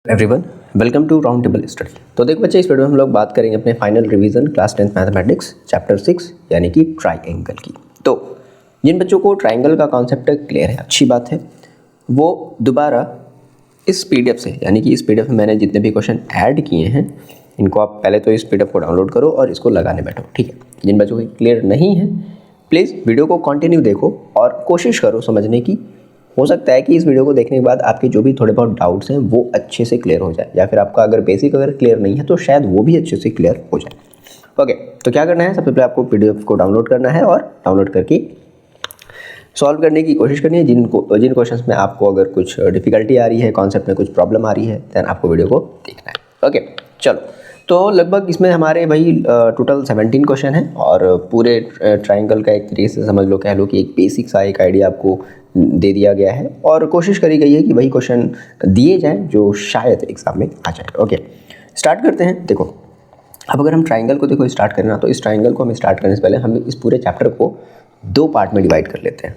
Everyone, welcome to Round Table Study. तो देखो बच्चे, इस वीडियो में हम लोग बात करेंगे अपने final revision class 10th mathematics chapter 6 यानी कि ट्राइंगल की। तो जिन बच्चों को ट्राइंगल का कॉन्सेप्ट क्लियर है, अच्छी बात है, वो दोबारा इस पीडीएफ से, यानी कि इस पीडीएफ में मैंने जितने भी क्वेश्चन ऐड किए हैं, इनको आप पहले तो इस पीडीएफ को डाउनलोड करो और इसको लगाने बैठो, ठीक है। जिन बच्चों को क्लियर नहीं है, प्लीज़ वीडियो को कंटिन्यू देखो और कोशिश करो समझने की। हो सकता है कि इस वीडियो को देखने के बाद आपके जो भी थोड़े बहुत डाउट्स हैं वो अच्छे से क्लियर हो जाए, या फिर आपका अगर बेसिक अगर क्लियर नहीं है तो शायद वो भी अच्छे से क्लियर हो जाए। ओके, तो क्या करना है, सबसे पहले आपको पीडीएफ को डाउनलोड करना है और डाउनलोड करके सॉल्व करने की कोशिश करनी है। जिन क्वेश्चंस में आपको अगर कुछ डिफिकल्टी आ रही है, कॉन्सेप्ट में कुछ प्रॉब्लम आ रही है, देन आपको वीडियो को देखना है। ओके, चलो, तो लगभग इसमें हमारे वही टोटल 17 क्वेश्चन हैं और पूरे ट्राइंगल का एक तरीके से समझ लो, कह लो कि एक बेसिक सा एक आइडिया आपको दे दिया गया है और कोशिश करी गई है कि वही क्वेश्चन दिए जाएं जो शायद एग्जाम में आ जाए। ओके, स्टार्ट करते हैं। देखो, अब अगर हम ट्राइंगल को देखो स्टार्ट करना, तो इस ट्राइंगल को हमें स्टार्ट करने से पहले हम इस पूरे चैप्टर को दो पार्ट में डिवाइड कर लेते हैं।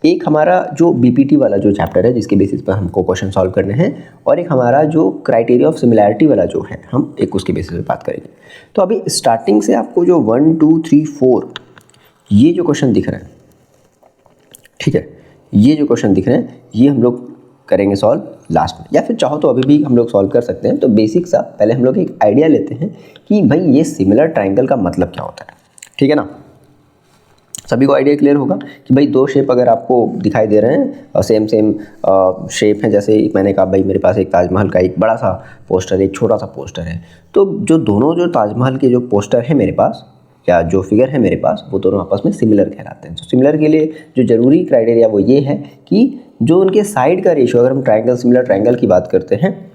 एक हमारा जो बीपीटी वाला जो चैप्टर है जिसके बेसिस पर हमको क्वेश्चन सॉल्व करने हैं, और एक हमारा जो क्राइटेरिया ऑफ सिमिलैरिटी वाला जो है, हम एक उसके बेसिस पे बात करेंगे। तो अभी स्टार्टिंग से आपको जो 1 2 3 4 ये जो क्वेश्चन दिख रहे हैं, ठीक है, ये जो क्वेश्चन दिख रहे हैं ये हम लोग करेंगे सॉल्व लास्ट में, या फिर चाहो तो अभी भी हम लोग सॉल्व कर सकते हैं। तो बेसिक सा पहले हम लोग एक आइडिया लेते हैं कि भाई ये सिमिलर ट्राइंगल का मतलब क्या होता है, ठीक है ना। सभी को आइडिया क्लियर होगा कि भाई दो शेप अगर आपको दिखाई दे रहे हैं, सेम शेप है, जैसे मैंने कहा भाई मेरे पास एक ताजमहल का एक बड़ा सा पोस्टर, एक छोटा सा पोस्टर है, तो जो ताजमहल के जो पोस्टर है मेरे पास, या जो फिगर है मेरे पास, वो दोनों आपस में सिमिलर कहलाते हैं। तो सिमिलर के लिए जो जरूरी क्राइटेरिया वो ये है कि जो उनके साइड का रेशियो, अगर हम ट्राइंगल सिमिलर ट्राइंगल की बात करते हैं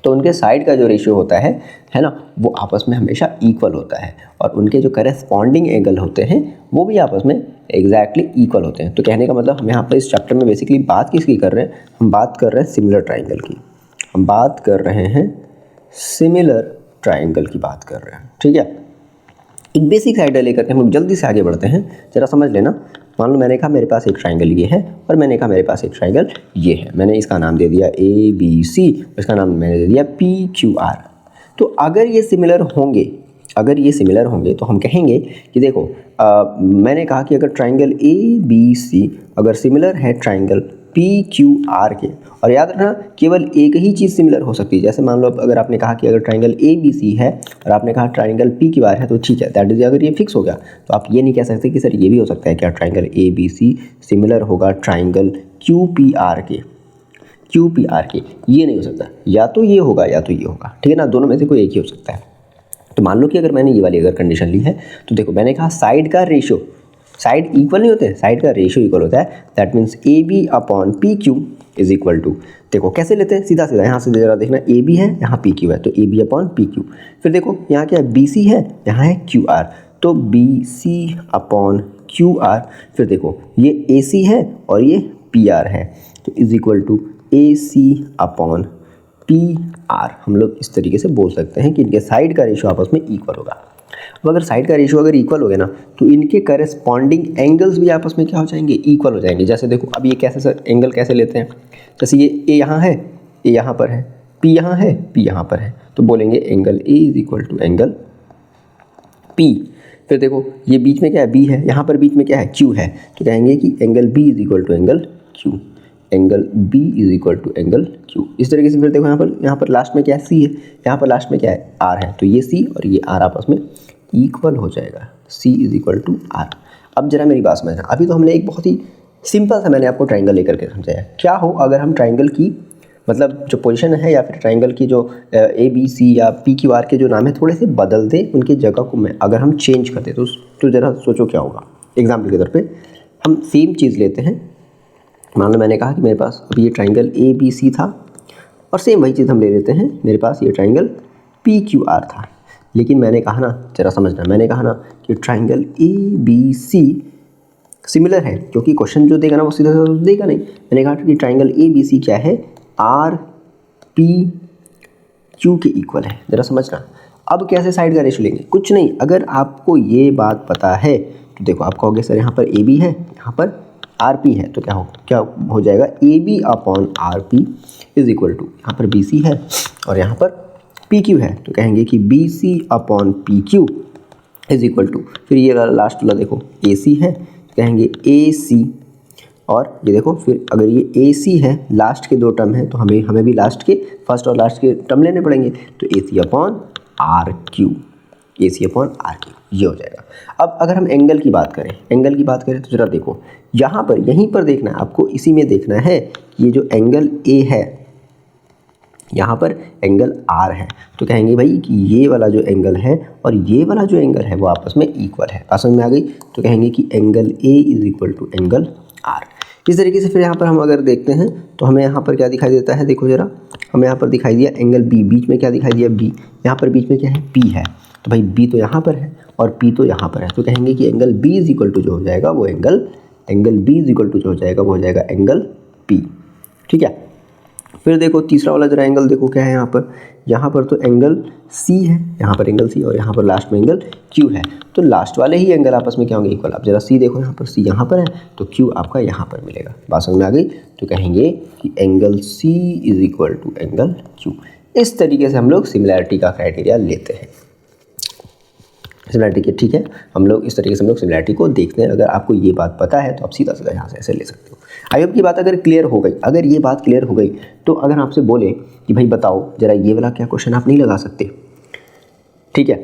तो उनके साइड का जो रेशियो होता है ना, वो आपस में हमेशा इक्वल होता है, और उनके जो करेस्पॉन्डिंग एंगल होते हैं वो भी आपस में एग्जैक्टली इक्वल होते हैं। तो कहने का मतलब हम यहाँ पर इस चैप्टर में बेसिकली बात किसकी कर रहे हैं, हम बात कर रहे हैं सिमिलर ट्राइंगल की, हम बात कर रहे हैं सिमिलर ट्राइंगल की बात कर रहे हैं, ठीक है। एक बेसिक आइडिया लेकर के हम लोग जल्दी से आगे बढ़ते हैं, जरा समझ लेना। मान लो मैंने कहा मेरे पास एक ट्राइंगल ये है, और मैंने कहा मेरे पास एक ट्राइंगल ये है, मैंने इसका नाम दे दिया ABC, इसका नाम मैंने दे दिया PQR। तो अगर ये सिमिलर होंगे तो हम कहेंगे कि देखो, मैंने कहा कि अगर ट्राइंगल ABC अगर सिमिलर है ट्राइंगल PQR के, और याद रखना केवल एक ही चीज़ सिमिलर हो सकती है। जैसे मान लो अगर आपने कहा कि अगर ट्राइंगल ABC है और आपने कहा ट्राइंगल PQR है, तो ठीक है, दैट इज, अगर ये फिक्स हो गया तो आप ये नहीं कह सकते कि सर ये भी हो सकता है क्या ट्राइंगल ABC सिमिलर होगा ट्राइंगल QPR के, ये नहीं हो सकता, या तो ये होगा या तो ये होगा, ठीक है ना, दोनों में से कोई एक ही हो सकता है। तो मान लो कि अगर मैंने ये वाली अगर कंडीशन ली है, तो देखो मैंने कहा साइड का रेशियो, साइड इक्वल नहीं होते, साइड का रेशियो इक्वल होता है, that means AB upon PQ is equal to, देखो कैसे लेते हैं, सीधा यहाँ से जरा देखना, AB है यहाँ PQ है, तो AB अपॉन PQ। फिर देखो यहाँ क्या है, BC है, यहाँ है QR, तो BC अपॉन QR। फिर देखो ये AC है और ये PR है, तो is equal to AC upon PR। हम लोग इस तरीके से बोल सकते हैं कि इनके साइड का रेशियो आपस में इक्वल होगा। अब अगर साइड का रेशियो अगर इक्वल हो गया ना, तो इनके करेस्पॉन्डिंग एंगल्स भी आपस में क्या हो जाएंगे, इक्वल हो जाएंगे। जैसे देखो अब ये कैसे सर एंगल कैसे लेते हैं, जैसे ये A यहाँ है, A यहाँ पर है, P यहाँ है, P यहाँ पर है, तो बोलेंगे angle A is equal to angle P। फिर देखो ये बीच में क्या है, B है, यहाँ पर बीच में क्या है, Q है, तो कहेंगे कि angle B is equal to angle Q, angle B is equal to angle Q। इस तरीके से फिर देखो यहाँ पर लास्ट में क्या है, C है, यहाँ पर लास्ट में क्या है, R है, तो ये C और ये R आपस में इक्वल हो जाएगा, C is equal to R। अब जरा मेरी बात समझना, अभी तो हमने एक बहुत ही सिंपल सा मैंने आपको ट्राइंगल लेकर के समझाया। क्या हो अगर हम ट्राइंगल की मतलब जो पोजीशन है, या फिर ट्राइंगल की जो ABC या PQR के जो नाम है थोड़े से बदल दे, उनकी जगह को मैं अगर हम चेंज कर दे, तो ज़रा सोचो क्या होगा। एग्जाम्पल के तौर पे हम सेम चीज़ लेते हैं, मान लो मैंने कहा कि मेरे पास अभी ये ट्राइंगल ABC था, और सेम वही चीज़ हम ले लेते हैं, मेरे पास ये ट्राइंगल PQR था, लेकिन मैंने कहा ना, जरा समझना, मैंने कहा ना कि ट्राइंगल ABC सिमिलर है, क्योंकि क्वेश्चन जो देगा ना वो सीधा सीधा देगा नहीं। मैंने कहा कि ट्राइंगल ABC क्या है, RPQ के इक्वल है, जरा समझना। अब कैसे साइड का रेशियो लेंगे, कुछ नहीं, अगर आपको ये बात पता है तो देखो आप कहोगे सर यहाँ पर AB है, यहाँ पर आर पी है तो क्या हो जाएगा, A B upon R P is equal to, यहाँ पर बी सी है और यहाँ पर पी क्यू है तो कहेंगे कि B C upon P Q is equal to, फिर ये लास्ट वाला देखो ए सी है तो कहेंगे ए सी, और ये देखो फिर अगर ये ए सी है, लास्ट के दो टर्म है तो हमें भी लास्ट के फर्स्ट और लास्ट के टर्म लेने पड़ेंगे, तो A C upon R Q, A C upon R Q ये हो जाएगा। अब अगर हम एंगल की बात करें तो जरा देखो यहाँ पर, यहीं पर देखना है आपको, इसी में देखना है ये जो एंगल ए है यहाँ पर एंगल आर है, तो कहेंगे भाई कि ये वाला जो एंगल है और ये वाला जो एंगल है वो आपस में इक्वल है, बात समझ में आ गई, तो कहेंगे कि angle A is equal to angle R. इस तरीके से फिर यहाँ पर हम अगर देखते हैं तो हमें यहाँ पर क्या दिखाई देता है, देखो जरा, हमें यहाँ पर दिखाई दिया एंगल बी, बीच में क्या दिखाई दिया बी, यहाँ पर बीच में क्या है पी है, तो भाई बी तो यहाँ पर है और पी तो यहाँ पर है, तो कहेंगे कि angle B is equal to जो हो जाएगा वो angle B is equal to जो हो जाएगा वो हो जाएगा एंगल पी। ठीक है, फिर देखो तीसरा वाला जरा एंगल देखो क्या है, यहाँ पर तो एंगल सी है, यहाँ पर एंगल सी और यहाँ पर लास्ट में एंगल क्यू है, तो लास्ट वाले ही एंगल आपस में क्या होंगे इक्वल। आप जरा सी देखो, यहाँ पर सी यहाँ पर है तो क्यू आपका यहाँ पर मिलेगा, बात समझ में आ गई, तो कहेंगे कि angle C is equal to angle Q. इस तरीके से हम लोग सिमिलैरिटी का क्राइटेरिया लेते हैं, सिमिलैरिटी के, ठीक है, हम लोग इस तरीके से हम लोग सिमिलैरिटी को देखते हैं। अगर आपको ये बात पता है तो आप सीधा सीधा यहाँ से ऐसे ले सकते हो। आई होप की बात अगर क्लियर हो गई, अगर ये बात क्लियर हो गई तो अगर आपसे बोले कि भाई बताओ जरा ये वाला क्या क्वेश्चन आप नहीं लगा सकते, ठीक है,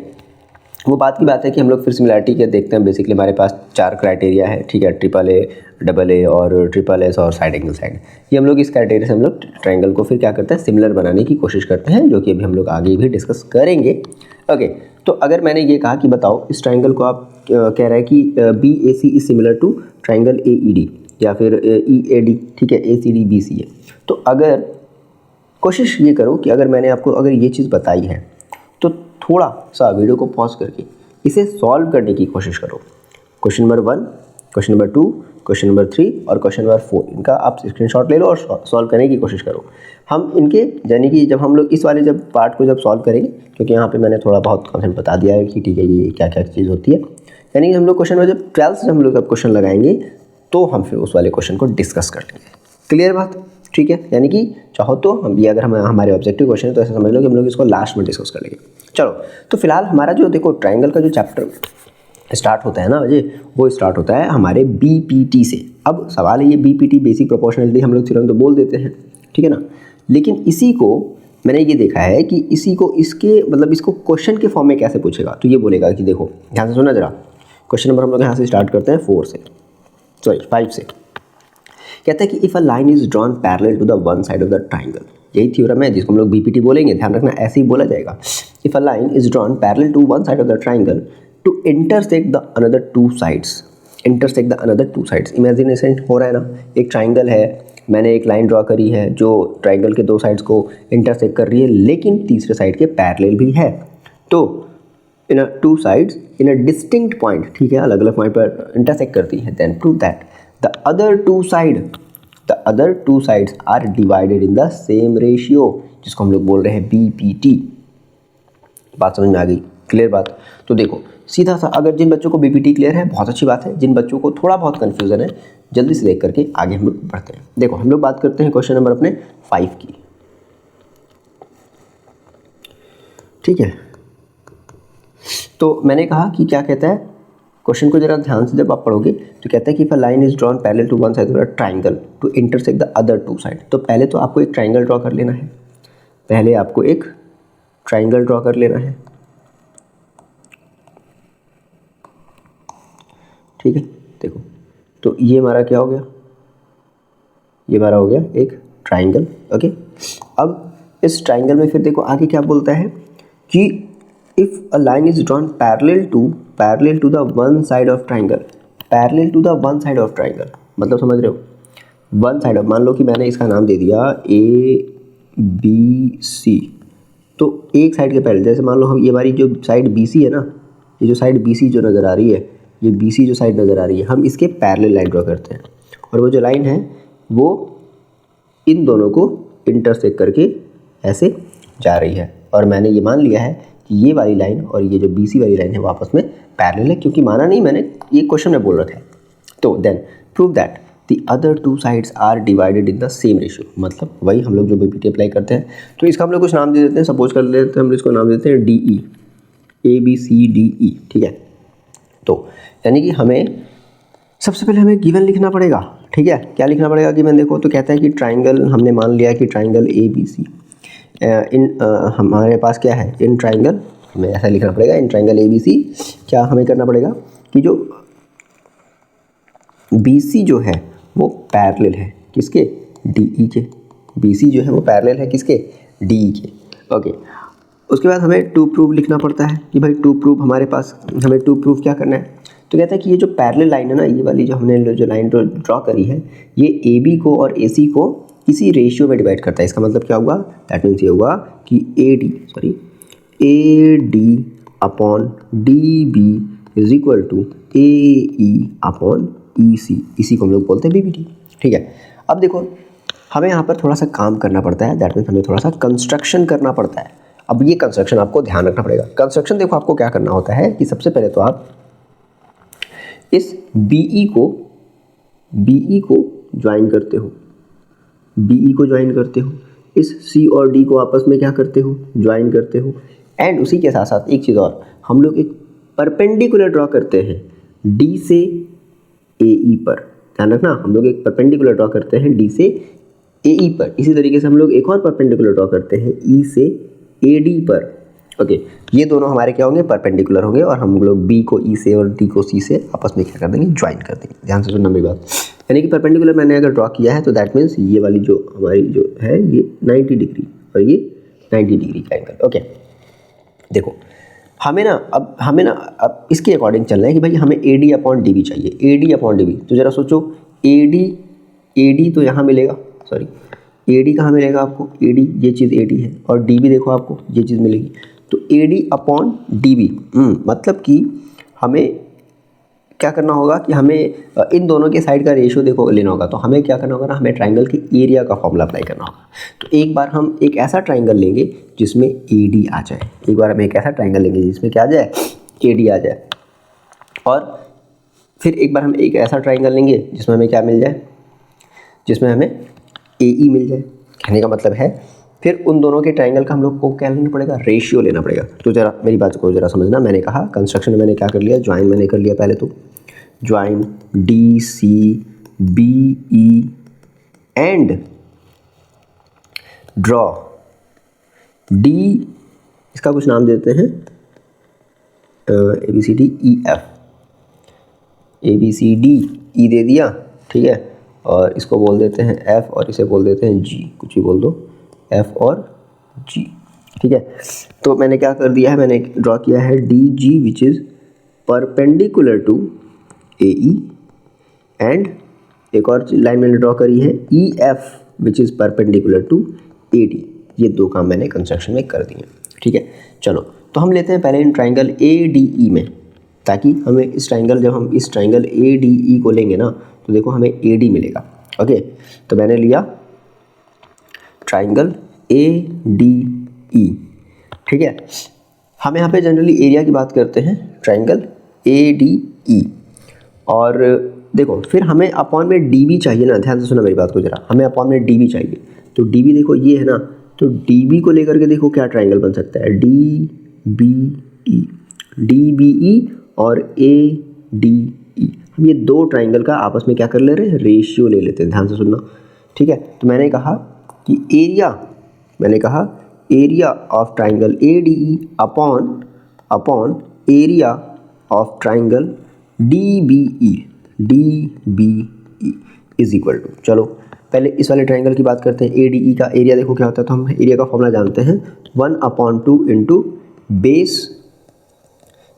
वो बात की बात है कि हम लोग फिर सिमिलैरिटी के देखते हैं। बेसिकली हमारे पास 4 क्राइटेरिया है, ठीक है, ट्रिपल ए, डबल ए और ट्रिपल एस और साइड एंगल साइड, ये हम लोग इस क्राइटेरिया से हम लोग ट्रायंगल को फिर क्या करते हैं सिमिलर बनाने की कोशिश करते हैं, जो कि अभी हम लोग आगे भी डिस्कस करेंगे। ओके, तो अगर मैंने ये कहा कि बताओ इस ट्रायंगल को आप कह रहा है कि B A C is similar to triangle A E D या फिर ई ए डी, ठीक है, ए सी डी बी सी है, तो अगर कोशिश ये करो कि अगर मैंने आपको अगर ये चीज़ बताई है तो थोड़ा सा वीडियो को पॉज करके इसे सॉल्व करने की कोशिश करो। Question number 1, question number 2, question number 3 और क्वेश्चन नंबर 4, इनका आप स्क्रीनशॉट ले लो और सॉल्व करने की कोशिश करो। हम इनके यानी कि जब हम लोग इस वाले जब पार्ट को जब सॉल्व करेंगे, क्योंकि यहाँ पे मैंने थोड़ा बहुत कॉन्सेप्ट बता दिया है कि ठीक है ये क्या क्या चीज़ होती है, यानी कि हम लोग क्वेश्चन में जब 12th से हम लोग जब क्वेश्चन लगाएंगे तो हम फिर उस वाले क्वेश्चन को डिस्कस कर लेंगे। क्लियर बात, ठीक है, यानी कि चाहो तो हम ये अगर हमारे ऑब्जेक्टिव क्वेश्चन है तो ऐसा समझ लो कि हम लोग इसको लास्ट में डिस्कस कर लेंगे। चलो, तो फिलहाल हमारा जो देखो ट्रायंगल का जो चैप्टर स्टार्ट होता है ना वो स्टार्ट होता है हमारे बीपीटी से। अब सवाल है ये बीपीटी बेसिक प्रोपोर्शनलिटी हम लोग थ्योरम तो बोल देते हैं, ठीक है ना, लेकिन इसी को मैंने ये देखा है कि इसी को इसके मतलब इसको क्वेश्चन के फॉर्म में कैसे पूछेगा, तो ये बोलेगा कि देखो ध्यान से सुना जरा, क्वेश्चन नंबर हम लोग यहाँ से स्टार्ट करते हैं 5 से। कहता है कि if a line is drawn parallel to the one side of the triangle, यही थ्योरम है जिसको हम लोग बीपीटी बोलेंगे, ध्यान रखना ऐसे ही बोला जाएगा। If a line is drawn parallel to one side of the triangle to intersect the another two sides, imagination हो रहा है ना, एक ट्राइंगल है, मैंने एक लाइन ड्रॉ करी है जो ट्राइंगल के 2 साइड्स को इंटरसेक्ट कर रही है लेकिन तीसरे साइड के पैरेलल भी है, तो in a 2 sides in a distinct point, ठीक है, अलग अलग पॉइंट पर इंटरसेक्ट करती है, then prove that the other two sides are divided in the same ratio, जिसको हम लोग बोल रहे हैं बीपीटी। बात समझ में आ गई, क्लियर बात। तो देखो सीधा सा, अगर जिन बच्चों को बीपीटी क्लियर है बहुत अच्छी बात है, जिन बच्चों को थोड़ा बहुत कन्फ्यूजन है जल्दी से देख करके आगे हम लोग बढ़ते हैं। देखो हम लोग बात करते हैं क्वेश्चन नंबर अपने 5 की, ठीक है। तो मैंने कहा कि क्या कहता है, क्वेश्चन को जरा ध्यान से जब आप पढ़ोगे तो कहता है कि if a line is drawn parallel to one side of the triangle to intersect the other 2 side, तो पहले तो आपको एक ट्राइंगल ड्रॉ कर लेना है, ठीक है। देखो तो ये हमारा क्या हो गया, ये हमारा हो गया एक ट्राइंगल, ओके। अब इस ट्राइंगल में फिर देखो आगे क्या बोलता है कि if a line is drawn parallel to the one side of triangle, मतलब समझ रहे हो, वन साइड ऑफ, मान लो कि मैंने इसका नाम दे दिया ABC, तो एक साइड के पैरेलल, जैसे मान लो हम ये हमारी जो साइड BC है ना, ये जो साइड BC जो नज़र आ रही है, ये BC जो साइड नज़र आ रही है, हम इसके पैरेलल लाइन ड्रॉ करते हैं और वो जो लाइन है वो इन दोनों को इंटरसेक्ट करके ऐसे जा रही है, और मैंने ये मान लिया है कि ये वाली लाइन और ये जो BC वाली लाइन है वो आपस में पैरेलल है, क्योंकि माना नहीं मैंने, ये क्वेश्चन में बोल रखा है। तो then prove that the other two sides are divided in the same ratio, मतलब वही हम लोग जो बीपीटी अप्लाई करते हैं। तो इसका हम लोग कुछ नाम दे देते हैं, सपोज कर लेते हैं हम इसको नाम देते हैं DE, ABCDE, ठीक है। तो यानी कि हमें सबसे पहले हमें गिवन लिखना पड़ेगा, ठीक है। क्या लिखना पड़ेगा गिवन? देखो तो कहता है कि ट्राइंगल, हमने मान लिया कि ट्राइंगल ABC हमारे पास क्या है, इन ट्राइंगल, हमें ऐसा लिखना पड़ेगा इन ट्राइंगल ABC क्या हमें करना पड़ेगा कि जो BC जो है वो पैरेलल है किसके, DE के। BC जो है वो पैरेलल है किसके, DE के, ओके। उसके बाद हमें टू प्रूव लिखना पड़ता है कि भाई टू प्रूव हमारे पास, हमें टू प्रूव क्या करना है। तो कहता है कि ये जो पैरेलल लाइन है ना, ये वाली जो हमने जो लाइन ड्रॉ करी है, ये AB को और AC को इसी रेशियो में डिवाइड करता है। इसका मतलब क्या हुआ, दैट मीन्स ये हुआ कि AD upon DB is equal to AE upon EC, इसी को हम लोग बोलते हैं BPT, ठीक है। अब देखो हमें यहाँ पर थोड़ा सा काम करना पड़ता है, दैट मीन्स हमें थोड़ा सा कंस्ट्रक्शन करना पड़ता है। अब ये कंस्ट्रक्शन आपको ध्यान रखना पड़ेगा। कंस्ट्रक्शन देखो आपको क्या करना होता है कि सबसे पहले तो आप इस BE को ज्वाइन करते हो, BE को ज्वाइन करते हो, इस C और D को आपस में क्या करते हो, ज्वाइन करते हो। एंड उसी के साथ साथ एक चीज़ और, हम लोग एक परपेंडिकुलर ड्रॉ करते हैं D से AE पर, ध्यान रखना, हम लोग एक परपेंडिकुलर ड्रॉ करते हैं D से AE पर। इसी तरीके से हम लोग एक और परपेंडिकुलर ड्रॉ करते हैं E से AD पर, ओके। ये दोनों हमारे क्या होंगे, परपेंडिकुलर होंगे, और हम लोग B को E से और D को C से आपस में क्या कर देंगे, ज्वाइन कर देंगे। ध्यान से सुनना मेरी बात, यानी कि परपेंडिकुलर मैंने अगर ड्रॉ किया है तो दैट मीन्स ये वाली जो हमारी जो है ये 90 डिग्री और ये 90 डिग्री का एंगल, ओके। देखो हमें ना अब इसके अकॉर्डिंग चलना है कि भाई हमें AD अपॉन DB चाहिए, AD अपॉन DB। तो ज़रा सोचो, AD तो यहाँ मिलेगा, सॉरी AD कहाँ मिलेगा आपको, AD ये चीज़ AD है, और DB देखो आपको ये चीज़ मिलेगी। तो AD अपॉन DB, मतलब कि हमें क्या करना होगा कि हमें इन दोनों के साइड का रेशियो देखो लेना होगा। तो हमें क्या करना होगा ना, हमें ट्राइंगल के एरिया का फॉर्मूला अप्लाई करना होगा। तो एक बार हम एक ऐसा ट्राइंगल लेंगे जिसमें AD आ जाए, एक बार हम एक ऐसा ट्राइंगल लेंगे जिसमें क्या आ जाए, AD आ जाए, और फिर एक बार हम एक ऐसा ट्राइंगल लेंगे जिसमें हमें क्या मिल जाए, जिसमें हमें AE मिल जाए। कहने का मतलब है फिर उन दोनों के ट्राइंगल का हम लोग को क्या लेना पड़ेगा, रेशियो लेना पड़ेगा। तो ज़रा मेरी बात को ज़रा समझना, मैंने कहा कंस्ट्रक्शन में मैंने क्या कर लिया, ज्वाइन मैंने कर लिया पहले, तो join DCBE and draw D, इसका कुछ नाम देते हैं ABCDEF, ABCDE दे दिया, ठीक है, और इसको बोल देते हैं F और इसे बोल देते हैं G, कुछ भी बोल दो, F और G, ठीक है। तो मैंने क्या कर दिया है, मैंने ड्रॉ किया है DG which is perpendicular to AE, and एक और लाइन मैंने ड्रॉ करी है EF which is perpendicular to AD। ये दो काम मैंने कंस्ट्रक्शन में कर दिए, ठीक है। चलो तो हम लेते हैं पहले इन ट्राइंगल ADE में, ताकि हमें इस ट्राइंगल, जब हम इस ट्राइंगल ADE को लेंगे ना तो देखो हमें AD मिलेगा, ओके। तो मैंने लिया ट्राइंगल ADE, ठीक है। हम यहाँ पे जनरली एरिया की बात करते हैं, ट्राइंगल ADE, और देखो फिर हमें अपॉन में DB चाहिए ना, ध्यान से सुना मेरी बात को ज़रा, हमें अपॉन में DB चाहिए। तो DB देखो ये है ना, तो DB को लेकर के देखो क्या ट्राइंगल बन सकता है, DBE और ADE। हम ये दो ट्राइंगल का आपस में क्या कर ले रहे हैं, रेशियो ले लेते हैं, ध्यान से सुनना, ठीक है। तो मैंने कहा कि area of triangle ADE upon area of triangle DBE is equal to, चलो पहले इस वाले ट्राइंगल की बात करते हैं। ADE का एरिया देखो क्या होता है, तो हम एरिया का फॉर्मूला जानते हैं, 1/2 into base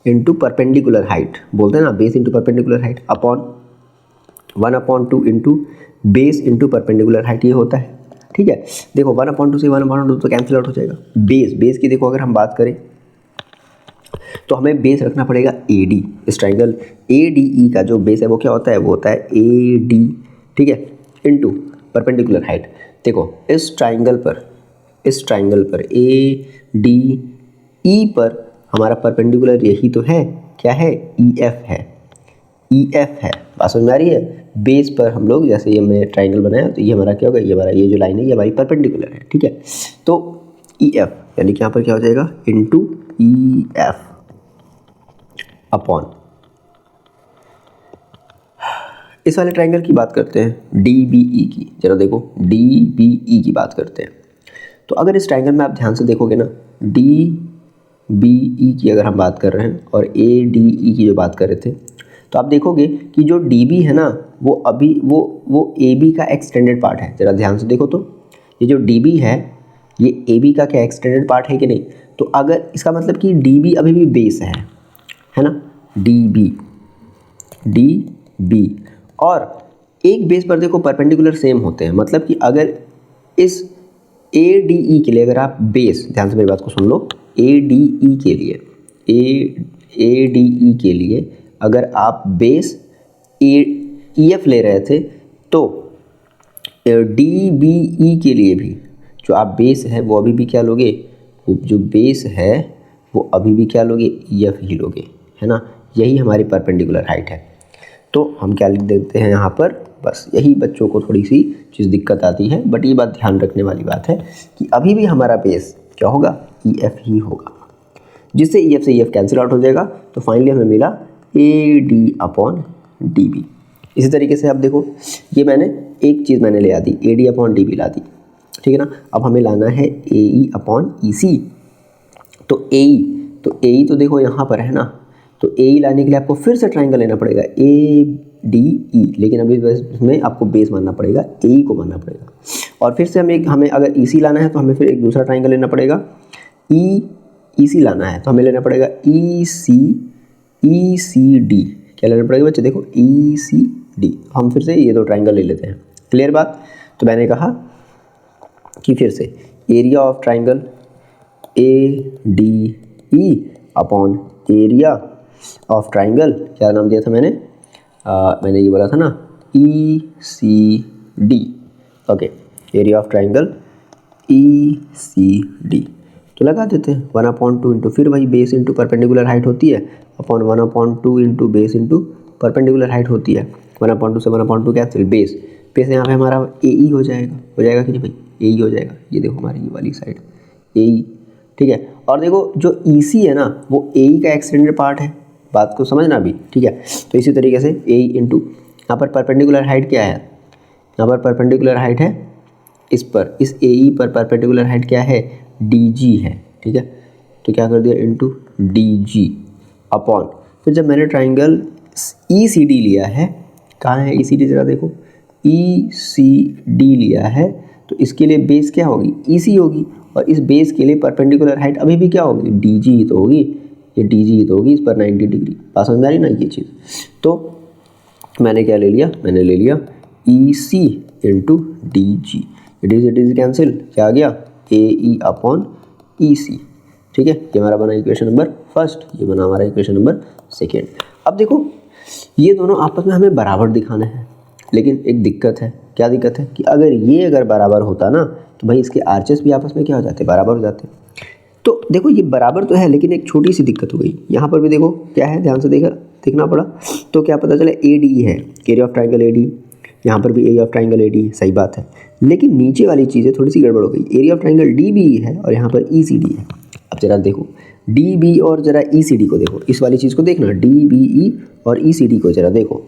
into perpendicular height, बोलते हैं ना, base into perpendicular height upon 1/2 into base into perpendicular height, ये होता है, ठीक है। देखो 1/2 से 1/2 तो कैंसिल आउट हो जाएगा। बेस की देखो अगर हम बात करें तो हमें बेस रखना पड़ेगा AD। इस ट्राइंगल ADE का जो बेस है वो क्या होता है, वो होता है AD, ठीक है, इनटू परपेंडिकुलर हाइट। देखो इस ट्राइंगल पर ADE पर हमारा परपेंडिकुलर यही तो है, क्या है, EF है, ई एफ है। बात समझ में आ रही है? बेस पर हम लोग, जैसे ये हमने ट्राइंगल बनाया तो ये हमारा क्या होगा, ये हमारा ये जो लाइन है ये हमारी परपेंडिकुलर है, ठीक है। तो ई एफ यानी कि यहाँ पर क्या हो जाएगा, इंटू ई एफ अपॉन, इस वाले ट्राइंगल की बात करते हैं डी बी ई की। जरा देखो डी बी ई की बात करते हैं। तो अगर इस ट्राइंगल में आप ध्यान से देखोगे ना, डी बी ई की अगर हम बात कर रहे हैं और ए डी ई की जो बात कर रहे थे, तो आप देखोगे कि जो डी बी है ना वो अभी वो ए बी का एक्सटेंडेड पार्ट है। ज़रा ध्यान से देखो तो ये जो डी बी है ये ए बी का क्या एक्सटेंडेड पार्ट है कि नहीं। तो अगर इसका मतलब कि डी बी अभी भी बेस है ना, डी बी और एक बेस पर देखो परपेंडिकुलर सेम होते हैं। मतलब कि अगर इस ए डी ई के लिए अगर आप बेस, ध्यान से मेरी बात को सुन लो, ए डी ई के लिए ए डी ई के लिए अगर आप बेस ए ई एफ ले रहे थे तो डी बी ई के लिए भी जो आप बेस है वो अभी भी क्या लोगे, जो बेस है वो अभी भी क्या लोगे, ई एफ ही लोगे, है ना। यही हमारी परपेंडिकुलर हाइट है। तो हम क्या लिख देते हैं यहाँ पर, बस यही बच्चों को थोड़ी सी चीज़ दिक्कत आती है, बट ये बात ध्यान रखने वाली बात है कि अभी भी हमारा बेस क्या होगा, ई एफ ही होगा, जिससे ई एफ से ई एफ कैंसिल आउट हो जाएगा। तो फाइनली हमें मिला A D upon D B. इसी तरीके से आप देखो, ये मैंने एक चीज़ मैंने ले आ दी, A D upon D B ला दी, ठीक है ना। अब हमें लाना है A E upon E C. तो ए ई तो देखो यहाँ पर है ना, तो ए ई लाने के लिए आपको फिर से ट्राइंगल लेना पड़ेगा ए डी ई, लेकिन अभी इसमें आपको बेस मानना पड़ेगा, ए ई को मानना पड़ेगा। और फिर से हमें अगर ई सी लाना है तो हमें फिर एक दूसरा ट्राइंगल लेना पड़ेगा, ई सी लाना है तो हमें लेना पड़ेगा ई सी डी। क्या लेना पड़ेगा बच्चे, देखो ई सी डी। हम फिर से ये दो ट्राइंगल ले लेते हैं। क्लियर बात। तो मैंने कहा कि फिर से area of triangle A D E upon area of triangle, क्या नाम दिया था मैंने ये बोला था ना, E C D. Okay, area of triangle E C D. तो लगा देते हैं 1/2 इंटू, फिर वही बेस इंटू परपेंडिकुलर हाइट होती है, upon 1/2 into base into perpendicular height होती है। 1/2 से 1/2 कैंसिल, बेस यहाँ पे हमारा ए ई हो जाएगा कि नहीं भाई, ए ई हो जाएगा। ये देखो हमारी ये वाली साइड ए ई, ठीक है। और देखो जो ई सी है ना वो ए ई का एक्सटेंडेड पार्ट है, बात को समझना भी, ठीक है। तो इसी तरीके से ए ई इंटू यहाँ पर परपेंडिकुलर हाइट क्या है, यहाँ पर परपेंडिकुलर हाइट है इस पर, इस ए ई पर परपेंडिकुलर हाइट क्या है, डी जी है, ठीक है। तो क्या कर दिया, इंटू डी जी अपॉन, फिर जब मैंने ट्राइंगल ई सी डी लिया है, कहाँ है ई सी डी, ज़रा देखो ई सी डी लिया है, तो इसके लिए बेस क्या होगी, ई सी होगी, और इस बेस के लिए परपेंडिकुलर हाइट अभी भी क्या होगी, डी जी ही तो होगी, ये डी जी ही तो होगी, इस पर 90 डिग्री। पास समझ आ रही ना ये चीज़। तो मैंने क्या ले लिया, मैंने ले लिया E C into D G, D G cancel, क्या आ गया, ए ई अपॉन ई सी, ठीक है। ये हमारा बना इक्वेशन नंबर फर्स्ट, ये बना हमारा इक्वेशन नंबर सेकेंड। अब देखो ये दोनों आपस में हमें बराबर दिखाना है, लेकिन एक दिक्कत है। क्या दिक्कत है कि अगर बराबर होता ना तो भाई इसके आर्चेस भी आपस में क्या हो जाते, बराबर हो जाते। तो देखो ये बराबर तो है, लेकिन एक छोटी सी दिक्कत हो गई। यहाँ पर भी देखो क्या है, ध्यान से देखना पड़ा। तो क्या पता चला, ए डी है, area of triangle A D, यहाँ पर भी area of triangle A D, सही बात है। लेकिन नीचे वाली चीज़ें थोड़ी सी गड़बड़ हो गई, area of triangle D B है और यहाँ पर ई सी डी है। अब जरा देखो डी बी और जरा ई सी डी को देखो, इस वाली चीज़ को देखना, डी बी ई और ई सी डी को जरा देखो,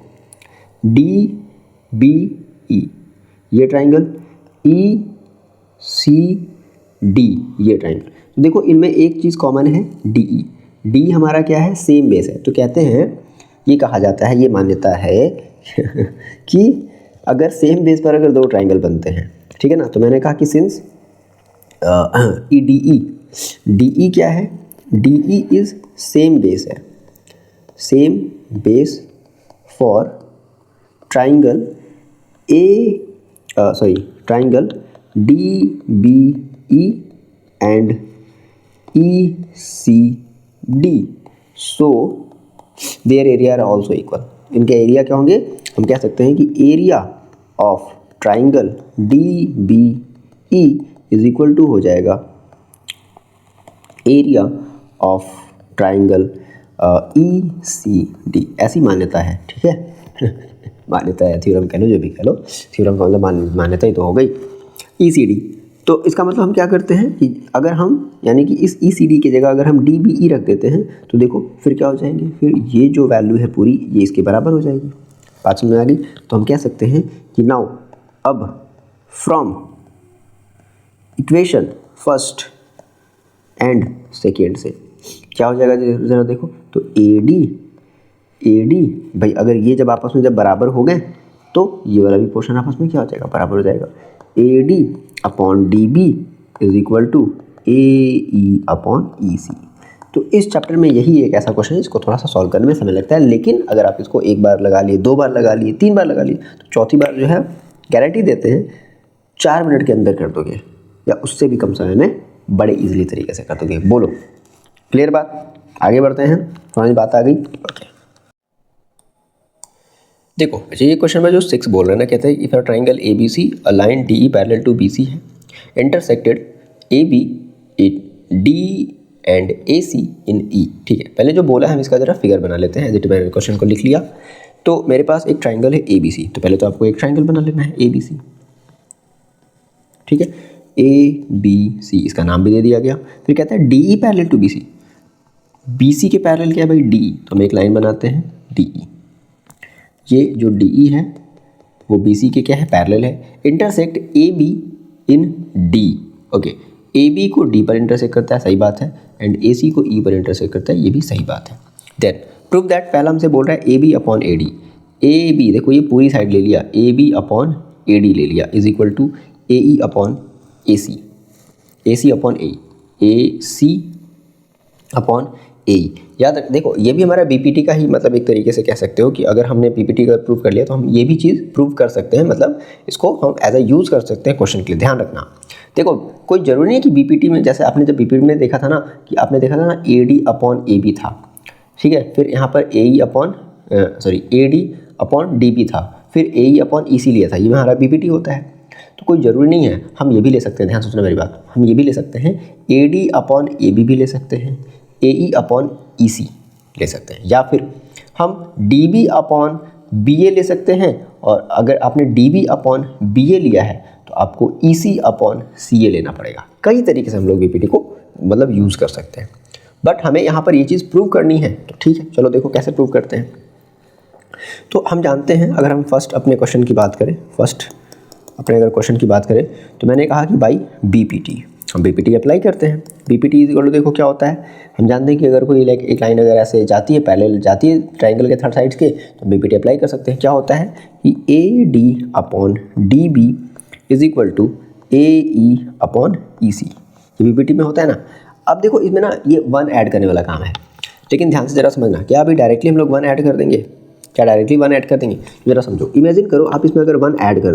डी बी ई ये ट्राइंगल, ई सी डी ये ट्राइंगल। तो देखो इनमें एक चीज़ कॉमन है, डी ई। डी हमारा क्या है, सेम बेस है। तो कहते हैं, ये कहा जाता है, ये मान्यता है कि अगर सेम बेस पर अगर दो ट्राइंगल बनते हैं, ठीक है ना, तो मैंने कहा कि सिंस ई डी ई क्या है, D E is same base है, same base for triangle triangle D B E and E C D, so their area are also equal. इनके एरिया क्या होंगे, हम कह सकते हैं कि area of triangle D B E is equal to हो जाएगा area of triangle E C D, ऐसी मान्यता है, ठीक है। मान्यता है, थ्योरम कह लो, जो भी कह लो, थ्योरम का मतलब मान्यता ही तो हो गई, ई सी डी। तो इसका मतलब हम क्या करते हैं कि अगर हम यानी कि इस ई सी डी की जगह अगर हम डी बी ई रख देते हैं तो देखो फिर क्या हो जाएंगे, फिर ये जो वैल्यू है पूरी ये इसके बराबर हो जाएगी। बात समझ में आ गई? तो हम कह सकते हैं कि नाउ अब from equation first and second से क्या हो जाएगा, ज़रा देखो। तो ए डी भाई अगर ये जब आपस में जब बराबर हो गए तो ये वाला भी पोर्शन आपस में क्या हो जाएगा, बराबर हो जाएगा। A D upon D B is equal to A E upon E C. तो इस चैप्टर में यही एक ऐसा क्वेश्चन है जिसको थोड़ा सा सॉल्व करने में समय लगता है, लेकिन अगर आप इसको एक बार लगा लिए, 2 बार लगा लिए, 3 बार लगा लिए, तो चौथी बार जो है गारंटी देते हैं 4 मिनट के अंदर कर दोगे या उससे भी कम समय में बड़े इजीली तरीके से कर दोगे। बोलो क्लियर बात? आगे बढ़ते हैं, हमारी बात आ गई। ओके देखो अच्छा, ये क्वेश्चन में जो 6 बोल रहे हैं ना, कहते हैं if a triangle A B C a line D E parallel to B C है, intersected A B D and A C in E. ठीक है, पहले जो बोला है हम इसका जरा फिगर बना लेते हैं। एज इट मैंने क्वेश्चन को लिख लिया। तो मेरे पास एक ट्राइंगल है ए बी सी, तो पहले तो आपको एक ट्राइंगल बना लेना है ए बी सी। ठीक है, ए बी सी इसका नाम भी दे दिया गया। फिर कहता है D E parallel to B C, B C के पैरेलल क्या है भाई, डी। तो हम एक लाइन बनाते हैं डी ई। ये जो डी ई है वो बी सी के क्या है, पैरेलल है। Intersect A B in D. Okay, A B को डी पर इंटरसेक्ट करता है, सही बात है, एंड ए सी को ई पर इंटरसेक्ट करता है, ये भी सही बात है। देन प्रूव दैट, पहला हमसे बोल रहा है A B upon A D. A B देखो ये पूरी साइड ले लिया, A B upon A D ले लिया, is equal to A E upon A C upon A C upon A. याद रख, देखो ये भी हमारा बीपीटी का ही मतलब एक तरीके से कह सकते हो कि अगर हमने बीपीटी का प्रूव कर लिया तो हम ये भी चीज़ प्रूव कर सकते हैं, मतलब इसको हम एज अ यूज़ कर सकते हैं क्वेश्चन के लिए। ध्यान रखना, देखो कोई ज़रूरी नहीं है कि बीपीटी में, जैसे आपने जब बीपीटी में देखा था ना कि आपने देखा था ना A D upon A B था, ठीक है, फिर यहाँ पर A E upon A D upon D B था, फिर ए ई अपॉन ई सी लिया था, ये हमारा बीपीटी होता है। तो कोई ज़रूरी नहीं है, हम ये भी ले सकते हैं, ध्यान सोचना मेरी बात, हम ये भी ले सकते हैं A D upon A B भी ले सकते हैं, ए ई अपॉन ई सी ले सकते हैं, या फिर हम डी बी अपॉन बी ए ले सकते हैं। और अगर आपने डी बी अपॉन बी ए लिया है तो आपको ई सी अपॉन सी ए लेना पड़ेगा। कई तरीके से हम लोग बीपीटी को मतलब यूज़ कर सकते हैं, बट हमें यहाँ पर ये चीज़ प्रूव करनी है। तो ठीक है, चलो देखो कैसे प्रूव करते हैं। तो हम जानते हैं, अगर हम फर्स्ट अपने क्वेश्चन की बात करें, अगर क्वेश्चन की बात करें तो मैंने कहा कि बाई बीपीटी, हम बीपीटी अप्लाई करते हैं। बीपीटी इक्वल टू देखो क्या होता है, हम जानते हैं कि अगर कोई एक लाइन अगर ऐसे जाती है, पैरेलल जाती है ट्राइंगल के थर्ड साइड्स के, तो बीपीटी अप्लाई कर सकते हैं। क्या होता है कि A D upon D B is equal to A E upon E C, ये बीपीटी में होता है ना। अब देखो इसमें ना ये 1 ऐड करने वाला काम है, लेकिन ध्यान से ज़रा समझना, क्या अभी डायरेक्टली हम लोग 1 ऐड कर देंगे, क्या डायरेक्टली 1 ऐड कर देंगे? जरा समझो, इमेजिन करो आप इसमें अगर 1 ऐड कर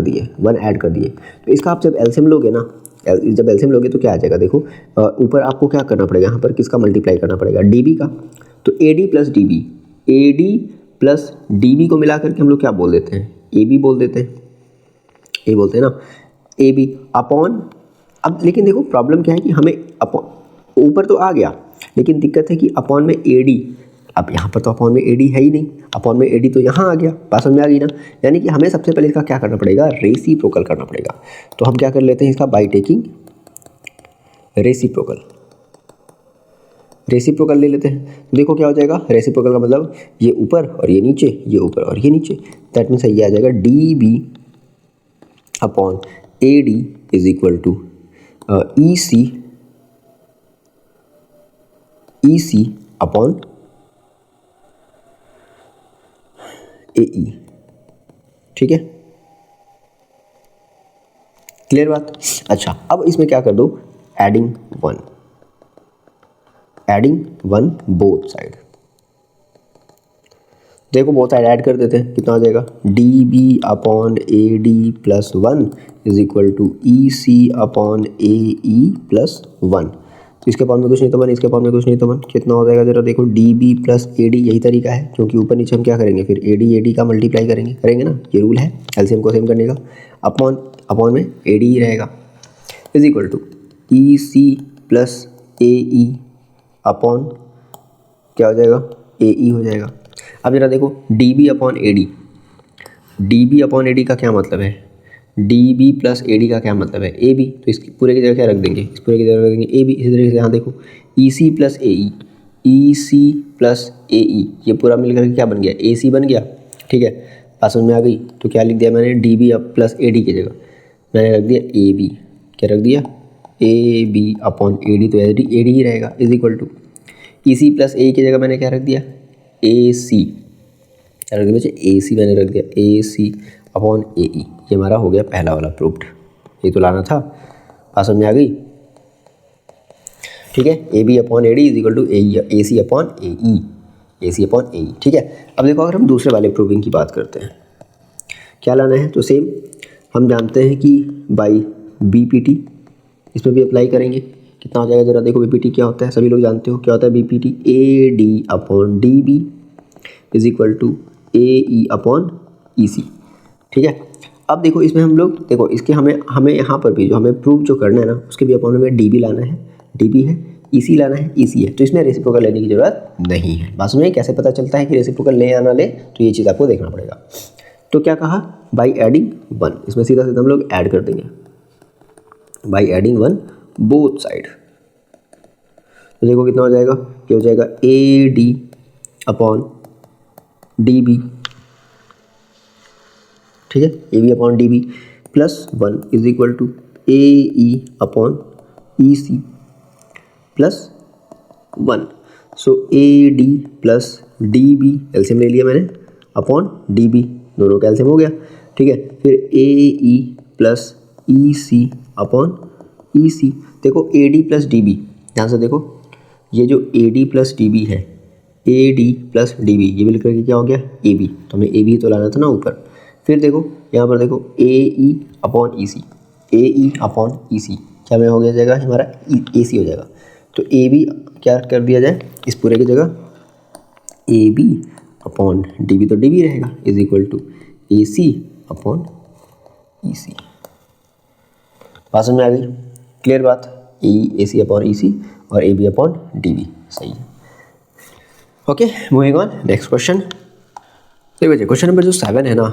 दिए, तो इसका आप जब एलसीएम लोगे ना, जब एलसीएम लोगे तो क्या आ जाएगा, देखो ऊपर आपको क्या करना पड़ेगा, यहाँ पर किसका मल्टीप्लाई करना पड़ेगा, डीबी का। तो A D plus D B, A D plus D B को मिला करके हम लोग क्या बोल देते हैं, ए बी बोल देते हैं, ए बोलते हैं ना, ए बी अपॉन। अब लेकिन देखो प्रॉब्लम क्या है कि हमें अपॉन ऊपर तो आ गया, लेकिन दिक्कत है कि अपॉन में ए डी, अब यहाँ पर तो अपॉन में ए डी है ही नहीं, अपॉन में ए डी तो यहाँ आ गया, बात समझ में आ गई ना। यानी कि हमें सबसे पहले इसका क्या करना पड़ेगा, रेसिप्रोकल करना पड़ेगा। तो हम क्या कर लेते हैं इसका, बाई टेकिंग रेसिप्रोकल ले लेते हैं। तो देखो क्या हो जाएगा, रेसिप्रोकल का मतलब ये ऊपर और ये नीचे, ये ऊपर और ये नीचे, दैट मीन्स ये आ जाएगा D B upon A D is equal to E C upon A E. ठीक है, क्लियर बात? अच्छा, अब इसमें क्या कर दो, एडिंग वन बोथ साइड। देखो बोथ साइड ऐड कर देते हैं, कितना आ जाएगा, D B upon A D plus 1 is equal to E C upon A E plus 1। इसके पास में कुछ नहीं तो 1, इसके पास में कुछ नहीं तो 1, कितना हो जाएगा जरा देखो, D B plus A D, यही तरीका है, क्योंकि ऊपर नीचे हम क्या करेंगे, फिर ए डी का मल्टीप्लाई करेंगे ना, ये रूल है एलसीएम को सेम करने का। अपॉन में ए डी ही रहेगा, is equal to E C plus A E upon क्या हो जाएगा, ए ई हो जाएगा। अब जरा देखो D B upon A D, D B upon A D का क्या मतलब है, D B plus A D का क्या मतलब है, ए बी, तो इसकी पूरे की जगह क्या रख देंगे, इस पूरे की जगह रख देंगे ए बी। इसी तरीके से यहाँ देखो ई C plus A E C plus A ई, ये पूरा मिलकर के क्या बन गया, ए सी बन गया। ठीक है, बात समझ में आ गई। तो क्या लिख दिया मैंने, D B plus A D की जगह मैंने रख दिया ए बी, क्या रख दिया, A B upon A D, तो ए डी ही रहेगा, is equal to E C plus A की जगह मैंने क्या रख दिया, ए सी, क्या रख दिया बच्चे, ए सी मैंने रख दिया, ए सी अपॉन ए ई। ये हमारा हो गया पहला वाला प्रूफ्ड, ये तो लाना था, बात समझ में आ गई। ठीक है, A B upon A D is equal to A C upon A E, A C upon A E. ठीक है, अब देखो अगर हम दूसरे वाले प्रूविंग की बात करते हैं, क्या लाना है, तो सेम हम जानते हैं कि बाई बी पी टी, इसमें भी अप्लाई करेंगे। कितना हो जाएगा जरा देखो, बी पी टी क्या होता है, सभी लोग जानते हो क्या होता है B P T, A D upon D B is equal to A E upon E C. ठीक है, अब देखो इसमें हम लोग देखो इसके हमें यहाँ पर भी जो हमें प्रूफ जो करना है ना, उसके भी अपॉन में डी बी लाना है, डी बी है, ई सी लाना है, ई सी है, तो इसमें रेसिप्रोकल लेने की जरूरत नहीं है। बात में कैसे पता चलता है कि रेसिप्रोकल ले या ना ले, तो ये चीज़ आपको देखना पड़ेगा। तो क्या कहा, बाई एडिंग वन, इसमें सीधा सीधा हम लोग ऐड कर देंगे, by adding one both side. तो देखो कितना हो जाएगा, ये हो जाएगा A D upon D B, ठीक है, A B upon D B plus one is equal to A E upon E C plus one. So A D plus D B एल्सियम ले लिया मैंने अपॉन डी बी, दोनों का एल्सियम हो गया। ठीक है, फिर ए E plus E C upon E C. देखो A D plus D B, ध्यान से देखो ये जो A D plus D B है, A D plus D B, ये मिलकर के क्या हो गया ए बी, तो हमें ए बी तो लाना था ना ऊपर। फिर देखो यहाँ पर देखो A E upon E C, A E upon E सी क्या में हो गया जाएगा हमारा ए सी हो जाएगा। तो ए बी क्या कर दिया जाए इस पूरे की जगह, A B upon D B, तो डी बी रहेगा is equal to A C upon E C. बात समझ में आ गई, क्लियर बात, ए सी अपॉन ई सी और A B upon D B, सही है। Okay, moving on next question. देखिए बच्चे क्वेश्चन नंबर जो 7 है ना,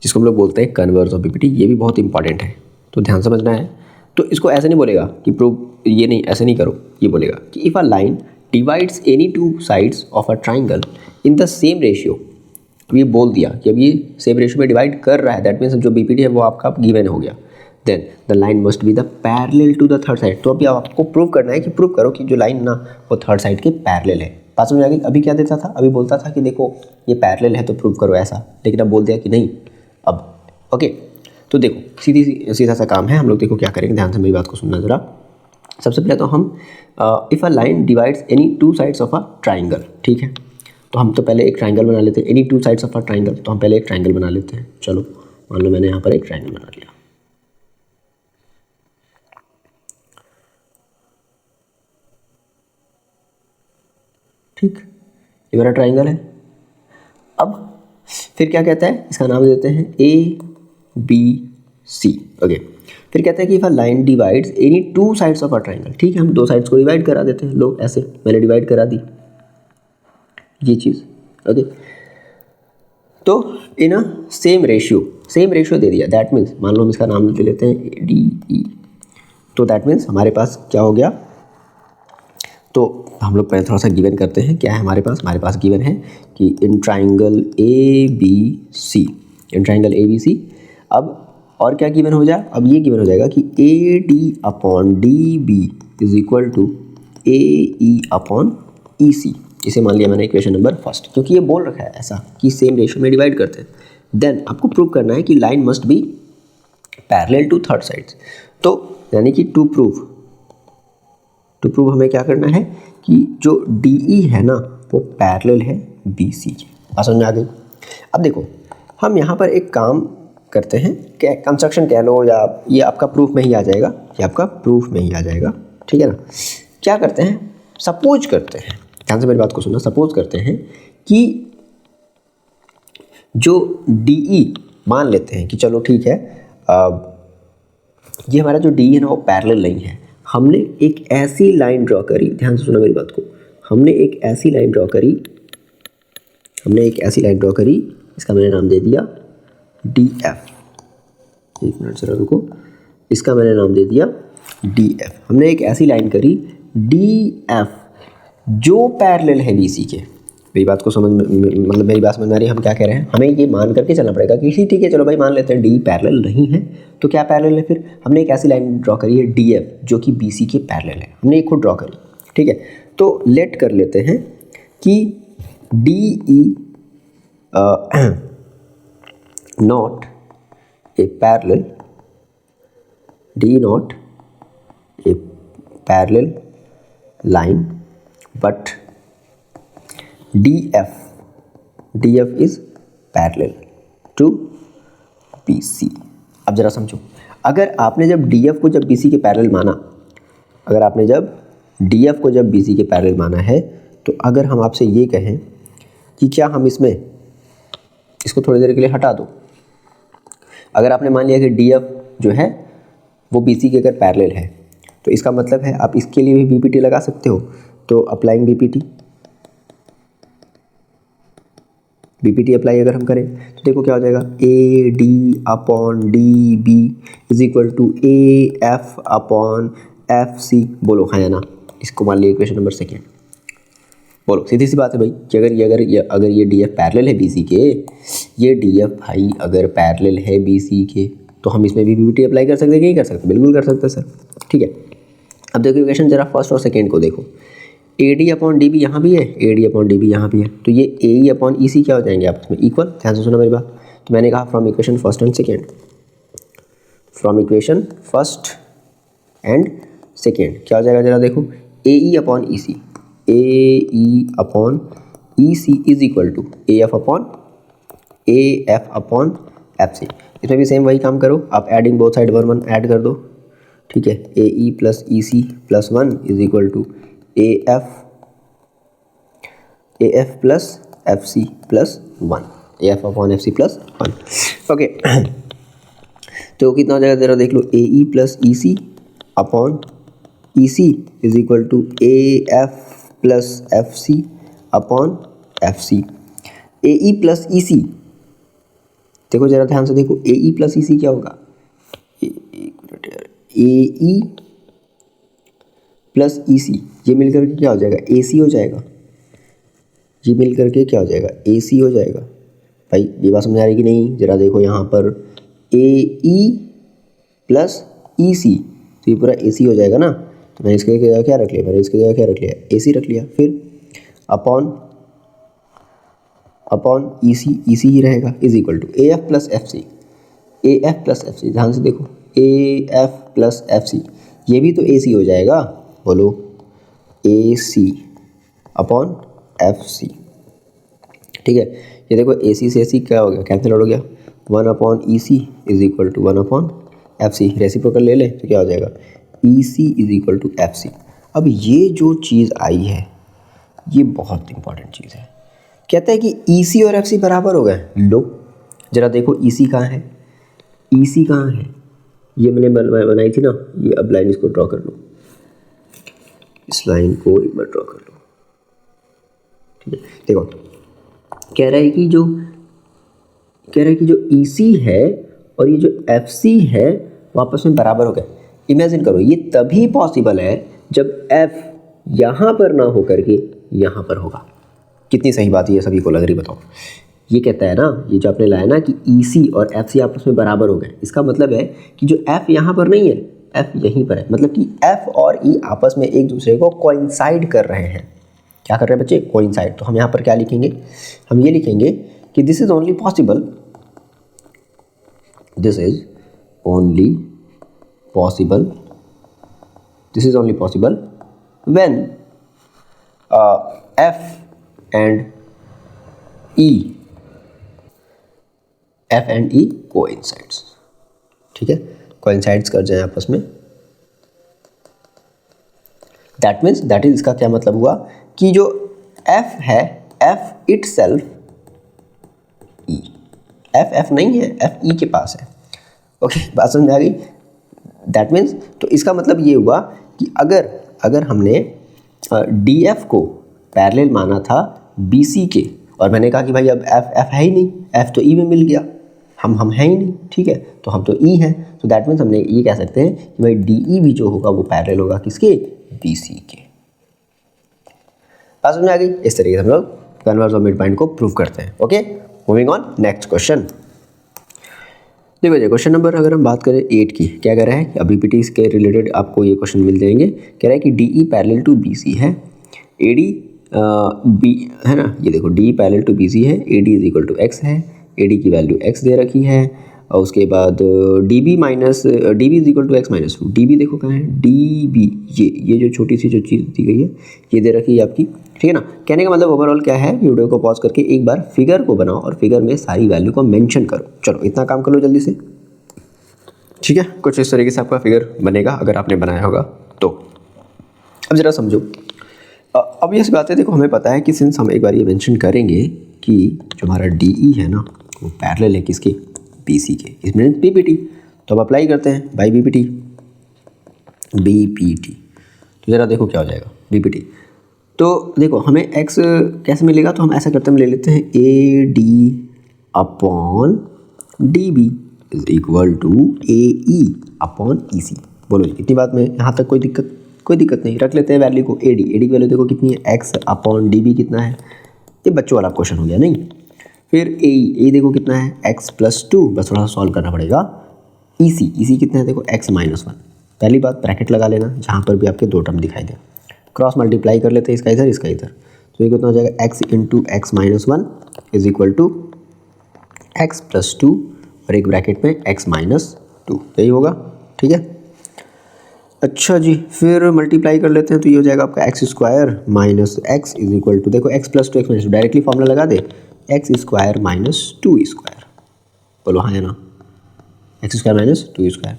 जिसको हम लोग बोलते हैं कन्वर्स ऑफ पीपीटी, ये भी बहुत इंपॉर्टेंट है, तो ध्यान समझना है। तो इसको ऐसे नहीं बोलेगा कि प्रूव, ये नहीं ऐसे नहीं करो, ये बोलेगा कि if a line divides any two sides of a triangle in the same ratio. अब ये बोल दिया कि अब ये सेम रेशियो में डिवाइड कर रहा है, दैट मीन्स जो बीपीटी है वो आपका गिवन हो गया। Then the line must be the parallel to the third side. तो अभी आपको प्रूव करना है कि प्रूव करो कि जो लाइन ना वो थर्ड साइड के पैरेलल है। बात समझ आ गई। अभी क्या देता था, अभी बोलता था कि देखो ये पैरेलल है तो प्रूव करो ऐसा, लेकिन अब बोल दिया कि नहीं अब। ओके, तो देखो सीधा सा काम है, हम लोग देखो क्या करेंगे, ध्यान से मेरी बात को सुनना ज़रा। सबसे पहले तो हम if a line divides any two sides of a triangle, ठीक है, तो हम तो पहले एक ट्राइंगल बना लेते हैं, any two sides of a triangle, तो हम पहले एक ट्राइंगल बना लेते हैं। चलो मान लो मैंने यहाँ पर एक ट्राइंगल बना लिया, ठीक, ये मेरा ट्राइंगल है। अब फिर क्या कहता है, इसका नाम देते हैं ए बी सी। ओके, फिर कहता है कि if a line divides any two sides of a triangle, ठीक है, हम दो साइड्स को डिवाइड करा देते हैं। लो ऐसे मैंने डिवाइड करा दी ये चीज़। ओके, तो इन अ सेम रेशियो दे दिया, दैट मीन्स मान लो हम इसका नाम दे लेते हैं डी ई। तो दैट मीन्स हमारे पास क्या हो गया, तो हम लोग पहले थोड़ा सा गिवन करते हैं, क्या है हमारे पास गिवन है कि in triangle A B C, in triangle A B C. अब और क्या गिवन हो जाए, अब ये गिवन हो जाएगा कि A D upon D B is equal to A E upon E C. इसे मान लिया मैंने इक्वेशन नंबर फर्स्ट, क्योंकि ये बोल रखा है ऐसा कि सेम रेशियो में डिवाइड करते हैं। देन आपको प्रूव करना है कि line must be parallel to third sides. तो यानी कि टू प्रूव हमें क्या करना है कि जो डी ई है ना वो पैरेलल है बी सी के। बात समझ में आ गई। अब देखो हम यहाँ पर एक काम करते हैं, क्या कंस्ट्रक्शन कह लो या ये आपका प्रूफ में ही आ जाएगा, ये आपका प्रूफ में ही आ जाएगा, ठीक है ना। क्या करते हैं, सपोज करते हैं, ध्यान से मेरी बात को सुनना, सपोज करते हैं कि जो डी ई मान लेते हैं कि चलो ठीक है, ये हमारा जो डी है ना वो पैरेलल नहीं है। हमने एक ऐसी लाइन ड्रॉ करी, ध्यान से सुना मेरी बात को, हमने एक ऐसी लाइन ड्रॉ करी हमने एक ऐसी लाइन ड्रॉ करी, इसका मैंने नाम दे दिया डी एफ। एक मिनट जरा रुको, इसका मैंने नाम दे दिया डी एफ। हमने एक ऐसी लाइन करी डी एफ जो पैरेलल है बीसी के। मेरी बात को समझ मतलब मेरी बात समझ में आ रही है, हम क्या कह रहे हैं, हमें ये मान करके चलना पड़ेगा कि ठीक है चलो भाई मान लेते हैं डी पैरेलल नहीं है, तो क्या पैरेलल है फिर। हमने एक ऐसी लाइन ड्रॉ करी है डी एफ जो कि बीसी के पैरेलल है, हमने एक खुद ड्रॉ करी, ठीक है। तो लेट कर लेते हैं कि D E not a parallel, D not a parallel line but DF is parallel to BC। अब जरा समझो, अगर आपने जब DF को जब BC के पैरेलल माना, अगर आपने जब DF को जब BC के पैरेलल माना है, तो अगर हम आपसे ये कहें कि क्या हम इसमें इसको थोड़ी देर के लिए हटा दो, अगर आपने मान लिया कि DF जो है वो BC के अगर पैरेलल है, तो इसका मतलब है आप इसके लिए भी BPT लगा सकते हो। तो अप्लाइंग BPT अप्लाई अगर हम करें तो देखो क्या हो जाएगा, A D upon D B is equal to A F upon F C. बोलो हाँ या ना, इसको मान लिया इक्वेशन नंबर सेकेंड। बोलो, सीधी सी बात है भाई कि अगर ये डी एफ पैरेलल है BC के, ये डी एफ भाई अगर पैरेलल है BC के, तो हम इसमें भी BPT अप्लाई कर सकते हैं कि नहीं कर सकते, बिल्कुल कर सकते हैं सर, ठीक है। अब देखो इक्वेशन जरा फर्स्ट और सेकेंड को देखो, A D upon D B यहाँ भी है, A D upon D B यहाँ भी है, तो ये ए ई अपॉन ई सी क्या हो जाएंगे आपस में, इक्वल। ध्यान से सुना मेरी बात। तो मैंने कहा from equation first and second, from equation first and second क्या हो जाएगा, जरा देखो, A E upon E C, A E upon E C is equal to A F upon F C. इसमें भी सेम वही काम करो, आप एडिंग बोथ साइड 1 1 ऐड कर दो, ठीक है। A E plus E C plus 1 is equal to A F plus F C plus 1, A F upon F C plus 1, okay. तो कितना हो जाएगा जरा देख लो, A E plus E C upon E C is equal to A F plus F C upon F C. A E plus E C, देखो जरा ध्यान से देखो, ए ई प्लस ई सी क्या होगा, ए ई प्लस ई सी, ये मिलकर के क्या हो जाएगा, ए सी हो जाएगा, ये मिलकर के क्या हो जाएगा, ए सी हो जाएगा। भाई ये बात समझ आ रही कि नहीं, जरा देखो यहाँ पर A E plus E C, तो ये पूरा ए सी हो जाएगा ना। तो मैंने इसके जगह क्या रख लिया, मैंने इसके जगह क्या रख लिया, ए सी रख लिया। फिर अपॉन ई सी ही रहेगा, is equal to A F plus F C, A F plus F C. ध्यान से देखो, A F plus F C, ये भी तो ए सी हो जाएगा। बोलो, ए सी अपॉन एफ सी, ठीक है। ये देखो ए सी से सी क्या हो गया, कैंसिल आउट हो गया, 1 upon E C is equal to 1 upon F C. Reciprocal ले लें तो क्या हो जाएगा, E C is equal to F C. अब ये जो चीज़ आई है ये बहुत इंपॉर्टेंट चीज़ है। कहता है कि ई सी और एफ सी बराबर हो गए। लो जरा देखो, ई सी कहाँ है, ई सी कहाँ है, ये मैंने बनाई थी ना, ये अब लाइन इसको ड्रॉ कर लो, इस लाइन को एक बार ड्रॉ कर लो, ठीक है। देखो कह रहा है कि जो ई सी है और ये जो एफ सी है वो आपस में बराबर हो गए। इमेजिन करो, ये तभी पॉसिबल है जब एफ यहाँ पर ना हो करके यहाँ पर होगा। कितनी सही बात है, ये सभी को लग रही, बताओ। ये कहता है ना, ये जो आपने लाया ना कि ई सी और एफ सी आपस में बराबर हो गए, इसका मतलब है कि जो एफ यहाँ पर नहीं है, एफ यहीं पर है, मतलब कि एफ और ई आपस में एक दूसरे को कोइंसाइड कर रहे हैं। क्या कर रहे हैं बच्चे, कोइंसाइड। तो हम यहाँ पर क्या लिखेंगे, हम ये लिखेंगे कि this is only possible, this is only possible when F and E coincides, ठीक है, कोइंसाइड्स कर जाए आपस में। दैट मीन्स, दैट इज, इसका क्या मतलब हुआ कि जो एफ है, F it self E, F नहीं है, एफ ई के पास है। ओके, बात समझ आ गई। दैट मीन्स, तो इसका मतलब ये हुआ कि अगर हमने डी एफ को पैरेलल माना था बी सी के, और मैंने कहा कि भाई अब एफ है ही नहीं, एफ तो ई में मिल गया, हम हैं ही नहीं, ठीक है, तो हम तो ई हैं, तो दैट मीन्स हमने ये कह सकते हैं कि भाई डी ई भी जो होगा वो पैरेलल होगा किसके, बी सी के। बात समझ में आ गई। इस तरीके से हम लोग कन्वर्स और मिड पॉइंट को प्रूव करते हैं। Okay, moving on next question. देखो जी, क्वेश्चन नंबर अगर हम बात करें 8 की, क्या कह रहा है कि अभी पीटी के रिलेटेड आपको ये क्वेश्चन मिल जाएंगे। कह रहा है कि D E parallel to B C है, ए डी बी है ना, ये देखो D parallel to B C है, A D is equal to X है, ए डी की वैल्यू एक्स दे रखी है, और उसके बाद D B is equal to X minus two, D B देखो कहाँ है, डी बी ये जो छोटी सी जो चीज़ दी गई है ये दे रखी है आपकी, ठीक है ना। कहने का मतलब ओवरऑल क्या है, वीडियो को पॉज करके एक बार फिगर को बनाओ और फिगर में सारी वैल्यू को मेंशन करो। चलो इतना काम कर लो जल्दी से, ठीक है। कुछ इस तरीके से आपका फिगर बनेगा अगर आपने बनाया होगा तो। अब ज़रा समझो, अब ये बात है, देखो हमें पता है कि सिंस हम एक बार ये मेंशन करेंगे कि जो हमारा डी ई है ना वो पैरेलल है किसके, बी सी के, इसमें बी पी टी, तो अब अप्लाई करते हैं by B P T, B P T. तो ज़रा देखो क्या हो जाएगा बी पी टी। तो देखो हमें x कैसे मिलेगा, तो हम ऐसा करते हैं, हम ले लेते हैं A D upon D B is equal to A E upon E C. बोलो जी कितनी बात में यहाँ तक कोई दिक्कत नहीं, रख लेते हैं वैल्यू को, ए डी की वैल्यू देखो कितनी है, x अपॉन डी बी कितना है, ये बच्चों वाला क्वेश्चन हो गया नहीं। फिर ए देखो कितना है, x प्लस टू, बस थोड़ा सा सॉल्व करना पड़ेगा। ई सी कितना है देखो, x माइनस वन। पहली बात ब्रैकेट लगा लेना जहाँ पर भी आपके दो टर्म दिखाई दे, क्रॉस मल्टीप्लाई कर लेते हैं इसका इधर, तो ये कितना हो जाएगा, x into x minus one is equal to x plus two और एक ब्रैकेट में x माइनस टू, यही होगा, ठीक है। अच्छा जी, फिर मल्टीप्लाई कर लेते हैं तो ये हो जाएगा आपका X square minus x is equal to, देखो X plus two X minus two, directly formula लगा दे, X square minus two square. बोलो हाँ है ना, X square minus two square.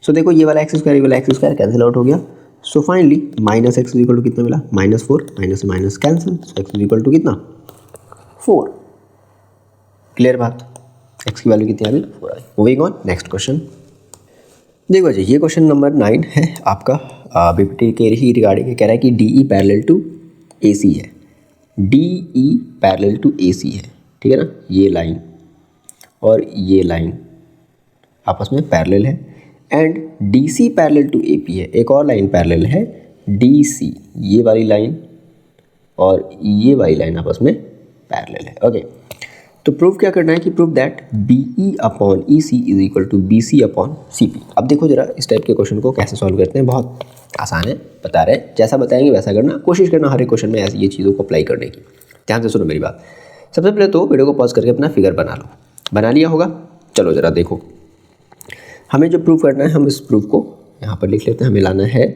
So देखो ये वाला एक्स स्क्वायर, ये वाला एक्स स्क्वायर कैंसिल आउट हो गया। So finally minus x is equal to कितना मिला, माइनस फोर, माइनस से minus cancel, so x is equal to कितना, 4। क्लियर बात, एक्स की वैल्यू कितनी आ गई, 4 आ गई। Moving on next question. देखो जी, ये क्वेश्चन नंबर 9 है आपका, बीपीटी के ही रिगार्डिंग कह रहा है कि D E parallel to A C है, D E parallel to A C है, ठीक है ना, ये लाइन और ये लाइन आपस में पैरेलल है, and D C parallel to A P है, एक और लाइन पैरेलल है डी सी, ये वाली लाइन और ये वाली लाइन आपस में पैरेलल है। ओके, तो प्रूफ क्या करना है कि proof that B E upon E C is equal to B C upon C P. अब देखो जरा इस टाइप के क्वेश्चन को कैसे सॉल्व करते हैं, बहुत आसान है, बता रहे हैं, जैसा बताएंगे वैसा करना, कोशिश करना हर एक क्वेश्चन में ऐसी ये चीज़ों को अप्लाई करने की। ध्यान से सुनो मेरी बात। सबसे पहले तो वीडियो को पॉज करके अपना फिगर बना लो, बना लिया होगा। चलो ज़रा देखो, हमें जो प्रूफ करना है हम इस प्रूफ को यहाँ पर लिख लेते हैं। हमें लाना है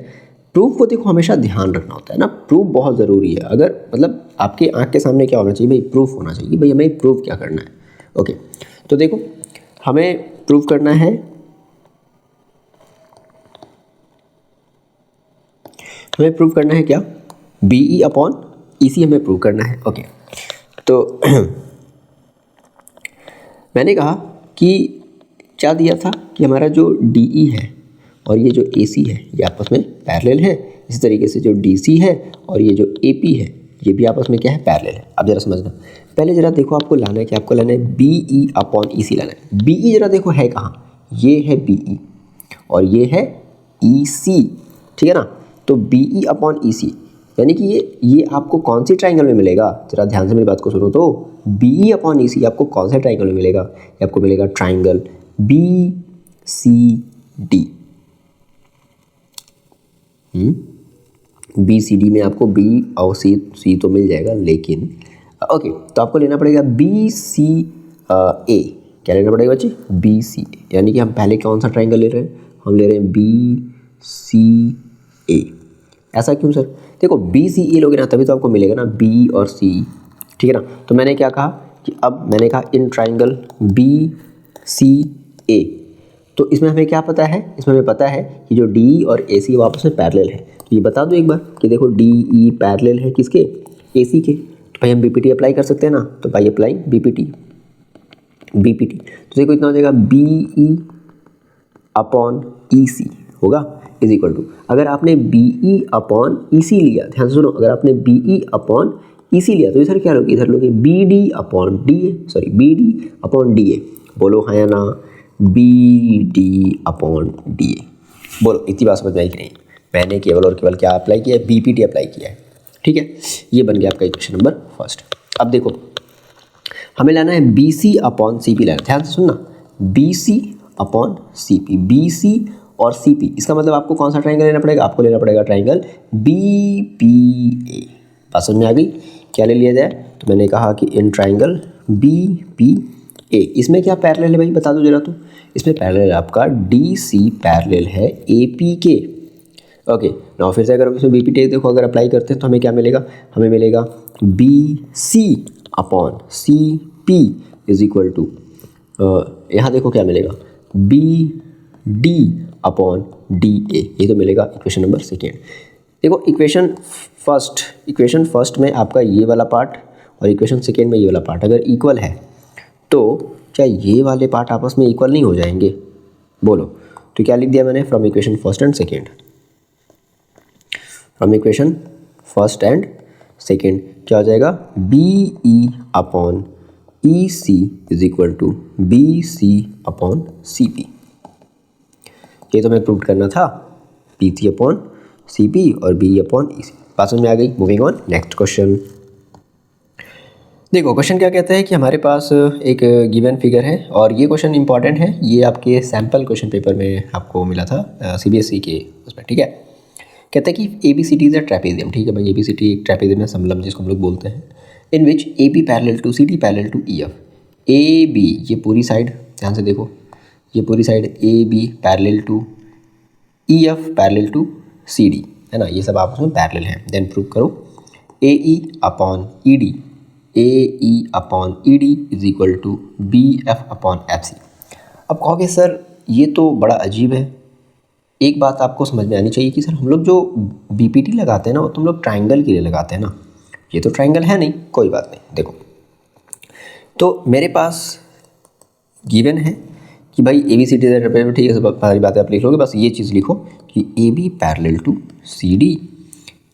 प्रूफ को, देखो हमेशा ध्यान रखना होता है ना, प्रूफ बहुत ज़रूरी है। अगर मतलब आपके आँख के सामने क्या होना चाहिए भाई, प्रूफ होना चाहिए भाई, हमें प्रूफ क्या करना है। ओके, तो देखो हमें प्रूफ करना है, क्या, बी ई अपॉन ई सी हमें प्रूव करना है। ओके, तो मैंने कहा कि क्या दिया था कि हमारा जो डी ई है और ये जो ए सी है ये आपस में पैरेलल है, इसी तरीके से जो डी सी है और ये जो ए पी है ये भी आपस में क्या है, पैरेलल है। अब जरा समझना, पहले जरा देखो आपको लाना है कि आपको लाना है बी ई अपॉन ई सी लाना है। बी ई जरा देखो है कहाँ, ये है बी ई और ये है ई सी, ठीक है ना। तो बी ई अपॉन ई सी यानी कि ये आपको कौन सी ट्राइंगल में मिलेगा, जरा ध्यान से मेरी बात को सुनो। तो बी ई अपॉन ई सी आपको कौन से ट्राइंगल में मिलेगा, ये आपको मिलेगा triangle B C D. B C D में आपको बी और सी तो मिल जाएगा, लेकिन ओके, तो आपको लेना पड़ेगा बी सी ए। क्या लेना पड़ेगा बच्चे, बी सी ए, यानी कि हम पहले कौन सा ट्राइंगल ले रहे हैं, हम ले रहे हैं बी सी ए। ऐसा क्यों सर, देखो बी सी ए लोगे ना तभी तो आपको मिलेगा ना बी और सी, ठीक है ना। तो मैंने क्या कहा कि अब मैंने कहा इन ट्राइंगल बी सी ए, तो इसमें हमें क्या पता है, इसमें हमें पता है कि जो डी और ए सी आपस में पैरेलल है। तो ये बता दो एक बार कि देखो डी ई पैरेलल है किसके, ए सी के। तो भाई हम बी पी टी अप्लाई कर सकते हैं ना, तो भाई अप्लाई बी पी टी। तो देखो इतना हो जाएगा बी ई अपॉन ई सी होगा इज इक्वल टू, अगर आपने बी ई अपॉन ई सी लिया, ध्यान से सुनो, अगर आपने बी ई अपॉन इसी लिया तो इधर क्या लोगे, इधर लोगे B D upon D A, sorry B D upon D A, बोलो हाँ या ना, B D upon D A. बोलो इतनी बात समझ में आई कि नहीं? मैंने केवल और केवल क्या अप्लाई किया है, बीपीटी अप्लाई किया है, ठीक है। ये बन गया आपका इक्वेशन नंबर फर्स्ट। अब देखो हमें लाना है B C upon C P लाना, ध्यान से सुनना, B C upon C P, B C और सी पी, इसका मतलब आपको कौन सा ट्राइंगल लेना पड़ेगा, आपको लेना पड़ेगा ट्राइंगल बी पी ए। बात समझ में आ गई? क्या ले लिया जाए, तो मैंने कहा कि in triangle B P A, इसमें क्या पैरेलल है भाई बता दो जरा, तो इसमें पैरेलल आपका डी सी पैरेलल है ए पी के। ओके नाउ फिर से अगर इसमें बी पी टी देखो अगर अप्लाई करते हैं तो हमें क्या मिलेगा, हमें मिलेगा B C upon C P is equal to, यहाँ देखो क्या मिलेगा, B D upon D A, ये तो मिलेगा इक्वेशन नंबर सेकेंड। देखो इक्वेशन फर्स्ट में आपका ये वाला पार्ट और इक्वेशन सेकेंड में ये वाला पार्ट अगर इक्वल है तो क्या ये वाले पार्ट आपस में इक्वल नहीं हो जाएंगे? बोलो, तो क्या लिख दिया मैंने, from equation first and second, from equation first and second क्या हो जाएगा, B E upon E C is equal to B C upon C P. ये तो मैं प्रूव करना था, P C upon C P और बी अपॉन ई सी। बात समझ में आ गई? Moving on next question. देखो क्वेश्चन क्या कहता है कि हमारे पास एक गिवन फिगर है और ये क्वेश्चन इंपॉर्टेंट है, ये आपके सैम्पल क्वेश्चन पेपर में आपको मिला था सीबीएसई के उसमें, ठीक है। कहता है कि A B C T is a trapezium, ठीक है भाई, ए बी सी टी एक ट्रेपेजियम है, समलंब जिसको हम लोग बोलते हैं, in which A B parallel to C T parallel to E F. A B ये पूरी साइड, ध्यान से देखो, ये पूरी side A B parallel to E F parallel to C D, है ना, ये सब आपस में पैरेलल हैं। देन प्रूव करो A E upon E D, A E upon E D is equal to B F upon F C. अब कहोगे सर ये तो बड़ा अजीब है, एक बात आपको समझ में आनी चाहिए कि सर हम लोग जो बी पी टी लगाते हैं ना वो तुम लोग ट्राइंगल के लिए लगाते हैं ना, ये तो ट्राइंगल है नहीं, कोई बात नहीं। देखो तो मेरे पास गिवन है कि भाई ए बी सी डी, ठीक है, सब सारी बातें आप लिख लोगे, बस ये चीज़ लिखो कि A B parallel to C D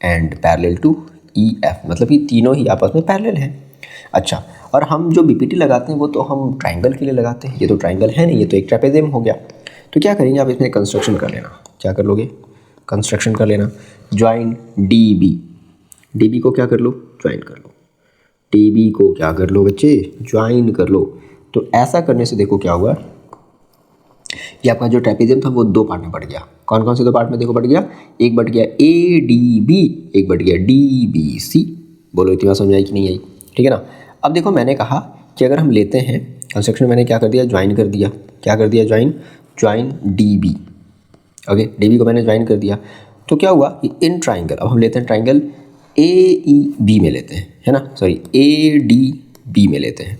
and parallel to E F, मतलब कि तीनों ही आपस में पैरेलल हैं। अच्छा, और हम जो बी पी टी लगाते हैं वो तो हम ट्राइंगल के लिए लगाते हैं, ये तो ट्राइंगल है नहीं, ये तो एक ट्रेपेजियम हो गया। तो क्या करेंगे आप इसमें कंस्ट्रक्शन कर लेना, क्या कर लोगे, कंस्ट्रक्शन कर लेना, join D B, D B को क्या कर लो, ज्वाइन कर लो, डी बी को क्या कर लो बच्चे, ज्वाइन कर लो। तो ऐसा करने से देखो क्या हुआ, ये आपका जो ट्रेपेजियम था वो दो पार्ट में बढ़ गया। कौन कौन से दो पार्ट में देखो बढ़ गया, एक बढ़ गया ए डी बी, एक बढ़ गया डी बी सी। बोलो इतनी बात समझ आई कि नहीं आई? ठीक है ना। अब देखो मैंने कहा कि अगर हम लेते हैं कंस्ट्रक्शन, मैंने क्या कर दिया, ज्वाइन कर दिया, क्या कर दिया, join D B. Okay, D B को मैंने ज्वाइन कर दिया, तो क्या हुआ कि इन ट्राइंगल, अब हम लेते हैं ट्राइंगल ए ई बी में लेते हैं, है ना, सॉरी ए डी बी में लेते हैं।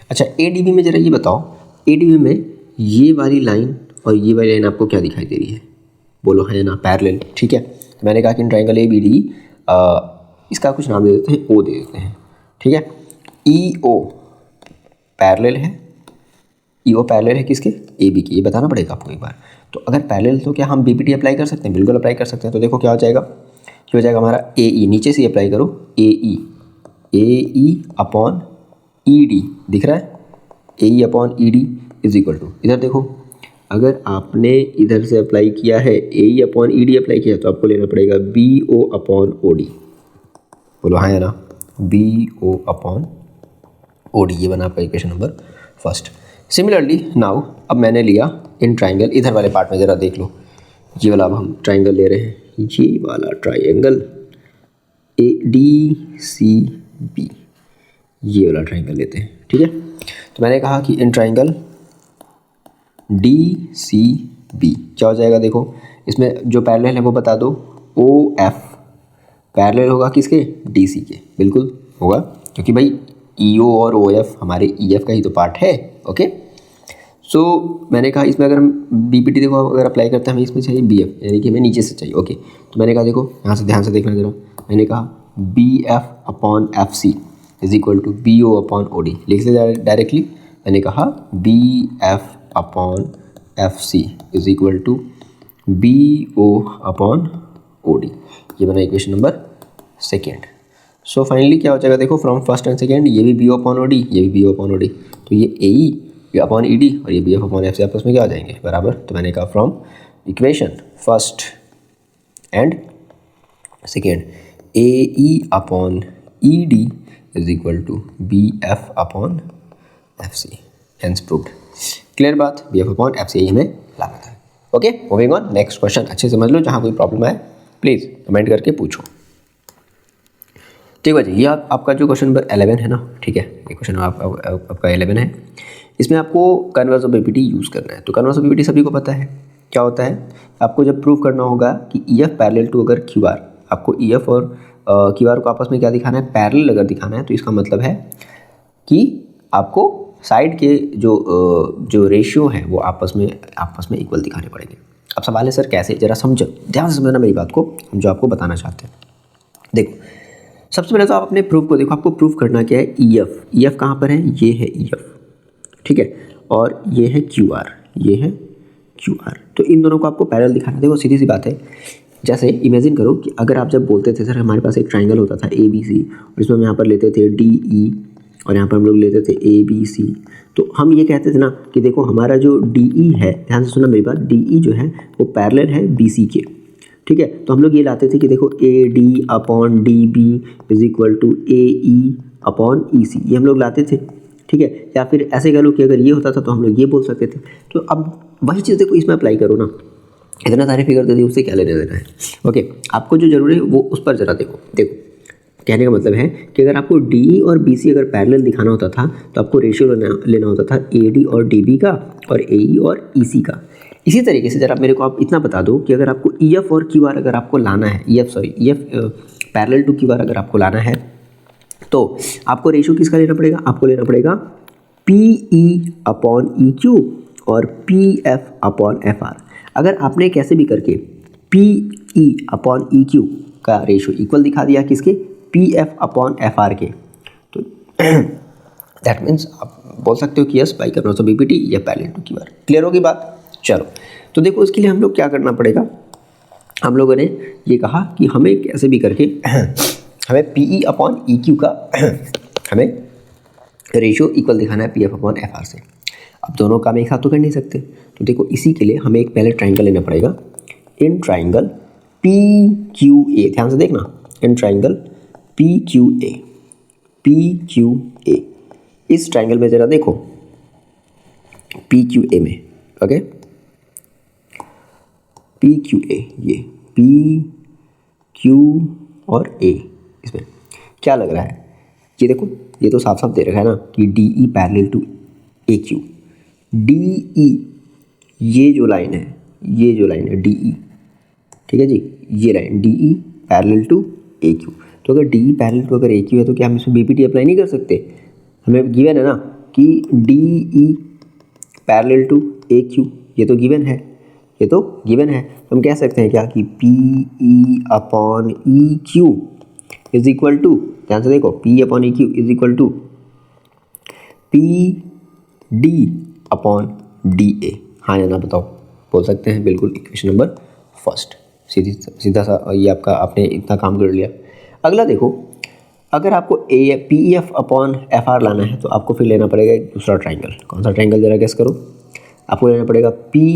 अच्छा ए डी बी में ज़रा ये बताओ, ए डी बी में ये वाली लाइन और ये वाली लाइन आपको क्या दिखाई दे रही है? बोलो है ना, पैरेलल, ठीक है। तो मैंने कहा कि in triangle A B D, इसका कुछ नाम दे देते हैं, ओ दे देते हैं, ठीक है। ई ओ पैरेलल है, ई ओ पैरेलल है किसके, ए बी की, ये बताना पड़ेगा आपको एक बार। तो अगर पैरेलल तो क्या हम बी पी टी अप्लाई कर सकते हैं? बिल्कुल अप्लाई कर सकते हैं। तो देखो क्या हो जाएगा, क्या हो जाएगा हमारा ए ई, नीचे से अप्लाई करो, A E upon E D, दिख रहा है, A E upon E D is equal to, इधर देखो अगर आपने इधर से अप्लाई किया है A E upon E D apply किया तो आपको लेना पड़ेगा B O upon O D. बोलो हाँ या ना, B O upon O D, ये बना आपका equation number first. Similarly now अब मैंने लिया इन ट्राइंगल, इधर वाले पार्ट में ज़रा देख लो, ये वाला अब हम ट्राइंगल ले रहे हैं, ये वाला triangle A D C B, ये वाला ट्राइंगल लेते हैं, ठीक है। तो मैंने कहा कि in triangle D C B क्या हो जाएगा, देखो इसमें जो पैरेलल है वो बता दो, ओ एफ पैरेलल होगा किसके, डी सी के, बिल्कुल होगा, क्योंकि भाई ई ओ और ओ एफ हमारे ई एफ का ही तो पार्ट है। ओके, सो मैंने कहा इसमें अगर हम बी पी टी देखो अगर अप्लाई करते हैं हमें इसमें चाहिए बी एफ, यानी कि हमें नीचे से चाहिए। ओके, तो मैंने कहा देखो यहाँ से ध्यान से देखना जरा, मैंने कहा B F upon F C is equal to B O upon O D, लिख से डायरेक्टली, मैंने कहा B F upon F C is equal to B O upon O D, ये बना equation number second. So finally क्या हो जाएगा देखो, फ्रॉम फर्स्ट एंड सेकेंड, ये भी बी अपॉन ओ डी, ये भी बी अपॉन ओ डी, तो ये ए ई अपॉन ई डी और ये बी एफ अपॉन एफ से आपस में क्या हो जाएंगे बराबर। तो मैंने कहा from equation first and second A E upon E D is equal to B F upon F C, hence proved. Clear बात, B F upon F C हमें लाना था। Okay, moving on, next question अच्छे से समझ लो, जहाँ कोई problem आए प्लीज़ कमेंट करके पूछो। ठीक है जी, ये आपका जो क्वेश्चन नंबर 11 है ना, ठीक है, ये क्वेश्चन आपका 11 है। इसमें आपको कन्वर्स ऑफ बीपीटी यूज़ करना है। तो कन्वर्स ऑफ बीपीटी सभी को पता है क्या होता है। आपको जब प्रूव करना होगा कि ई एफ पैरेलल टू अगर क्यू आर, आपको ई एफ और क्यू आर को आपस में क्या दिखाना है, पैरेलल अगर दिखाना है, तो इसका मतलब है कि आपको साइड के जो रेशियो है वो आपस में इक्वल दिखाने पड़ेंगे। अब सवाल है सर कैसे, जरा समझो, ध्यान से समझना मेरी बात को, जो आपको बताना चाहते हैं। देखो सबसे पहले तो आप अपने प्रूफ को देखो, आपको प्रूफ करना क्या है, ई एफ। ई एफ कहाँ पर है, ये है ई एफ, ठीक है, और ये है क्यू आर, ये है क्यू आर। तो इन दोनों को आपको पैरेलल दिखाना है। देखो सीधी सी बात है, जैसे इमेजिन करो कि अगर आप जब बोलते थे सर हमारे पास एक ट्राइंगल होता था ए बी सी, और इसमें हम यहाँ पर लेते थे डी ई और यहाँ पर हम लोग लेते थे ए बी सी, तो हम ये कहते थे ना कि देखो हमारा जो डी ई है, ध्यान से सुनना मेरी बात, डी ई जो है वो पैरेलल है बी सी के, ठीक है। तो हम लोग ये लाते थे कि देखो A D upon D B is equal to A E upon E C, ये हम लोग लाते थे, ठीक है। या फिर ऐसे कह लो कि अगर ये होता था तो हम लोग ये बोल सकते थे। तो अब वही चीज़ देखो इसमें अप्लाई करो ना, इतना सारे फिगर दे दी, उससे क्या लेने देना है। ओके, आपको जो जरूरी है वो उस पर ज़रा देखो। कहने का मतलब है कि अगर आपको डी और बी सी अगर पैरेलल दिखाना होता था तो आपको रेशियो लेना होता था ए डी और डी बी का और ए ई और ई सी का। इसी तरीके से जरा मेरे को आप इतना बता दो कि अगर आपको ई एफ और क्यू आर अगर आपको लाना है, E F parallel to Q R अगर आपको लाना है, तो आपको रेशियो किसका लेना पड़ेगा, आपको लेना पड़ेगा P E upon E Q और P F upon F R. अगर आपने कैसे भी करके P E upon E Q का रेशियो इक्वल दिखा दिया किसके, P F upon F R के, तो दैट मीन्स आप बोल सकते हो कि yes by converse of BPT या parallel to Q R. Clear होगी बात। चलो तो देखो इसके लिए हम लोग क्या करना पड़ेगा, हम लोगों ने ये कहा कि हमें कैसे भी करके हमें P E upon E Q का हमें रेशियो इक्वल दिखाना है P F upon F are से। अब दोनों काम एक साथ तो कर नहीं सकते, तो देखो इसी के लिए हमें एक पहले ट्राइंगल लेना पड़ेगा। In triangle P Q A, ध्यान से देखना, in triangle P Q A, P Q A, इस ट्राइंगल में ज़रा देखो पी क्यू ए में, ओके, पी क्यू ए, ये पी क्यू और ए, इसमें क्या लग रहा है, ये देखो ये तो साफ साफ दे रखा है ना कि D E parallel to A Q. D E, ये जो लाइन है, ये जो लाइन है डी ई, ठीक है जी, ये line D E parallel to A Q. तो अगर डी ई पैरेलल टू अगर ए क्यू है तो क्या हम इसमें बीपीटी अप्लाई नहीं कर सकते, हमें गिवन है ना कि D E parallel to A Q, ये तो गिवन है, ये तो गिवन है। तो हम कह सकते हैं क्या कि P E upon E Q is equal to, ध्यान से देखो, P upon E Q is equal to P D upon D A. हाँ या ना बताओ, बोल सकते हैं बिल्कुल, इक्वेशन नंबर फर्स्ट। सीधा सा ये आपका, आपने इतना काम कर लिया। अगला देखो, अगर आपको A P E F upon F are लाना है तो आपको फिर लेना पड़ेगा एक दूसरा ट्राइंगल। कौन सा ट्राइंगल जरा गेस करो, आपको लेना पड़ेगा पी,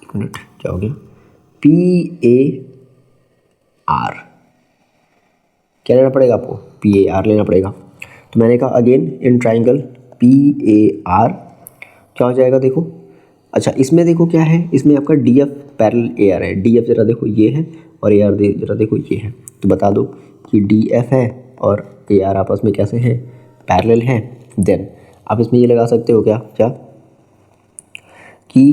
एक मिनट क्या हो गया, पी ए आर, क्या लेना पड़ेगा आपको, पी ए आर लेना पड़ेगा। तो मैंने कहा again in triangle P A R क्या हो जाएगा देखो। अच्छा इसमें देखो क्या है, इसमें आपका D F parallel A R है, डी एफ जरा देखो ये है और ए आर जरा देखो ये है। तो बता दो कि डी एफ है और ए आर आपस में कैसे हैं, पैरेलल हैं। देन आप इसमें ये लगा सकते हो क्या क्या कि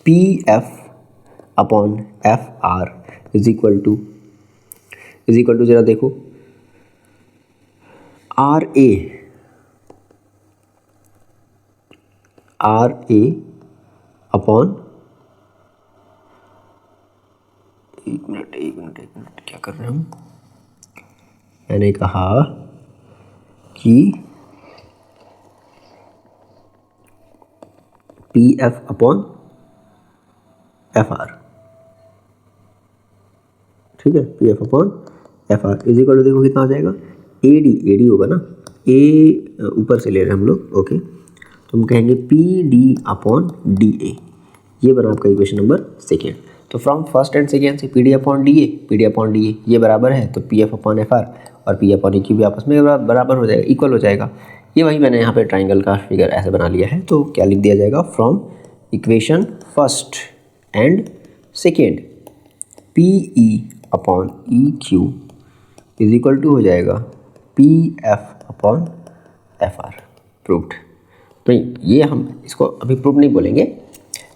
P F upon F R is equal to जरा देखो आर ए अपॉन, एक मिनट क्या कर रहे हैं हम, मैंने कहा कि P F upon F R, ठीक है, P F upon F R is equal to, देखो कितना हो जाएगा, ए डी होगा ना, ए ऊपर से ले रहे हैं हम लोग, ओके, तो हम कहेंगे P D upon D A, ये बना आपका इक्वेशन नंबर सेकेंड। तो फ्रॉम फर्स्ट एंड सेकेंड से P D upon D A ये बराबर है, तो P F upon F are और पी अपॉन ए क्यू भी आपस में बराबर हो जाएगा, इक्वल हो जाएगा। ये वही मैंने यहाँ पे ट्राइंगल का फिगर ऐसे बना लिया है, तो क्या लिख दिया जाएगा, from equation first and second P E upon E Q is equal to हो जाएगा P F upon F R, proved. तो ये हम इसको अभी प्रूव नहीं बोलेंगे,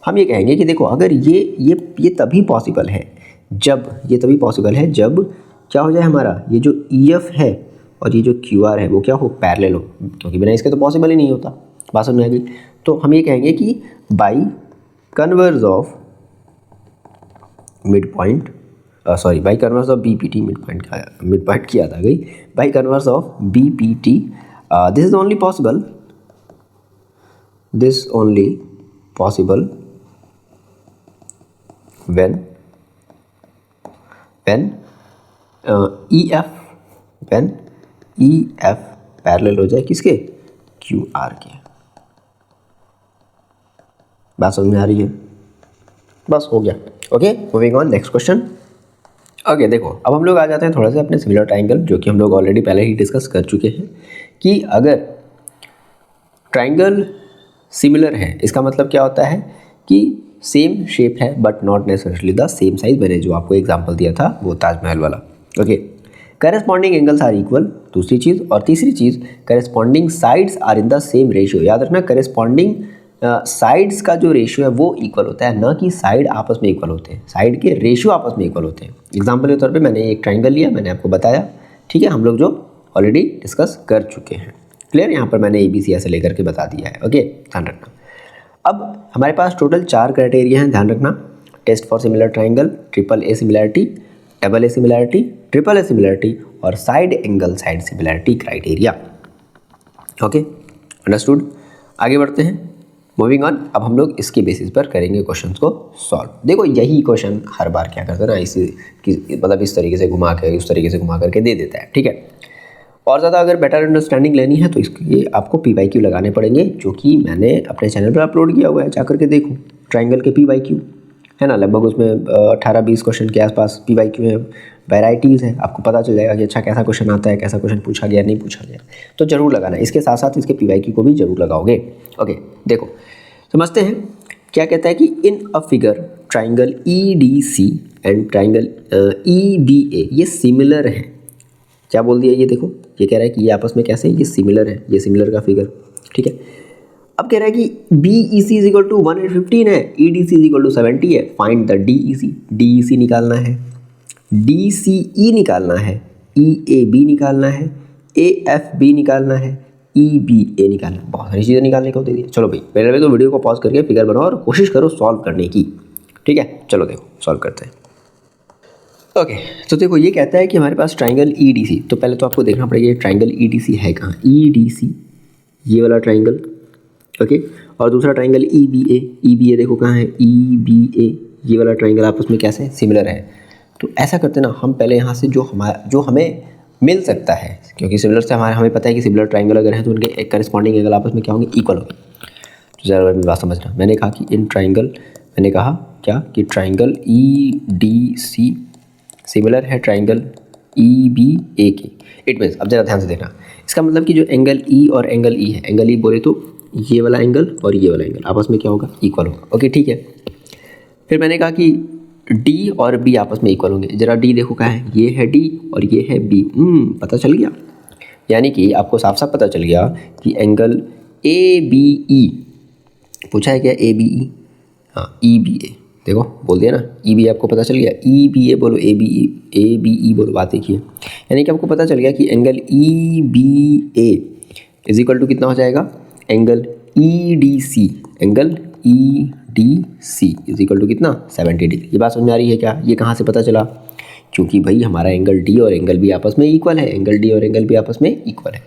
हम ये कहेंगे कि देखो अगर ये तभी पॉसिबल है जब, ये तभी पॉसिबल है जब क्या हो जाए, हमारा ये जो ई एफ है और ये जो क्यू आर है वो क्या हो, पैरेलल हो, क्योंकि बिना इसके तो पॉसिबल ही नहीं होता। बात समझ में आ गई। तो हम ये कहेंगे कि by converse of mid point, sorry by converse of B P T, mid point की याद आ गई, by converse of B P T, this is only possible, this only possible when E F parallel हो जाए किसके, Q R के। बात समझ में आ रही है, बस हो गया। Okay, moving on next question. Okay देखो, अब हम लोग आ जाते हैं थोड़ा सा अपने सिमिलर ट्राइंगल, जो कि हम लोग ऑलरेडी पहले ही डिस्कस कर चुके हैं कि अगर ट्राइंगल सिमिलर है, इसका मतलब क्या होता है कि सेम शेप है but not necessarily the same size. मैंने जो आपको एग्जांपल दिया था वो ताजमहल वाला। Okay, corresponding angles are equal, दूसरी चीज़, और तीसरी चीज़ corresponding sides are in the same ratio. याद रखना, करेस्पॉन्डिंग साइड्स का जो रेशियो है वो इक्वल होता है, ना कि साइड आपस में इक्वल होते हैं, साइड के रेशियो आपस में इक्वल होते हैं। एग्जाम्पल के तौर पर मैंने एक ट्राइंगल लिया, मैंने आपको बताया, ठीक है, हम लोग जो ऑलरेडी डिस्कस कर चुके हैं। क्लियर, यहाँ पर मैंने ABC ऐसे लेकर के बता दिया है। ओके, ध्यान रखना। अब हमारे पास टोटल 4 क्राइटेरिया हैं, ध्यान रखना, test for similar triangle, triple A similarity, double A similarity, triple A similarity और side angle side similarity criteria. Okay, understood. आगे बढ़ते हैं, मूविंग ऑन। अब हम लोग इसके बेसिस पर करेंगे क्वेश्चंस को सॉल्व। देखो यही क्वेश्चन हर बार क्या करता है ना, मतलब इस तरीके से घुमा के, उस तरीके से घुमा करके दे देता है, ठीक है। और ज़्यादा अगर बेटर अंडरस्टैंडिंग लेनी है तो इसके लिए आपको PYQ लगाने पड़ेंगे, जो कि मैंने अपने चैनल पर अपलोड किया हुआ है, जा करके देखो। ट्राइंगल के PYQ है ना, लगभग उसमें 18-20 क्वेश्चन के आसपास PYQ है, वैराइटीज़ है, आपको पता चल जाएगा कि अच्छा कैसा क्वेश्चन आता है, कैसा क्वेश्चन पूछा गया, नहीं पूछा गया, तो ज़रूर लगाना। इसके साथ साथ इसके PYQ को भी ज़रूर लगाओगे। ओके, देखो समझते हैं क्या कहता है कि in a figure triangle EDC and triangle EBA ये सिमिलर हैं। क्या बोल दिया, ये देखो, ये कह रहा है कि ये आपस में कैसे, ये सिमिलर है, ये सिमिलर का फिगर, ठीक है। अब कह रहा है कि BEC इज इक्वल टू 115 है, EDC इज इक्वल टू 70 है, फाइंड द DEC। DEC निकालना है, DCE निकालना है, EAB निकालना है, AFB निकालना है, EBA निकालना है। बहुत सारी चीज़ें निकालने को दे दिया। चलो भाई, पहले तो वीडियो को पॉज करके फिगर बनाओ और कोशिश करो सॉल्व करने की, ठीक है। चलो देखो सॉल्व करते हैं। ओके, तो देखो ये कहता है कि हमारे पास ट्राइंगल EDC, तो पहले तो आपको देखना पड़ेगा ये ट्राइंगल EDC है कहाँ, EDC ये वाला ट्राइंगल, ओके, और दूसरा ट्राइंगल EBA देखो कहाँ है, EBA ये वाला ट्राइंगल आपस में कैसे सिमिलर है। तो ऐसा करते ना, हम पहले यहाँ से जो हमें मिल सकता है, क्योंकि सिमिलर से हमें पता है कि सिमिलर ट्राइंगल अगर है तो उनके एक करस्पॉन्डिंग एंगल आपस में क्या होंगे, इक्वल होंगे। तो ज़रा मेरी बात समझना, मैंने कहा कि इन ट्राइंगल, मैंने कहा क्या कि ट्राइंगल EDC सिमिलर है ट्राइंगल EBA के। इट मीन्स, अब ज़रा ध्यान से देखना, इसका मतलब कि जो एंगल E और एंगल E है, एंगल E बोले तो ये वाला एंगल और ये वाला एंगल आपस में क्या होगा, इक्वल होगा। ओके, ठीक है। फिर मैंने कहा कि D और B आपस में इक्वल होंगे। ज़रा D देखो क्या है, ये है D और ये है B। पता चल गया, यानी कि आपको साफ साफ पता चल गया कि एंगल ABE पूछा है क्या, ABE, हाँ EBA, देखो बोल दिया ना, EBA आपको पता चल गया, EBA बोलो, ABE बोलो, बात एक ही है। यानी कि आपको पता चल गया कि angle EBA is equal to कितना हो जाएगा, angle EDC is equal to कितना, 70 डिग्री। ये बात समझ में आ रही है क्या, ये कहाँ से पता चला, क्योंकि भाई हमारा एंगल D और एंगल B आपस में इक्वल है, एंगल D और एंगल B आपस में इक्वल है।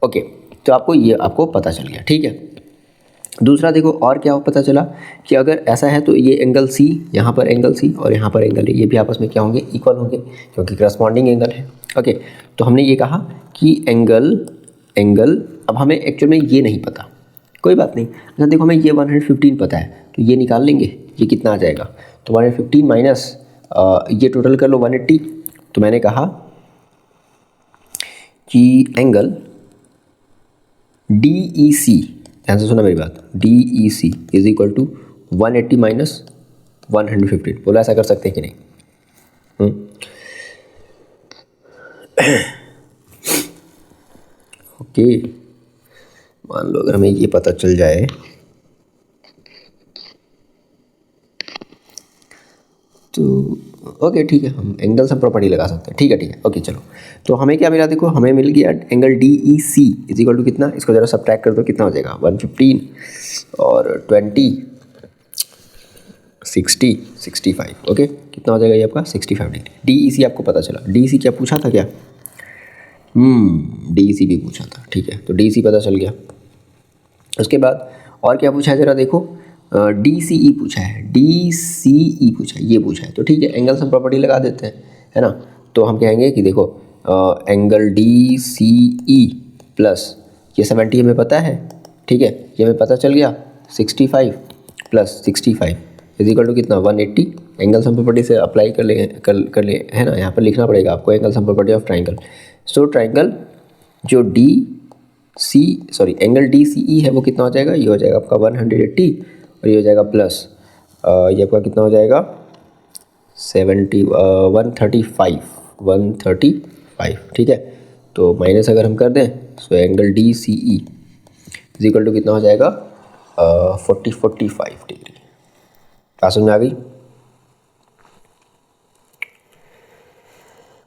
ओके, तो आपको पता चल गया, ठीक है। दूसरा देखो और क्या पता चला कि अगर ऐसा है तो ये एंगल सी, यहाँ पर एंगल सी और यहाँ पर एंगल है, ये भी आपस में क्या होंगे, इक्वल होंगे, क्योंकि करस्पॉन्डिंग एंगल है। ओके, तो हमने ये कहा कि एंगल अब हमें एक्चुअल में ये नहीं पता, कोई बात नहीं। अच्छा देखो हमें ये 115 पता है, तो ये निकाल लेंगे, ये कितना आ जाएगा, तो 115 माइनस ये टोटल कर लो 180। तो मैंने कहा कि एंगल DEC, ध्यान से सुना मेरी बात, DEC is equal to 180 minus 115। बोला ऐसा कर सकते हैं कि नहीं? ओके, मान लो अगर हमें ये पता चल जाए तो ओके ठीक है, हम एंगल से प्रॉपर्टी लगा सकते हैं। ठीक है ओके चलो। तो हमें क्या मिला, देखो हमें मिल गया angle DEC is equal to कितना, इसको ज़रा सब्ट्रैक्ट कर दो, कितना हो जाएगा 115 और 20 60 65। ओके, कितना हो जाएगा ये आपका 65 डिग्री। DEC आपको पता चला। DEC क्या पूछा था क्या? DEC भी पूछा था, ठीक है, तो DEC पता चल गया। उसके बाद और क्या पूछा है ज़रा देखो, DCE पूछा है, DCE पूछा है, ये पूछा है, तो ठीक है एंगल सम प्रॉपर्टी लगा देते हैं, है ना। तो हम कहेंगे कि देखो एंगल DCE प्लस ये 70 हमें पता है, ठीक है, ये हमें पता चल गया, 65 प्लस 65 इज इक्वल टू कितना 180। एंगल सम प्रॉपर्टी से अप्लाई कर ले, है ना, यहाँ पर लिखना पड़ेगा आपको angle sum property of triangle. So triangle जो एंगल DCE है वो कितना हो जाएगा, ये हो जाएगा आपका 180 और ये हो जाएगा प्लस ये आपका कितना हो जाएगा 135, ठीक है। तो माइनस अगर हम कर दें तो angle DCE is equal to कितना हो जाएगा 45 डिग्री। क्या समझ में आ गई?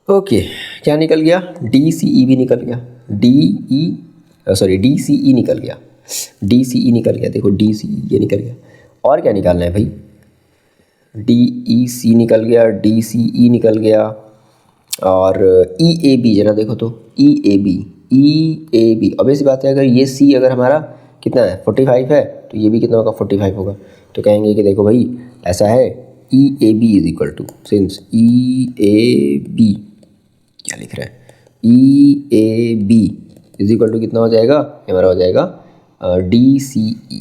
ओके, क्या निकल गया, DCE भी निकल गया, DCE निकल गया, DCE निकल गया, देखो DCE ये निकल गया। और क्या निकालना है भाई, DEC निकल गया, DCE निकल गया, और EAB जरा देखो तो EAB ऑब्वियस बात है, अगर ये C अगर हमारा कितना है 45 है तो ये भी कितना होगा 45 होगा। तो कहेंगे कि देखो भाई ऐसा है EAB is equal to, since EAB क्या लिख रहा है, EAB इज इक्वल टू कितना हो जाएगा, हमारा हो जाएगा DCE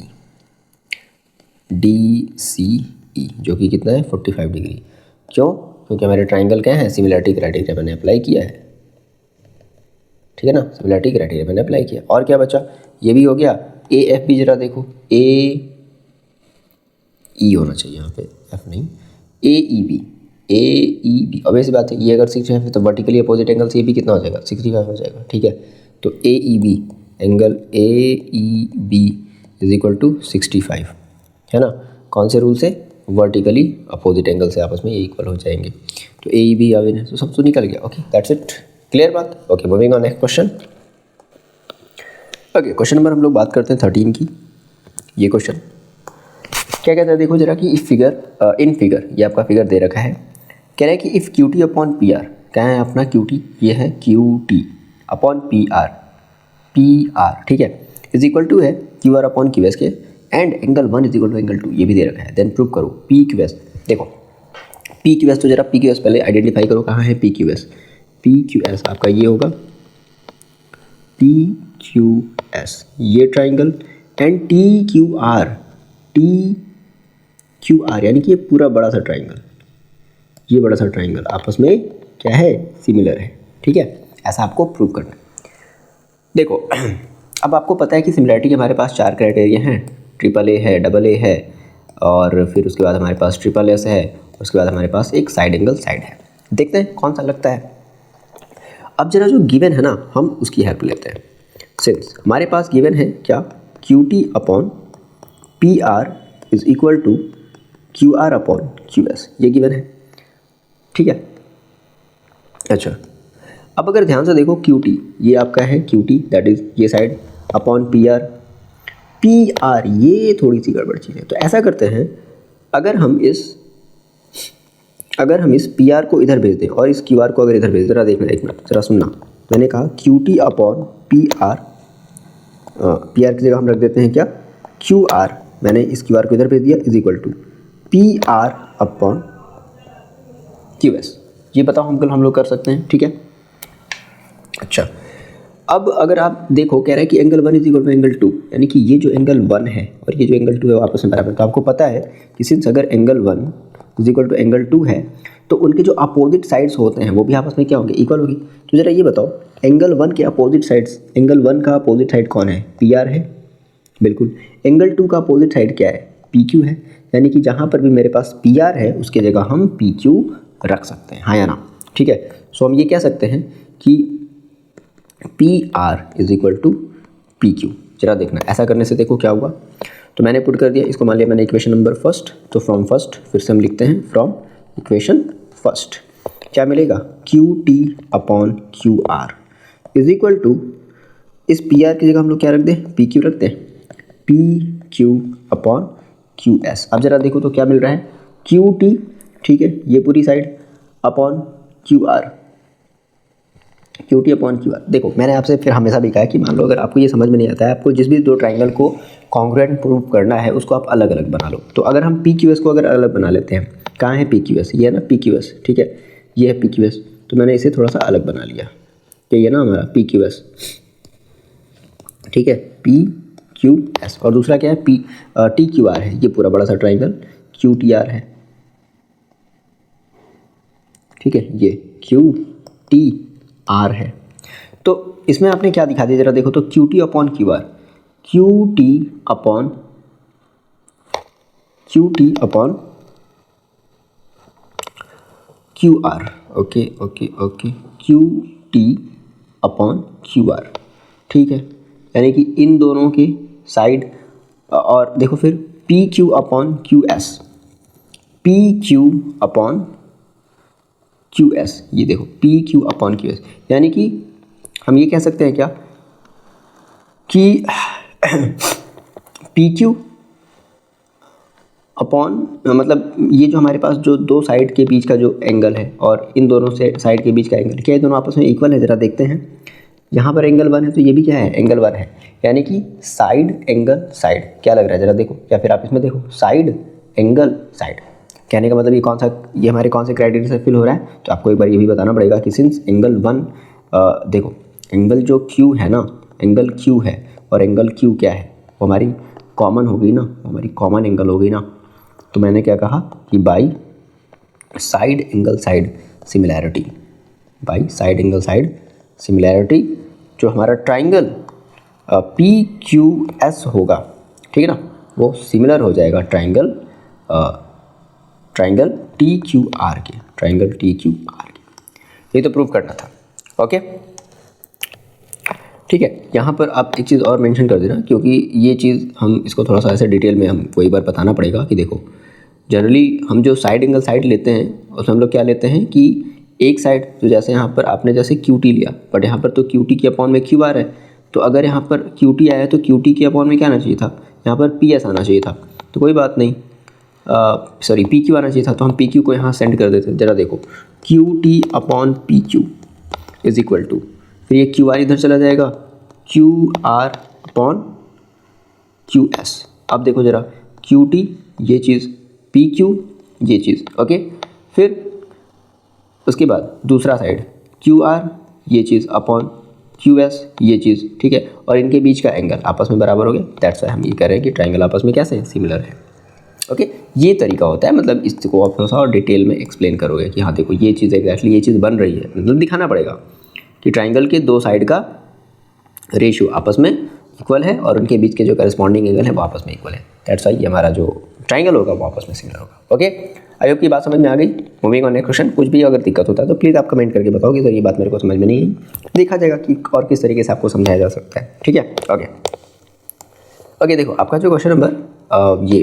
जो कि कितना है 45 डिग्री। क्यों? क्योंकि हमारे ट्राइंगल क्या है, सिमिलरिटी क्राइटेरिया मैंने अप्लाई किया है, ठीक है ना, सिमिलरिटी क्राइटेरिया मैंने अप्लाई किया। और क्या बचा, ये भी हो गया। AF भी जरा देखो, AE होना चाहिए यहाँ पे, F नहीं, AEB ऑब्वियस बात है, ये अगर 65 है तो वर्टिकली अपोजिट एंगल से ये भी कितना हो जाएगा 65 हो जाएगा, ठीक है। तो AEB angle AEB is equal to 65, है ना, कौन से रूल से, वर्टिकली अपोजिट एंगल से आपस में ये इक्वल हो जाएंगे। तो AEB आवेन है, तो सब तो निकल गया। ओके दैट्स इट, क्लियर बात। Okay moving on next question. Okay question number हम लोग बात करते हैं 13 की। ये क्वेश्चन क्या कहता है, देखो जरा कि इफ फिगर इन फिगर, ये आपका फिगर दे रखा है, कह रहा है कि इफ़ QT अपॉन PR, क्या है अपना QT, ये है QT अपॉन PR, ठीक है, इज इक्वल टू है QR अपॉन QS के, and angle 1 is equal to angle 2, ये भी दे रखा है। देन प्रूव करो PQS। देखो PQS तो जरा PQS पहले आइडेंटिफाई करो, कहाँ है PQS आपका ये होगा PQS, ये ट्राइंगल, एंड TQR यानी कि ये पूरा बड़ा सा ट्राइंगल, ये बड़ा सा ट्राइंगल आपस में क्या है, सिमिलर है, ठीक है, ऐसा आपको प्रूव करना है। देखो अब आपको पता है कि सिमिलरिटी के हमारे पास 4 क्राइटेरिया हैं, AAA है, AA है, और फिर उसके बाद हमारे पास SSS है, उसके बाद हमारे पास एक साइड एंगल साइड है। देखते हैं कौन सा लगता है। अब जरा जो गिवन है ना, हम उसकी हेल्प लेते हैं। सिंस हमारे पास गिवन है क्या, QT upon PR is equal to QR upon QS, ये गिवन है, ठीक है। अच्छा अब अगर ध्यान से देखो QT, ये आपका है QT दैट इज ये साइड, अपॉन PR ये थोड़ी सी गड़बड़ चीज़ है। तो ऐसा करते हैं, अगर हम इस PR को इधर भेज दें और इस QR को अगर इधर भेज दें, जरा देखना, एक मिनट जरा सुनना, मैंने कहा QT अपॉन PR की जगह हम रख देते हैं क्या क्यू आर, मैंने इस क्यू आर को इधर भेज दिया, is equal to P R upon Q S. ये बताओ अंकल हम लोग कर सकते हैं, ठीक है। अच्छा, अब अगर आप देखो कह रहा है कि angle 1 is equal to angle 2, यानी कि ये जो एंगल 1 है और ये जो एंगल 2 है वो आपस में बराबर। तो आपको पता है कि सिंस अगर angle 1 is equal to angle 2 है तो उनके जो अपोजिट साइड्स होते हैं वो भी आपस में क्या होंगे, इक्वल होगी। तो जरा ये बताओ एंगल 1 के अपोजिट साइड्स, एंगल 1 का अपोजिट साइड कौन है, पी आर है, बिल्कुल। एंगल 2 का अपोजिट साइड क्या है, पी क्यू है, यानी कि जहाँ पर भी मेरे पास पी आर है उसकी जगह हम पी क्यू रख सकते हैं, हाँ या ना, ठीक है। सो हम ये कह सकते हैं कि P R is equal to P Q. जरा देखना, ऐसा करने से देखो क्या हुआ। तो मैंने पुट कर दिया इसको, मान लिया मैंने इक्वेशन नंबर फर्स्ट, तो फ्रॉम फर्स्ट फिर से हम लिखते हैं फ्रॉम इक्वेशन फर्स्ट, क्या मिलेगा, Q T upon Q R is equal to, इस पी आर की जगह हम लोग क्या रख दें, पी क्यू रख दें, P Q upon Q S. अब जरा देखो तो क्या मिल रहा है, क्यू टी, ठीक है, ये पूरी side upon Q are, Q T upon Q are. देखो मैंने आपसे फिर हमेशा भी कहा है कि मान लो अगर आपको ये समझ में नहीं आता है, आपको जिस भी दो ट्राइंगल को कॉन्ग्रुएंट प्रूव करना है उसको आप अलग अलग बना लो। तो अगर हम पी क्यू एस को अगर अलग बना लेते हैं, कहाँ है पी क्यू एस, ये है ना पी क्यू एस, ठीक है, ये है पी क्यू एस, तो मैंने इसे थोड़ा सा अलग बना लिया कि ये ना हमारा पी क्यू एस, ठीक है, पी क्यू एस, और दूसरा क्या है पी टी क्यू आर है, ये पूरा बड़ा सा ट्राइंगल क्यू टी आर है, ठीक है, ये क्यू टी आर है। तो इसमें आपने क्या दिखा दिया, जरा देखो तो Q T upon Q are, Q T upon Q are, okay okay okay, Q T upon Q are, ठीक है, यानी कि इन दोनों के साइड। और देखो फिर P Q upon Q S, P Q upon Q S, ये देखो P Q upon Q S, यानी कि हम ये कह सकते हैं क्या कि पी क्यू अपॉन, मतलब ये जो हमारे पास जो दो साइड के बीच का जो एंगल है और इन दोनों से साइड के बीच का एंगल, क्या ये दोनों आपस में इक्वल है, ज़रा देखते हैं। यहाँ पर एंगल 1 है तो ये भी क्या है, एंगल 1 है, यानी कि साइड एंगल साइड, क्या लग रहा है जरा देखो, या फिर आप इसमें देखो साइड एंगल साइड, कहने का मतलब ये कौन सा, ये हमारे कौन से क्राइटेरिया से फिल हो रहा है। तो आपको एक बार ये भी बताना पड़ेगा कि सिंस एंगल 1, देखो एंगल जो क्यू है ना, एंगल क्यू है और एंगल क्यू क्या है, वो हमारी कॉमन हो गई ना, हमारी कॉमन एंगल हो गई ना। तो मैंने क्या कहा कि by side angle side similarity, by side angle side similarity जो हमारा ट्राइंगल पी क्यू एस होगा, ठीक है ना, वो सिमिलर हो जाएगा ट्राइंगल टी क्यू आर के, ट्राइंगल टी क्यू आर के। ये तो प्रूव करना था, ओके, ठीक है। यहाँ पर आप एक चीज़ और मेंशन कर देना, क्योंकि ये चीज़ हम इसको थोड़ा सा ऐसे डिटेल में हमको एक बार बताना पड़ेगा कि देखो जनरली हम जो साइड एंगल साइड लेते हैं उसमें हम लोग क्या लेते हैं कि एक साइड, तो जैसे यहाँ पर आपने जैसे क्यू टी लिया, बट यहाँ पर तो क्यू टी के अपॉन में क्यू आर है, तो अगर यहाँ पर क्यू टी आया तो क्यू टी के अपॉन में क्या आना चाहिए था, यहाँ पर पी एस आना चाहिए था, तो कोई बात नहीं, सॉरी पी क्यू आना चाहिए था, तो हम पी क्यू को यहाँ सेंड कर देते। जरा देखो Q T upon P Q is equal to, फिर ये क्यू आर इधर चला जाएगा, Q R upon Q S. अब देखो जरा क्यू टी ये चीज़, पी क्यू ये चीज़, ओके, फिर उसके बाद दूसरा साइड क्यू आर ये चीज़ अपॉन क्यू एस ये चीज़, ठीक है, और इनके बीच का एंगल आपस में बराबर हो गया। दैट्स वाई हम ये कह रहे हैं कि ट्राइंगल आपस में कैसे सिमिलर है, ओके। ये तरीका होता है, मतलब इसको आप थोड़ा सा और डिटेल में एक्सप्लेन करोगे कि हाँ देखो ये चीज़ एग्जैक्टली ये चीज़ बन रही है, मतलब दिखाना पड़ेगा कि ट्राइंगल के दो साइड का रेशियो आपस में इक्वल है और उनके बीच के जो करस्पॉन्डिंग एंगल है वो आपस में इक्वल है। दैट्स वाई ये हमारा जो ट्राइंगल होगा वो आपस में सिमिलर होगा, ओके। आई होप की बात समझ में आ गई। Moving on next question. कुछ भी अगर दिक्कत होता है तो प्लीज़ आप कमेंट करके बताओ कि सर ये बात मेरे को समझ में नहीं आई, देखा जाएगा कि और किस तरीके से आपको समझाया जा सकता है, ठीक है, ओके। ओके देखो आपका जो क्वेश्चन नंबर ये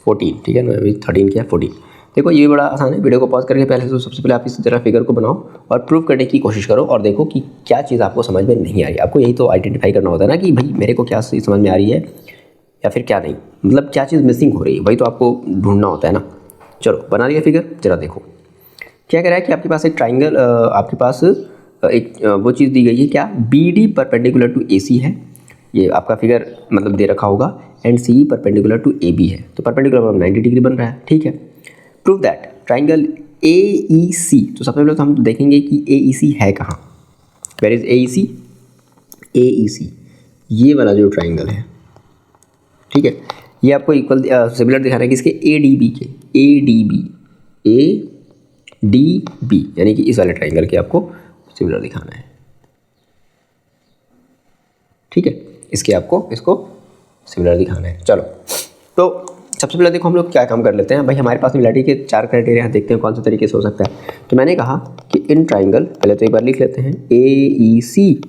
14, ठीक है ना, अभी 13 किया 14। देखो ये बड़ा आसान है, वीडियो को पॉज करके पहले तो सबसे पहले आप इस जरा फिगर को बनाओ और प्रूव करने की कोशिश करो और देखो कि क्या चीज़ आपको समझ में नहीं आ रही। आपको यही तो आइडेंटिफाई करना होता है ना कि भाई मेरे को क्या चीज़ समझ में आ रही है या फिर क्या नहीं, मतलब क्या चीज़ मिसिंग हो रही है, वही तो आपको ढूंढना होता है ना। चलो बना लिया फिगर, जरा देखो क्या कह रहा है कि आपके पास एक ट्राइंगल, आपके पास एक वो चीज़ दी गई है क्या, B D perpendicular to A C है, ये आपका फिगर मतलब दे रखा होगा, and C perpendicular to A B है, तो परपेंडिकुलर 90 डिग्री बन रहा है, ठीक है। Prove that triangle A E C, तो सबसे पहले तो हम देखेंगे कि ए ई सी है कहाँ। Where is a E C? A E C ये वाला जो ट्राइंगल है, ठीक है, ये आपको इक्वल सिमिलर दिखा रहा है किसके? ए डी बी के, ए डी बी यानी कि इस वाले ट्राइंगल के आपको सिमिलर दिखाना है, ठीक है, इसके आपको इसको सिमिलर दिखाना है। चलो, तो सबसे पहले देखो हम लोग क्या काम कर लेते हैं भाई, हमारे पास सिमिलरिटी के 4 क्राइटेरिया हैं, देखते हैं कौन से तरीके से हो सकता है। तो मैंने कहा कि इन ट्राइंगल, पहले तो एक बार लिख लेते हैं, A E C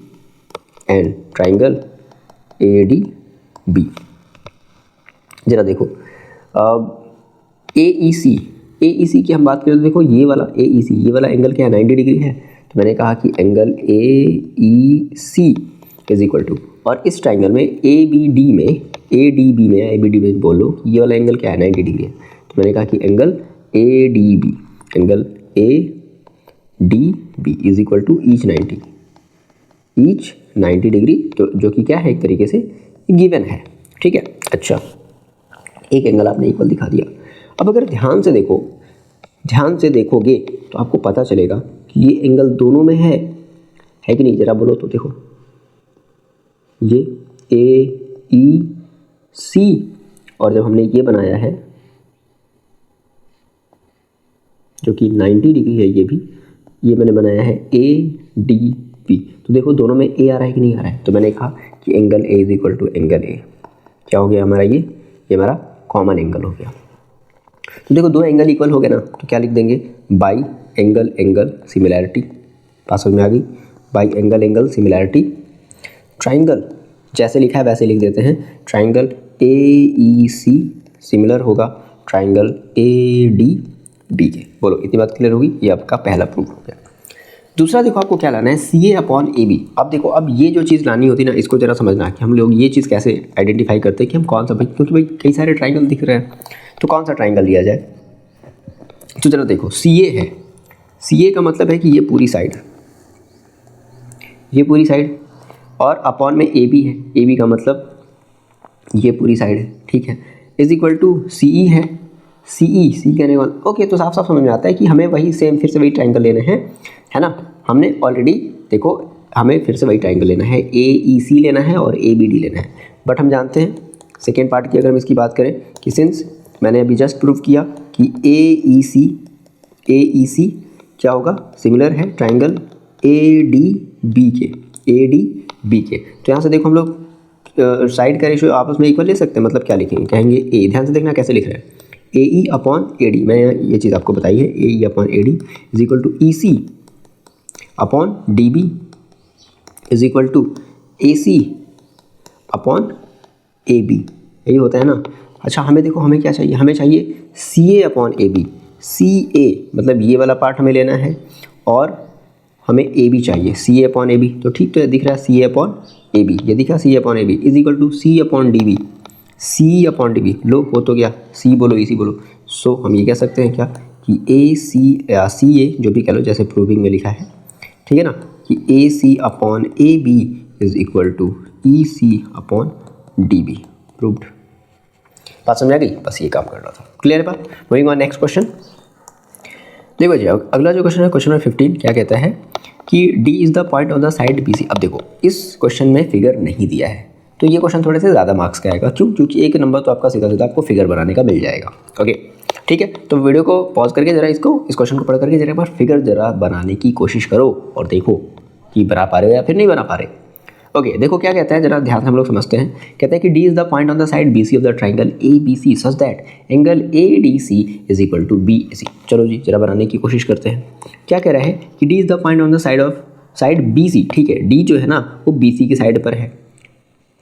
and triangle A D B. जरा देखो ए ई सी की हम बात करें तो देखो ये वाला ए ई सी, ये वाला एंगल क्या है? 90 डिग्री है। तो मैंने कहा कि angle A E C is equal to, और इस ट्राइंगल में ए बी डी में बोल लो ये वाला एंगल क्या है? 90 डिग्री है। तो मैंने कहा कि angle A D B is equal to each 90 degree, तो जो कि क्या है एक तरीके से गिवन है, ठीक है। अच्छा, एक एंगल आपने इक्वल दिखा दिया। अब अगर ध्यान से देखोगे तो आपको पता चलेगा कि ये एंगल दोनों में है कि नहीं? जरा बोलो तो देखो, ये ए ई सी, और जब हमने ये बनाया है जो कि 90 डिग्री है, ये मैंने बनाया है ए डी बी, तो देखो दोनों में ए आ रहा है कि नहीं आ रहा है? तो मैंने कहा कि angle A is equal to angle A, क्या हो गया हमारा? ये हमारा कॉमन एंगल हो गया। तो देखो दो एंगल इक्वल हो गए ना, तो क्या लिख देंगे? बाई एंगल सिमिलैरिटी, पास में आ गई, बाई एंगल सिमिलैरिटी। ट्राइंगल जैसे लिखा है वैसे लिख देते हैं, triangle A E C similar होगा ट्राइंगल ए डी बी के। बोलो इतनी बात क्लियर होगी? ये आपका पहला प्रूफ हो गया। दूसरा देखो आपको क्या लाना है? सी ए अपॉन ए बी। अब देखो, अब ये जो चीज़ लानी होती है ना, इसको जरा समझना कि हम लोग ये चीज़ कैसे आइडेंटिफाई करते हैं कि हम कौन सा, भाई क्योंकि भाई कई सारे ट्राइंगल दिख रहे हैं, तो कौन सा ट्राइंगल लिया जाए? तो जरा देखो, सी ए है, सी ए का मतलब है कि ये पूरी साइड, और अपॉन में ए बी है, ए बी का मतलब ये पूरी साइड है, ठीक है, इज इक्वल टू सी ई है, सी कहने वाला, ओके। तो साफ समझ में आता है कि हमें वही सेम फिर से वही ट्राइंगल लेना है ना। हमने ऑलरेडी देखो, हमें फिर से वही ट्राइंगल लेना है, ए ई सी लेना है और ए बी डी लेना है। बट हम जानते हैं सेकेंड पार्ट की, अगर हम इसकी बात करें कि सिंस मैंने अभी जस्ट प्रूव किया कि ए ई सी क्या होगा? सिमिलर है ट्राइंगल ए डी बी के। तो यहाँ से देखो हम लोग साइड का रेशियो आपस में इक्वल ले सकते हैं, मतलब क्या लिखेंगे? कहेंगे ए, ध्यान से देखना कैसे लिख रहे हैं, A E upon A D, मैंने ये चीज़ आपको बताई है, A E upon A D is equal to E C upon D B is equal to A C upon A B, यही होता है ना। अच्छा, हमें देखो हमें क्या चाहिए? हमें चाहिए सी ए अपॉन ए बी, सी ए मतलब ये वाला पार्ट हमें लेना है, और हमें ए बी चाहिए, सी ए अपॉन ए बी। तो ठीक तो दिख रहा है सी ए अपॉन ए बी, ये दिखा C A upon A B is equal to C upon D B, C upon D B. लो हो तो गया, सी बोलो ई सी बोलो। सो हम ये कह सकते हैं क्या कि ए सी ए जो भी कह लो, जैसे प्रूविंग में लिखा है, ठीक है ना, कि A C upon A B is equal to E C upon D B. Proved. बात समझ आ गई? बस ये काम कर रहा था, क्लियर है बात? Moving on next question. देखो जी, अगला जो क्वेश्चन है, क्वेश्चन नंबर 15 क्या कहता है कि D is the point on the side BC। अब देखो इस क्वेश्चन में फिगर नहीं दिया है, तो ये क्वेश्चन थोड़े से ज़्यादा मार्क्स का आएगा। क्यों? क्योंकि एक नंबर तो आपका सीधा आपको फिगर बनाने का मिल जाएगा। ओके ठीक है, तो वीडियो को पॉज करके जरा इस क्वेश्चन को पढ़ करके जरा एक बार फिगर जरा बनाने की कोशिश करो और देखो कि बना पा रहे हो या फिर नहीं बना पा रहे। ओके देखो क्या कहता है, जरा ध्यान से हम लोग समझते हैं। कहता है कि D is the point on the side BC of the triangle ABC such that angle ADC is equal to BAC। चलो जी जरा बनाने की कोशिश करते हैं। क्या कह रहा है कि D is the point on the side BC। ठीक है, D जो है ना वो BC की साइड पर है,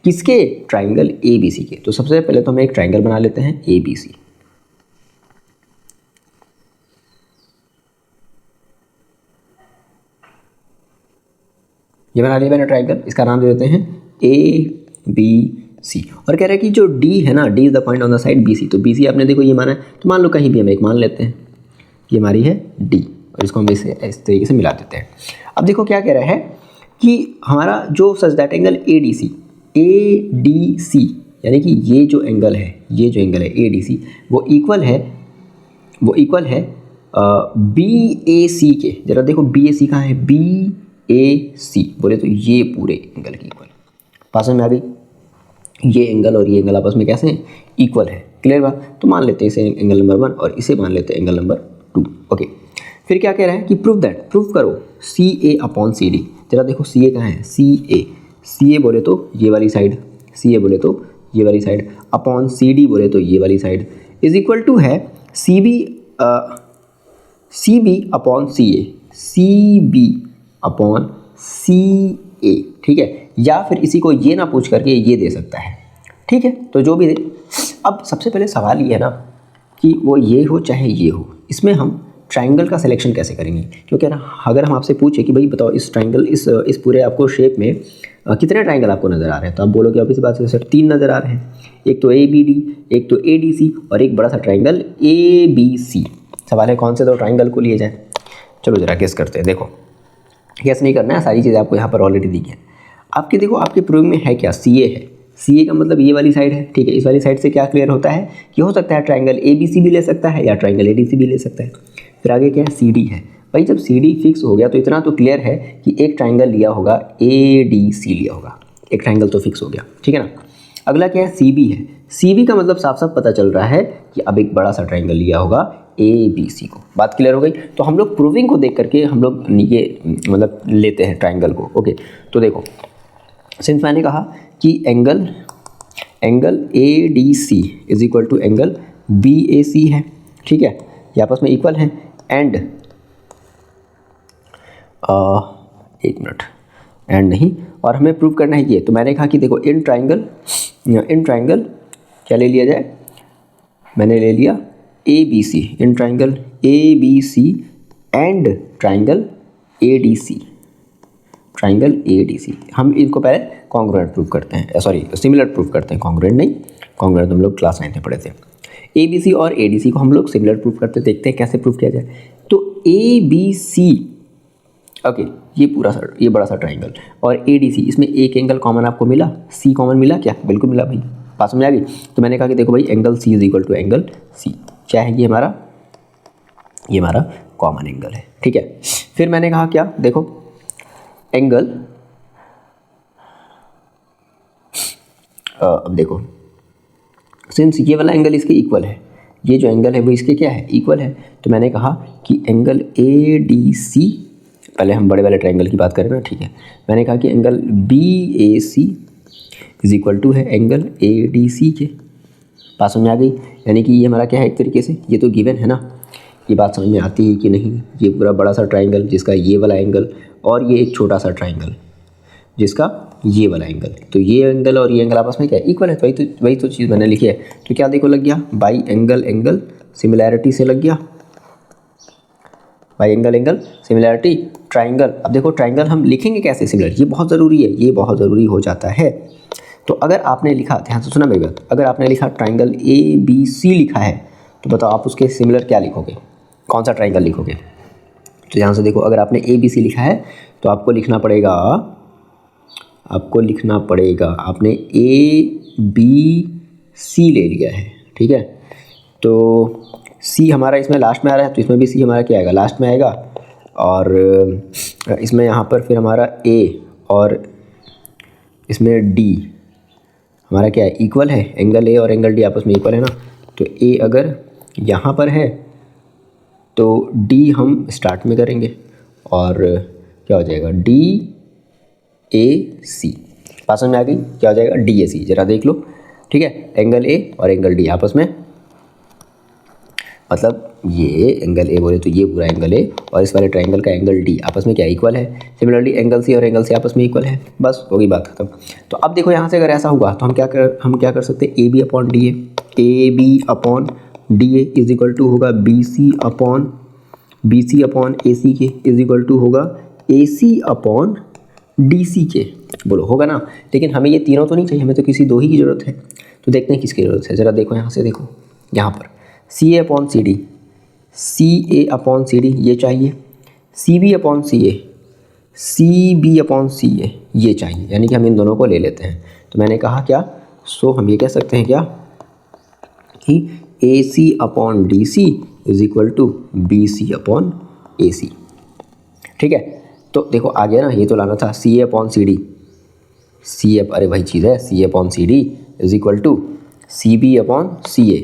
किसके? ट्राइंगल ABC के। तो सबसे पहले तो हम एक ट्राइंगल बना लेते हैं ABC। ये बना लिया मैंने ट्राइंगल, इसका नाम दे देते हैं ABC। और कह रहा है कि जो D है ना, D is the point on the side BC। तो BC आपने देखो ये माना है, तो मान लो कहीं भी हम एक मान लेते हैं, ये हमारी है D और इसको हम इसे इस तरीके से मिला देते हैं। अब देखो क्या कह रहा है कि हमारा जो सच दैट एंगल ADC यानी कि ये जो एंगल है ए डी सी वो इक्वल है बी ए सी के। जरा देखो बी ए सी कहाँ है, बी ए सी बोले तो ये पूरे एंगल की इक्वल। पास में आ गई, ये एंगल और ये एंगल आपस में कैसे हैं, इक्वल है। क्लियर बात। तो मान लेते हैं इसे एंगल नंबर 1 और इसे मान लेते हैं एंगल नंबर 2। ओके, फिर क्या कह रहा है कि प्रूफ करो सी ए अपॉन सी डी। जरा देखो सी ए कहाँ है, सी ए बोले तो ये वाली साइड, अपॉन सी डी बोले तो ये वाली साइड, इज इक्वल टू है सी बी अपॉन सी ए। ठीक है, या फिर इसी को ये ना पूछ करके ये दे सकता है। ठीक है, तो जो भी दे। अब सबसे पहले सवाल ये है ना कि वो ये हो चाहे ये हो, इसमें हम ट्राइंगल का सिलेक्शन कैसे करेंगे। क्योंकि ना अगर हम आपसे पूछे कि भाई बताओ इस ट्राइंगल इस पूरे आपको शेप में कितने ट्राइंगल आपको नज़र आ रहे हैं, तो आप बोलोगे ऑब्वियस बात है सर 3 नज़र आ रहे हैं, एक तो ए बी डी, एक तो ए डी सी और एक बड़ा सा ट्राइंगल ए बी सी। सवाल है कौन से 2 ट्राइंगल को लिए जाए। चलो जरा गेस करते हैं। देखो गेस नहीं करना है, सारी चीज़ें आपको यहाँ पर ऑलरेडी दी है। आपके देखो आपके प्रूफ में है क्या, सी ए है। सी ए का मतलब ये वाली साइड है। ठीक है, इस वाली साइड से क्या क्लियर होता है कि हो सकता है ट्राइंगल ए बी सी भी ले सकता है या ट्राइंगल ए डी सी भी ले सकता है। फिर आगे क्या है, सी डी है। भाई जब सी डी फिक्स हो गया तो इतना तो क्लियर है कि एक ट्राइंगल लिया होगा ए डी सी लिया होगा, एक ट्राइंगल तो फिक्स हो गया। ठीक है ना। अगला क्या है, सी बी है। सी बी का मतलब साफ साफ पता चल रहा है कि अब एक बड़ा सा ट्राइंगल लिया होगा ए बी सी को। बात क्लियर हो गई। तो हम लोग प्रूविंग को देख करके हम लोग ये मतलब लेते हैं ट्राइंगल को। ओके, तो देखो सिंस मैंने कहा कि angle A D C is equal to angle B A C है। ठीक है, ये आपस में इक्वल है। एंड एक मिनट, एंड नहीं, और हमें प्रूव करना है ये। तो मैंने कहा कि देखो इन ट्राइंगल क्या ले लिया जाए, मैंने ले लिया A B C, in triangle A B C and triangle A D C, हम इनको पहले कॉन्ग्रुएंट प्रूव करते हैं, सिमिलर प्रूव करते हैं। कॉन्ग्रुएंट नहीं, कॉन्ग्रुएंट हम लोग क्लास 9 में पढ़े थे। ए बी सी और ए डी सी को हम लोग सिमिलर प्रूव करते, देखते हैं कैसे प्रूव किया जाए। तो ए बी सी, ओके, ये बड़ा सा ट्राइंगल और ए डी सी, इसमें एक एंगल कॉमन आपको मिला, सी कॉमन मिला क्या, बिल्कुल मिला भाई। पास में आ गई। तो मैंने कहा कि देखो भाई angle C is equal to angle C, क्या है ये हमारा कॉमन एंगल है। ठीक है, फिर मैंने कहा क्या, देखो एंगल अब देखो सिंस ये वाला एंगल इसके इक्वल है, ये जो एंगल है वो इसके क्या है, इक्वल है। तो मैंने कहा कि एंगल ए डी सी, पहले हम बड़े वाले ट्राइंगल की बात करें ना। ठीक है, मैंने कहा कि angle B A C is equal to है एंगल ए डी सी के। बात समझ में आ गई। यानी कि ये हमारा क्या है, एक तरीके से ये तो गिवन है ना, ये बात समझ में आती है कि नहीं। ये पूरा बड़ा सा ट्राइंगल जिसका ये वाला एंगल और ये एक छोटा सा ट्राइंगल जिसका ये वाला एंगल, तो ये एंगल और ये एंगल आपस में क्या है, इक्वल है। तो वही तो चीज़ मैंने लिखी है। तो क्या देखो लग गया, बाई एंगल सिमिलैरिटी से लग गया, बाई एंगल सिमिलैरिटी ट्राइंगल। अब देखो ट्राइंगल हम लिखेंगे कैसे सिमिलर, ये बहुत ज़रूरी है, ये बहुत ज़रूरी हो जाता है। तो अगर आपने लिखा, ध्यान से सुना मेरी बात, अगर आपने लिखा ट्राइंगल ए बी सी लिखा है तो बताओ आप उसके सिमिलर क्या लिखोगे, कौन सा ट्राइंगल लिखोगे। तो ध्यान से देखो, अगर आपने ए बी सी लिखा है तो आपको लिखना पड़ेगा, आपने ए बी सी ले लिया है। ठीक है, तो सी हमारा इसमें लास्ट में आ रहा है, तो इसमें भी सी हमारा क्या आएगा, लास्ट में आएगा। और इसमें यहाँ पर फिर हमारा ए और इसमें डी हमारा क्या है, इक्वल है। एंगल ए और एंगल डी आपस में इक्वल है ना। तो ए अगर यहाँ पर है तो डी हम स्टार्ट में करेंगे और क्या हो जाएगा, डी ए सी। पास में आ गई, क्या हो जाएगा, डी ए सी। जरा देख लो। ठीक है, एंगल ए और एंगल डी आपस में, मतलब ये एंगल ए बोले तो ये पूरा एंगल ए और इस वाले ट्राइंगल का एंगल डी आपस में क्या इक्वल है। सिमिलरली एंगल सी और एंगल सी आपस में इक्वल है। बस होगी बात खत्म। तो अब देखो यहाँ से अगर ऐसा हुआ तो हम क्या कर सकते हैं, A B upon D A is equal to होगा B C upon A C के इज इक्वल टू होगा ए सी अपॉन डी सी के। बोलो होगा ना। लेकिन हमें ये तीनों तो नहीं चाहिए, हमें तो किसी 2 ही की ज़रूरत है। तो देखते हैं किसकी ज़रूरत है। ज़रा देखो यहाँ से, देखो यहाँ पर सी ए अपॉन सी डी ये चाहिए, सी बी अपॉन सी ए ये चाहिए। यानी कि हम इन दोनों को ले लेते हैं। तो मैंने कहा क्या, सो हम ये कह सकते हैं क्या कि AC upon DC is equal to BC upon AC। ठीक है, तो देखो आ गया ना, ये तो लाना था CA अपॉन CD, CA अरे वही चीज़ है, CA upon CD is equal to CB upon CA,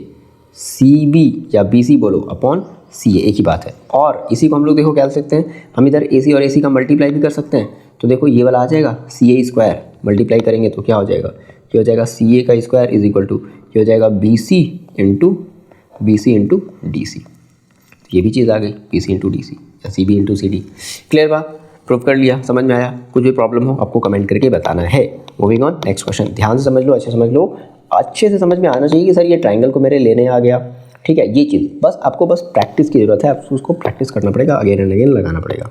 CB या BC बोलो अपॉन CA, एक ही बात है। और इसी को हम लोग देखो क्या कर सकते हैं, हम इधर AC और AC का मल्टीप्लाई भी कर सकते हैं। तो देखो ये वाला आ जाएगा CA स्क्वायर, मल्टीप्लाई करेंगे तो क्या हो जाएगा, ये हो जाएगा CA का स्क्वायर इज इक्वल टू ये हो जाएगा BC इंटू DC। ये भी चीज़ आ गई BC इंटू DC या CB इंटू CD। क्लियर बात, प्रूव कर लिया, समझ में आया। कुछ भी प्रॉब्लम हो आपको कमेंट करके बताना है। Moving on, next question. ध्यान से समझ लो, अच्छे समझ लो, अच्छे से समझ में आना चाहिए कि सर ये ट्राइंगल को मेरे लेने आ गया। ठीक है, ये चीज़ बस आपको बस प्रैक्टिस की ज़रूरत है, आपको उसको प्रैक्टिस करना पड़ेगा, अगेन एंड अगेन लगाना पड़ेगा।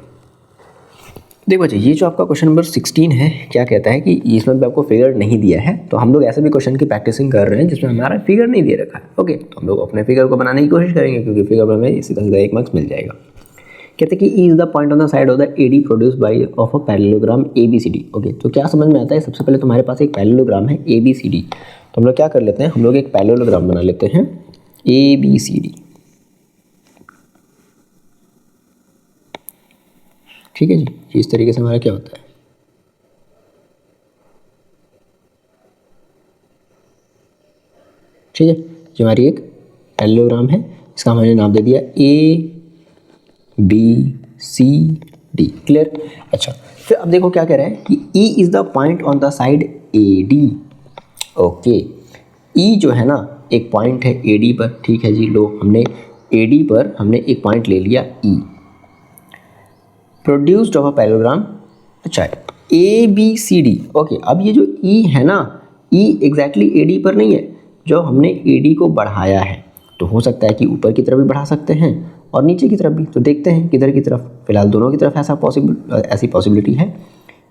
देखो बच्चे, ये जो आपका क्वेश्चन नंबर 16 है, क्या कहता है कि इसमें भी आपको फिगर नहीं दिया है, तो हम लोग ऐसे भी क्वेश्चन की प्रैक्टिसिंग कर रहे हैं जिसमें हमारा फिगर नहीं दे रखा है। ओके, तो हम लोग अपने फिगर को बनाने की कोशिश करेंगे, क्योंकि फिगर में हमें सीधा सीधा 1 मार्क्स मिल जाएगा। कहते हैं कि E is the point on the side of the AD produce by of a parallelogram ABCD। Okay, तो क्या समझ में आता है, सबसे पहले तुम्हारे पास एक पैरेललोग्राम है ABCD, तो हम लोग क्या कर लेते हैं, हम लोग एक पैरेललोग्राम बना लेते हैं ABCD। ठीक है जी, इस तरीके से हमारा क्या होता है, ठीक है, ये हमारी एक पैरेललोग्राम है, इसका हमने नाम दे दिया ABCD। क्लियर। अच्छा, फिर अब देखो क्या कह रहा है कि E is the point on the side AD। Okay, E जो है ना एक पॉइंट है AD पर। ठीक है जी, लो हमने AD पर हमने एक पॉइंट ले लिया E, produced of a parallelogram. अच्छा, ABCD। ओके, अब ये जो E है ना, E एग्जैक्टली AD पर नहीं है, जो हमने AD को बढ़ाया है, तो हो सकता है कि ऊपर की तरफ भी बढ़ा सकते हैं और नीचे की तरफ भी। तो देखते हैं किधर की तरफ, फिलहाल दोनों की तरफ ऐसी पॉसिबिलिटी है,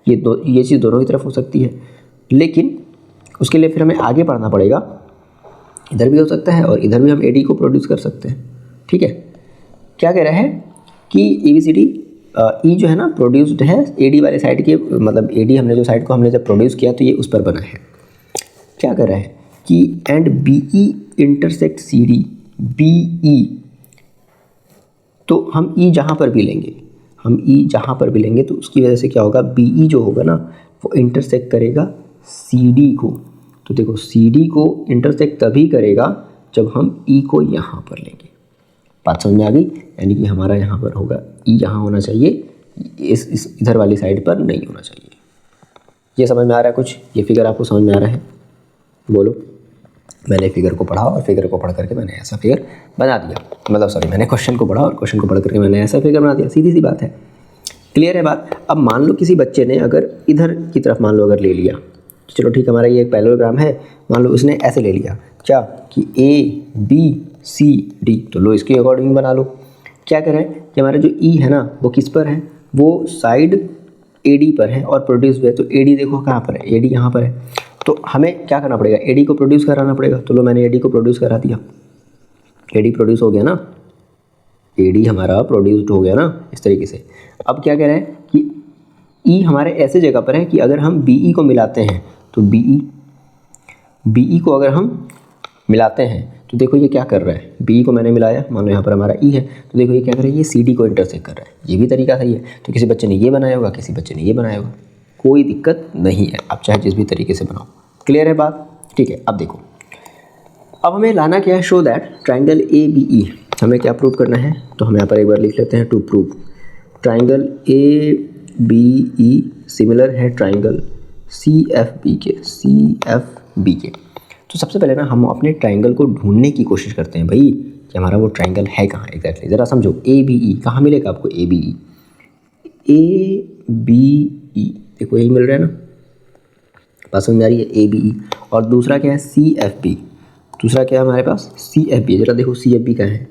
ये चीज़ दोनों की तरफ हो सकती है, लेकिन उसके लिए फिर हमें आगे बढ़ना पड़ेगा। इधर भी हो सकता है और इधर भी हम AD को प्रोड्यूस कर सकते हैं। ठीक है, क्या कह रहा है कि ABCD E जो है ना प्रोड्यूस्ड है AD वाले साइड के, मतलब AD हमने जो साइड को हमने जब प्रोड्यूस किया तो ये उस पर बना है। क्या कर रहा है कि and BE intersect CD BE, तो हम E जहाँ पर भी लेंगे, तो उसकी वजह से क्या होगा, BE जो होगा ना वो इंटरसेक्ट करेगा CD को। तो देखो CD को इंटरसेक्ट तभी करेगा जब हम E को यहाँ पर लेंगे। बात समझ में आ गई, यानी कि हमारा यहाँ पर होगा E यहाँ होना चाहिए, इस इधर वाली साइड पर नहीं होना चाहिए। ये समझ में आ रहा है कुछ, ये फिगर आपको समझ में आ रहा है, बोलो। मैंने फिगर को पढ़ा और फिगर को पढ़ करके मैंने ऐसा फिगर बना दिया, मतलब सॉरी, मैंने क्वेश्चन को पढ़ा और क्वेश्चन को पढ़ करके मैंने ऐसा फिगर बना दिया, सीधी सी बात है। क्लियर है बात। अब मान लो किसी बच्चे ने अगर इधर की तरफ मान लो अगर ले लिया, चलो ठीक है, हमारा ये एक पैरेललोग्राम है, मान लो उसने ऐसे ले लिया क्या कि ABCD, तो लो इसके अकॉर्डिंग बना लो। क्या करें कि हमारा जो E है ना वो किस पर है, वो साइड AD पर है और प्रोड्यूस है, तो AD देखो कहाँ पर है, AD यहाँ पर है, तो हमें क्या करना पड़ेगा, AD को प्रोड्यूस कराना पड़ेगा। तो लो मैंने AD को प्रोड्यूस करा दिया, AD प्रोड्यूस हो गया ना, AD हमारा प्रोड्यूस्ड हो गया ना इस तरीके से। अब क्या कह रहे हैं कि E हमारे ऐसे जगह पर है कि अगर हम BE को मिलाते हैं, तो BE को अगर हम मिलाते हैं तो देखो ये क्या कर रहा है, BE को मैंने मिलाया, मान लो यहाँ पर हमारा E है, तो देखो ये क्या कर रहा है, ये CD को इंटरसेक्ट कर रहा है। ये भी तरीका सही है, तो किसी बच्चे ने ये बनाया होगा, किसी बच्चे ने ये बनाया होगा, कोई दिक्कत नहीं है, आप चाहे जिस भी तरीके से बनाओ। क्लियर है बात। ठीक है, अब देखो, अब हमें लाना क्या है, शो दैट ट्राइंगल ABE, हमें क्या प्रूव करना है, तो हम यहाँ पर एक बार लिख लेते हैं, to prove triangle ABE similar है ट्राइंगल CFB के। तो सबसे पहले ना हम अपने ट्राइंगल को ढूंढने की कोशिश करते हैं भाई कि हमारा वो ट्राइंगल है कहाँ एग्जैक्टली। ज़रा समझो, ABE कहाँ मिलेगा आपको, ABE देखो यही मिल रहा है ना, बात समझ में आ रही है, ABE। और दूसरा क्या है, CFB, दूसरा क्या है हमारे पास, CFB। ज़रा देखो CFB कहाँ है,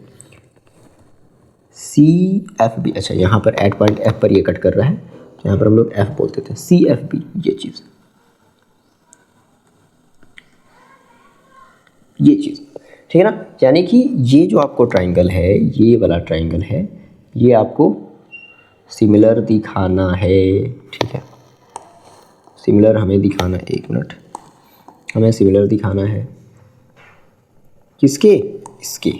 CFB, अच्छा यहाँ पर एट पॉइंट F पर ये कट कर रहा है, यहाँ पर हम लोग F बोलते थे, CFB ये चीज़, ठीक है ना। यानी कि ये जो आपको ट्राइंगल है, ये वाला ट्राइंगल है, ये आपको सिमिलर दिखाना है। ठीक है, सिमिलर हमें दिखाना है, एक मिनट, हमें सिमिलर दिखाना है किसके, इसके।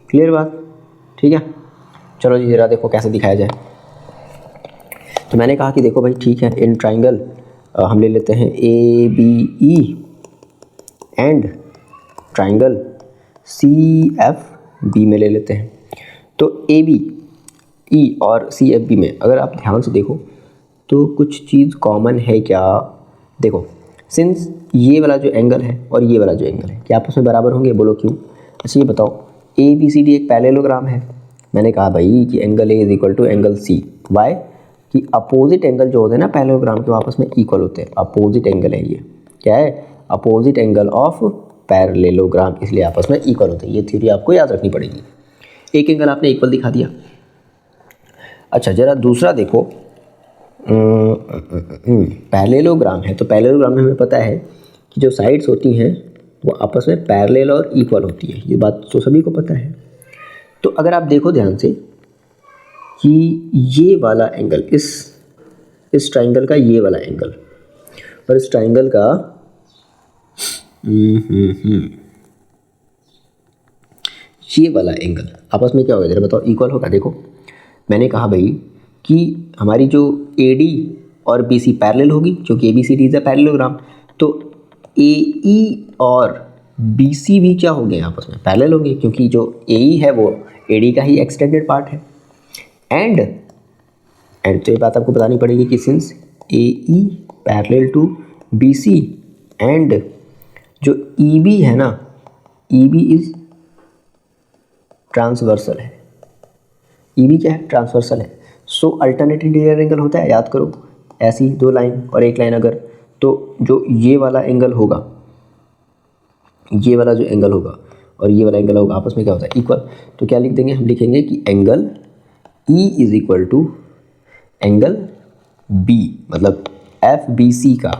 क्लियर बात, ठीक है। चलो जी जरा देखो कैसे दिखाया जाए। तो मैंने कहा कि देखो भाई ठीक है, इन ट्राइंगल हम ले लेते हैं A B E and triangle C F B में ले लेते हैं। तो ए बी ई और सी एफ बी में अगर आप ध्यान से देखो तो कुछ चीज़ कॉमन है क्या। देखो सिंस ये वाला जो एंगल है और ये वाला जो एंगल है क्या आपस में बराबर होंगे, बोलो क्यों। अच्छा ये बताओ, ए बी सी डी एक पैरेललोग्राम है। मैंने कहा भाई कि angle A is equal to angle C, why कि अपोजिट एंगल जो होते हैं ना पैरेललोग्राम के आपस में इक्वल होते हैं। अपोजिट एंगल है ये, क्या है, अपोजिट एंगल ऑफ पैरेललोग्राम, इसलिए आपस में इक्वल होते हैं। ये थ्योरी आपको याद रखनी पड़ेगी। एक एंगल आपने इक्वल दिखा दिया। अच्छा जरा दूसरा देखो, पैरेललोग्राम है तो पैरेललोग्राम में हमें पता है कि जो साइड्स होती हैं वो आपस में पैरेलल और इक्वल होती है, ये बात तो सभी को पता है। तो अगर आप देखो ध्यान से कि ये वाला एंगल इस ट्राइंगल का ये वाला एंगल और इस ट्राइंगल का ये वाला एंगल आपस में क्या होगा जरा बताओ, इक्वल होगा। देखो मैंने कहा भाई कि हमारी जो AD और BC पैरेलल होगी, क्योंकि ABCD इज अ पैरेललोग्राम। तो AE और BC भी क्या होंगे आपस में पैरेलल होंगे, क्योंकि जो AE है वो AD का ही एक्सटेंडेड पार्ट है। एंड तो ये बात आपको बतानी पड़ेगी कि since AE parallel to BC and जो EB है ना, EB इज ट्रांसवर्सल है। EB क्या है, ट्रांसवर्सल है। सो अल्टरनेट इंटीरियर एंगल होता है, याद करो, ऐसी दो लाइन और एक लाइन अगर, तो जो ये वाला एंगल होगा, ये वाला जो एंगल होगा और ये वाला एंगल होगा आपस में क्या होता है, इक्वल। तो क्या लिख देंगे, हम लिखेंगे कि angle E is equal to angle B, मतलब FBC का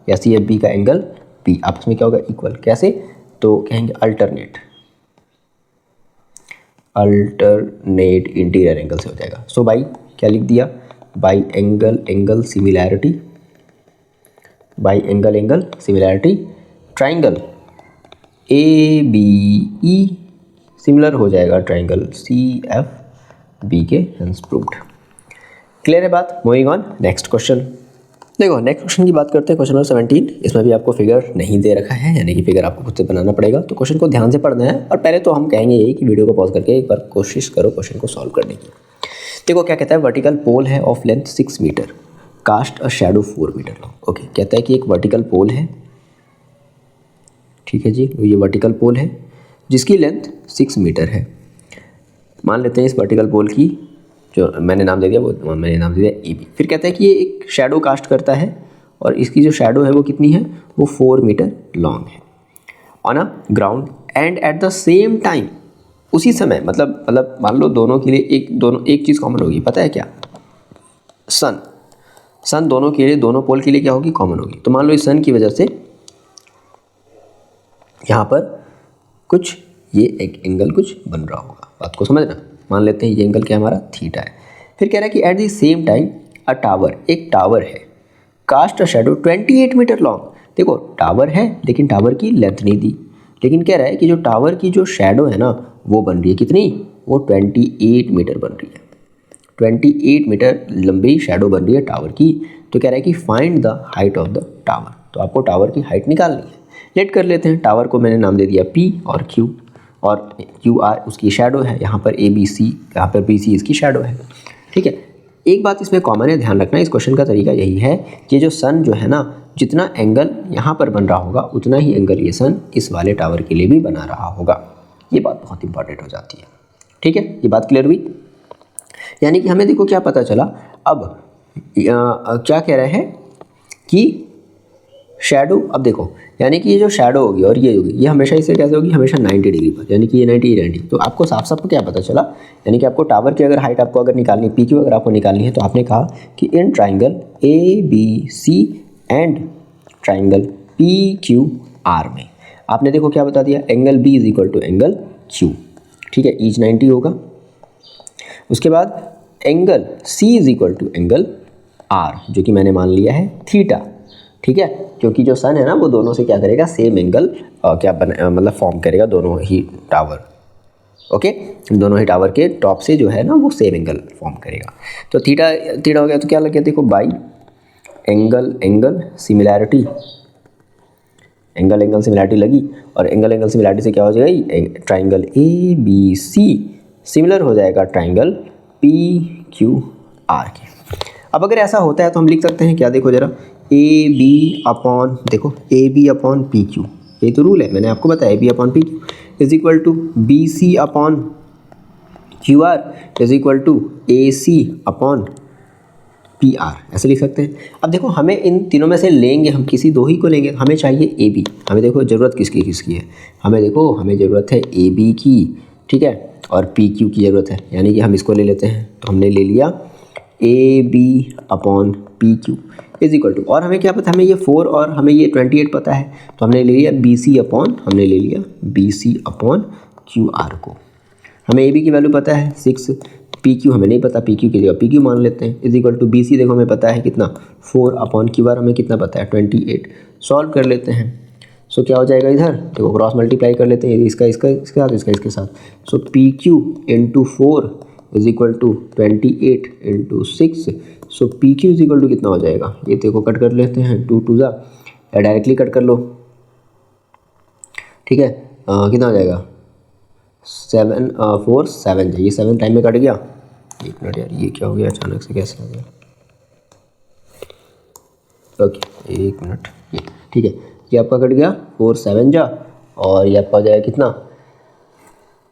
या CFB का एंगल B आपस में क्या होगा, इक्वल। कैसे, तो कहेंगे अल्टरनेट इंटीरियर एंगल से हो जाएगा। सो बाई क्या लिख दिया, by angle similarity triangle ABE similar हो जाएगा ट्राइंगल CFB के, हेंस प्रूव्ड। क्लियर है बात। Moving on next question. देखो नेक्स्ट क्वेश्चन की बात करते हैं, क्वेश्चन नंबर 17। इसमें भी आपको फिगर नहीं दे रखा है, यानी कि फिगर आपको खुद से बनाना पड़ेगा। तो क्वेश्चन को ध्यान से पढ़ना है और पहले तो हम कहेंगे यही कि वीडियो को पॉज करके एक बार कोशिश करो क्वेश्चन को सॉल्व करने की। देखो क्या कहता है, वर्टिकल पोल है of length 6 metre, cast a shadow 4 metre long. Okay, कहता है कि एक वर्टिकल पोल है, ठीक है जी, ये वर्टिकल पोल है जिसकी लेंथ 6 मीटर है। मान लेते हैं इस वर्टिकल पोल की जो मैंने नाम दे दिया, वो मैंने नाम दे दिया EB। फिर कहता है कि ये एक शैडो कास्ट करता है और इसकी जो शैडो है वो कितनी है, वो 4 मीटर लॉन्ग है on a ground and eight the same time, उसी समय, मतलब मान लो दोनों के लिए एक चीज़ कॉमन होगी, पता है क्या, सन दोनों के लिए, दोनों पोल के लिए क्या होगी, कॉमन होगी। तो मान लो इस सन की वजह से यहाँ पर कुछ ये एक एंगल कुछ बन रहा होगा, बात को समझना। मान लेते हैं ये एंगल क्या हमारा थीटा है। फिर कह रहा है कि at the same time a tower, एक टावर है, cast a shadow 28 metre long. देखो टावर है लेकिन टावर की लेंथ नहीं दी, लेकिन कह रहा है कि जो टावर की जो शैडो है ना वो बन रही है कितनी, वो 28 मीटर बन रही है। 28 मीटर लंबी शैडो बन रही है टावर की। तो कह रहा है कि find the height of the tower. तो आपको टावर की हाइट निकालनी है। लेट कर लेते हैं, टावर को मैंने नाम दे दिया P और Q, और QR उसकी शैडो है, यहाँ पर ABC, यहाँ पर BC इसकी शैडो है, ठीक है। एक बात इसमें कॉमन है, ध्यान रखना, इस क्वेश्चन का तरीका यही है कि जो सन जो है ना, जितना एंगल यहाँ पर बन रहा होगा उतना ही एंगल ये सन इस वाले टावर के लिए भी बना रहा होगा। ये बात बहुत इंपॉर्टेंट हो जाती है, ठीक है। ये बात क्लियर हुई, यानी कि हमें देखो क्या पता चला। अब क्या कह रहे हैं कि शैडो, अब देखो यानी कि ये जो शैडो होगी और ये होगी, ये हमेशा इससे कैसे होगी, हमेशा 90 डिग्री पर, यानी कि ये 90। तो आपको साफ साफ क्या पता चला, यानी कि आपको टावर की अगर हाइट आपको अगर निकालनी, PQ अगर आपको निकालनी है, तो आपने कहा कि in triangle ABC and triangle PQR में आपने देखो क्या बता दिया, angle B is equal to angle Q, ठीक है, ईच 90 होगा। उसके बाद angle C is equal to angle R, जो कि मैंने मान लिया है थीटा, ठीक है, क्योंकि जो सन है ना वो दोनों से क्या करेगा, सेम एंगल मतलब फॉर्म करेगा, दोनों ही टावर, ओके, दोनों ही टावर के टॉप से जो है ना वो सेम एंगल फॉर्म करेगा। तो थीटा थीटा हो गया, तो क्या लग गया, देखो by angle similarity, angle similarity लगी, और एंगल सिमिलैरिटी से क्या हो जाएगा, triangle A B C similar हो जाएगा ट्राइंगल पी क्यू आर के। अब अगर ऐसा होता है तो हम लिख सकते हैं क्या, देखो जरा, ए बी अपॉन, देखो A B upon P Q, ये तो रूल है, मैंने आपको बताया, A B upon P Q is equal to B C upon Q R is equal to A C upon P R, ऐसे लिख सकते हैं। अब देखो हमें इन तीनों में से लेंगे, हम किसी दो ही को लेंगे, हमें चाहिए ए बी, हमें देखो ज़रूरत किसकी है, हमें ज़रूरत है ए बी की, ठीक है, और पी क्यू की ज़रूरत है, यानी कि हम इसको ले लेते हैं, तो हमने ले लिया A B upon P Q is equal to, और हमें क्या पता, हमें ये 4 और हमें ये 28 पता है, तो हमने ले लिया B C upon Q R को। हमें ए बी की वैल्यू पता है 6, पी क्यू हमें नहीं पता, पी क्यू की जगह पी क्यू मान लेते हैं, is equal to B C देखो हमें पता है कितना 4 अपॉन क्यू आर हमें कितना पता है 28, सॉल्व कर लेते हैं। सो क्या हो जाएगा, इधर देखो क्रॉस मल्टीप्लाई कर लेते हैं, इसका इसके साथ, so P Q into 4 is equal to 28 into 6, so P Q is equal to कितना हो जाएगा, ये देखो कट कर लेते हैं, 2 2 जा, या डायरेक्टली कट कर लो, ठीक है, कितना हो जाएगा 7 4 7 ये 7 टाइम में कट गया, एक मिनट यार ये क्या हो गया अचानक से, कैसे हो गया, ओके एक मिनट, ये ठीक है, ये आपका कट गया 4 7 जा, और ये आपका हो जाएगा कितना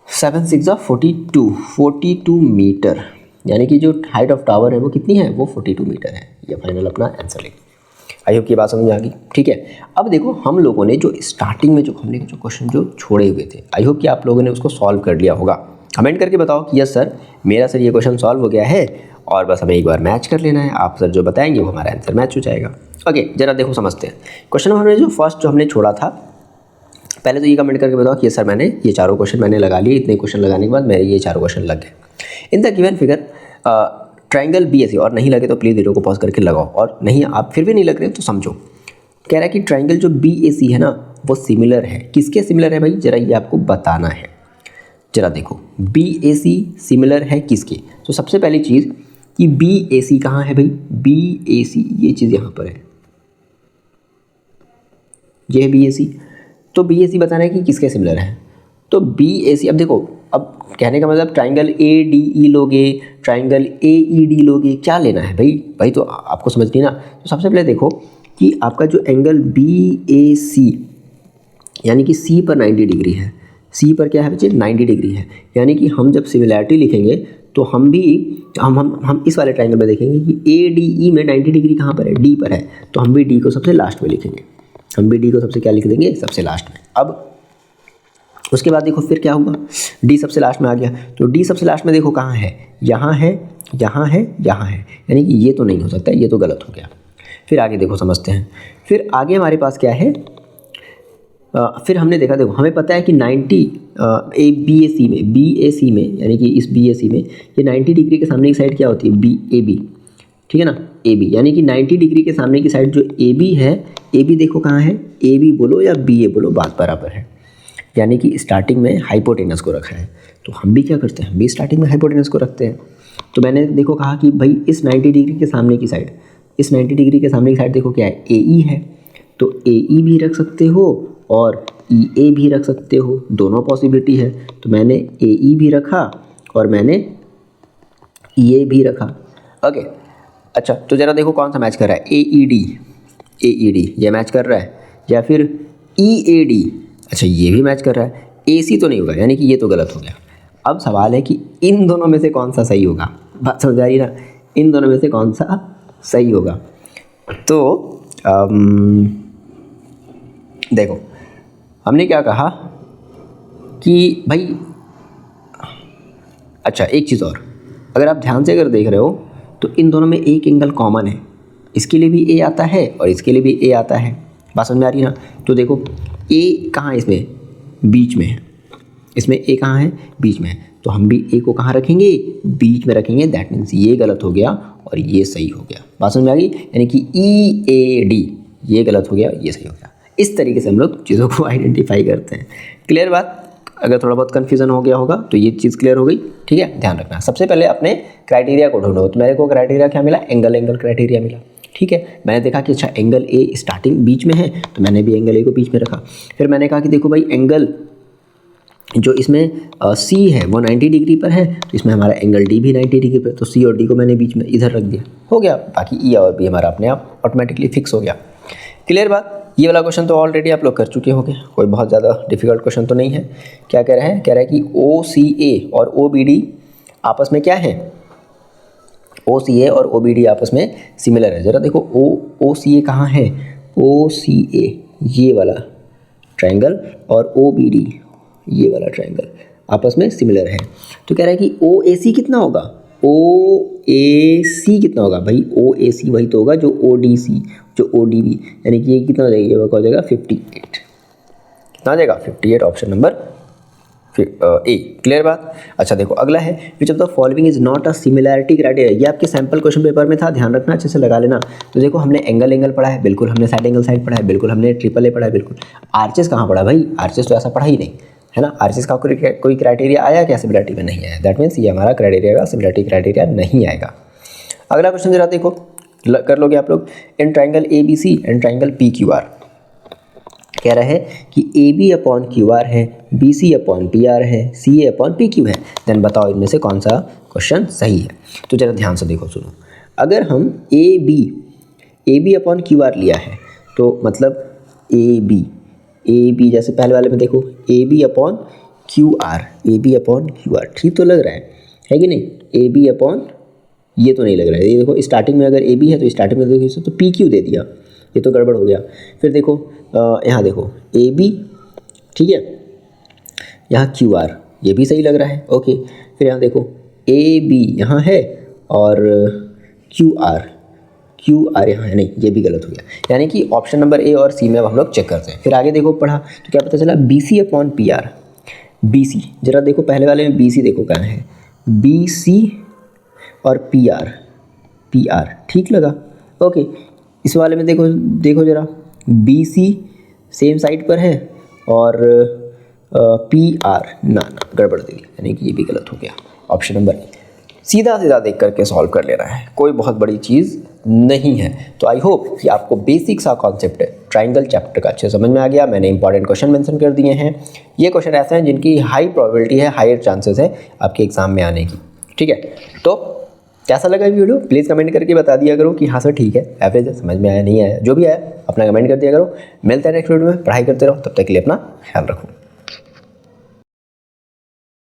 7 6 जा 42 मीटर, यानी कि जो हाइट ऑफ टावर है वो कितनी है, वो 42 मीटर है। ये फाइनल अपना आंसर है। आई होप की बात समझ में आ गई, ठीक है। अब देखो हम लोगों ने जो स्टार्टिंग में जो हमने जो क्वेश्चन जो छोड़े हुए थे, आई होप कि आप लोगों ने उसको सॉल्व कर लिया होगा। कमेंट करके बताओ कि यस सर मेरा सर ये क्वेश्चन सॉल्व हो गया है, और बस हमें एक बार मैच कर लेना है, आप सर जो बताएंगे वो हमारा आंसर मैच हो जाएगा। ओके जरा देखो समझते हैं क्वेश्चन हमने जो फर्स्ट जो हमने छोड़ा था, पहले तो ये कमेंट करके बताओ कि सर मैंने ये चारों क्वेश्चन मैंने लगा लिए, इतने क्वेश्चन लगाने के बाद मेरे ये चारों क्वेश्चन लग गए। In the given figure triangle B S, और नहीं लगे तो प्लीज़ वीडियो को पॉज करके लगाओ, और नहीं आप फिर भी नहीं लग रहे तो समझो। कह रहा है कि ट्राइंगल जो बी ए सी है ना वो सिमिलर है, किसके सिमिलर है भाई, जरा ये आपको बताना है। जरा देखो बी ए सी सिमिलर है किसके, तो सबसे पहली चीज़ कि बी ए सी कहाँ है भाई, बी ए सी ये चीज़ यहाँ पर है, ये है बी ए सी। तो बी ए सी बताना है कि किसके सिमिलर है, तो बी ए सी, अब देखो अब कहने का मतलब ट्राइंगल ए डी ई लोगे, ट्राइंगल ए ई डी लोगे, क्या लेना है भाई तो आपको समझनी ना। तो सबसे पहले देखो कि आपका जो एंगल बी ए सी यानी कि सी पर 90 डिग्री है, सी पर क्या है बच्चे 90 डिग्री है, यानी कि हम जब सिमिलैरिटी लिखेंगे तो हम भी हम इस वाले ट्राइंगल में देखेंगे कि ए डी ई में 90 डिग्री कहाँ पर है, डी पर है, तो हम भी डी को सबसे लास्ट में लिखेंगे, हम भी डी को सबसे क्या लिख देंगे, सबसे लास्ट में। अब उसके बाद देखो फिर क्या हुआ, डी सबसे लास्ट में आ गया, तो डी सबसे लास्ट में देखो कहाँ है, यहाँ है, यहाँ है, यहाँ है, यानी कि ये तो नहीं हो सकता, ये तो गलत हो गया। फिर आगे देखो समझते हैं, फिर आगे हमारे पास क्या है, फिर हमने देखा, देखो हमें पता है कि 90 बी ए सी में यानी कि इस बी ए सी में ये 90 डिग्री के सामने की साइड क्या होती है, बी ए बी, ठीक है ना, ए बी, यानी कि 90 डिग्री के सामने की साइड जो ए बी है, ए बी देखो कहाँ है, ए बी बोलो या बी ए बोलो बात बराबर है, यानी कि स्टार्टिंग में हाइपोटेनस को रखा है, तो हम भी क्या करते हैं, हम भी स्टार्टिंग में हाइपोटेनस को रखते हैं। तो मैंने देखो कहा कि भाई इस 90 डिग्री के सामने की साइड, इस 90 डिग्री के सामने की साइड देखो क्या है, ए ई है, तो ए ई भी रख सकते हो और ई ए भी रख सकते हो, दोनों पॉसिबिलिटी है। तो मैंने ए ई भी रखा और मैंने ई ए भी रखा। ओके अच्छा, तो ज़रा देखो कौन सा मैच कर रहा है, ए ई डी ये मैच कर रहा है, या फिर ई ए डी, अच्छा ये भी मैच कर रहा है, ए सी तो नहीं होगा, यानी कि ये तो गलत हो गया। अब सवाल है कि इन दोनों में से कौन सा सही होगा, बात समझ आ रही ना, इन दोनों में से कौन सा सही होगा। तो देखो हमने क्या कहा कि भाई, अच्छा एक चीज़ और, अगर आप ध्यान से अगर देख रहे हो तो इन दोनों में एक एंगल कॉमन है, इसके लिए भी ए आता है और इसके लिए भी ए आता है, बात समझ में आ रही है ना। तो देखो ए कहाँ है, इसमें बीच में है, इसमें ए कहाँ है, बीच में है, तो हम भी ए को कहाँ रखेंगे, बीच में रखेंगे। दैट मीन्स ये गलत हो गया और ये सही हो गया। बात समझ में आ गई, यानी कि EAD ये गलत हो गया, ये सही हो गया। इस तरीके से हम लोग चीज़ों को आइडेंटिफाई करते हैं। क्लियर बात? अगर थोड़ा बहुत कन्फ्यूजन हो गया होगा तो ये चीज़ क्लियर हो गई, ठीक है। ध्यान रखना, सबसे पहले अपने क्राइटेरिया को ढूंढो। तो मेरे को क्राइटेरिया क्या मिला, एंगल क्राइटेरिया मिला, ठीक है। मैंने देखा कि अच्छा एंगल ए स्टार्टिंग बीच में है, तो मैंने भी एंगल ए को बीच में रखा। फिर मैंने कहा कि देखो भाई एंगल जो इसमें सी है वो 90 डिग्री पर है, तो इसमें हमारा एंगल डी भी 90 डिग्री पर, तो सी और डी को मैंने बीच में इधर रख दिया, हो गया। बाकी ई और बी हमारा अपने आप ऑटोमेटिकली फिक्स हो गया। क्लियर बात? ये वाला क्वेश्चन तो ऑलरेडी आप लोग कर चुके होंगे, कोई बहुत ज़्यादा डिफिकल्ट क्वेश्चन तो नहीं है। क्या कह रहा है, कह रहा है कि OCA और OBD आपस में क्या है, OCA और OBD आपस में सिमिलर है। ज़रा देखो OCA कहाँ है, OCA ये वाला ट्रायंगल और OBD ये वाला ट्रायंगल आपस में सिमिलर है। तो कह रहा है कि OAC कितना होगा, OAC कितना होगा भाई, OAC वही तो होगा जो ODC जो ODB, यानी कि ये कितना हो जाएगा, ये हो जाएगा 58। कितना आ जाएगा, 58, ऑप्शन नंबर ए। क्लियर बात? अच्छा देखो अगला है, which of the following is not a similarity criteria. ये आपके सैम्पल क्वेश्चन पेपर में था, ध्यान रखना, अच्छे से लगा लेना। तो देखो हमने एंगल पढ़ा है, बिल्कुल। हमने साइड एंगल साइड पढ़ा है, बिल्कुल। हमने ट्रिपल ए पढ़ा है, बिल्कुल। आर्चेस कहाँ पढ़ा भाई, आर्चेस तो ऐसा पढ़ा ही नहीं है ना। आर्चेस का कोई क्राइटेरिया आया क्या, सिमिलैरिटी में नहीं आया। दैट मीन्स ये हमारा क्राइटेरिया का सिमिलैरिटी क्राइटेरिया नहीं आएगा। अगला क्वेश्चन जरा देखो, कर लोगे आप लोग। इन triangle ABC and triangle PQR कह रहा है कि AB अपॉन QR है, BC अपॉन PR है, CA अपॉन PQ है। देन बताओ इनमें से कौन सा क्वेश्चन सही है। तो जरा ध्यान से देखो, सुनो। अगर हम AB अपॉन QR लिया है, तो मतलब AB जैसे पहले वाले में देखो AB अपॉन QR, ठीक तो लग रहा है कि नहीं। AB अपॉन ये तो नहीं लग रहा है। ये देखो स्टार्टिंग में अगर AB है तो स्टार्टिंग में देखो तो PQ दे दिया, ये तो गड़बड़ हो गया। फिर देखो यहाँ देखो AB, ठीक है, यहाँ QR, ये भी सही लग रहा है, ओके। फिर यहाँ देखो AB यहाँ है और QR यहाँ है, नहीं ये भी गलत हो गया। यानी कि ऑप्शन नंबर ए और सी में अब हम लोग चेक करते हैं। फिर आगे देखो पढ़ा तो क्या पता चला, BC अपॉन PR। BC जरा देखो पहले वाले में BC देखो कहाँ है, BC और PR ठीक लगा, ओके। इस वाले में देखो जरा BC सेम साइड पर है और PR ना गड़बड़ दे दी, यानी कि ये भी गलत हो गया। ऑप्शन नंबर ए सीधा देख करके सॉल्व कर लेना है, कोई बहुत बड़ी चीज़ नहीं है। तो आई होप कि आपको बेसिक सा कॉन्सेप्ट ट्राइंगल चैप्टर का अच्छे समझ में आ गया। मैंने इंपॉर्टेंट क्वेश्चन मेंशन कर दिए हैं। ये क्वेश्चन ऐसे हैं जिनकी हाई प्रोबेबिलिटी है, हायर चांसेस है आपके एग्जाम में आने की, ठीक है। तो कैसा लगा वीडियो प्लीज़ कमेंट करके बता दिया करो कि हाँ सर ठीक है, एवरेज है, समझ में आया नहीं आया, जो भी आया अपना कमेंट कर दिया करो। मिलते हैं नेक्स्ट वीडियो में, पढ़ाई करते रहो, तब तक के लिए अपना ख्याल रखो।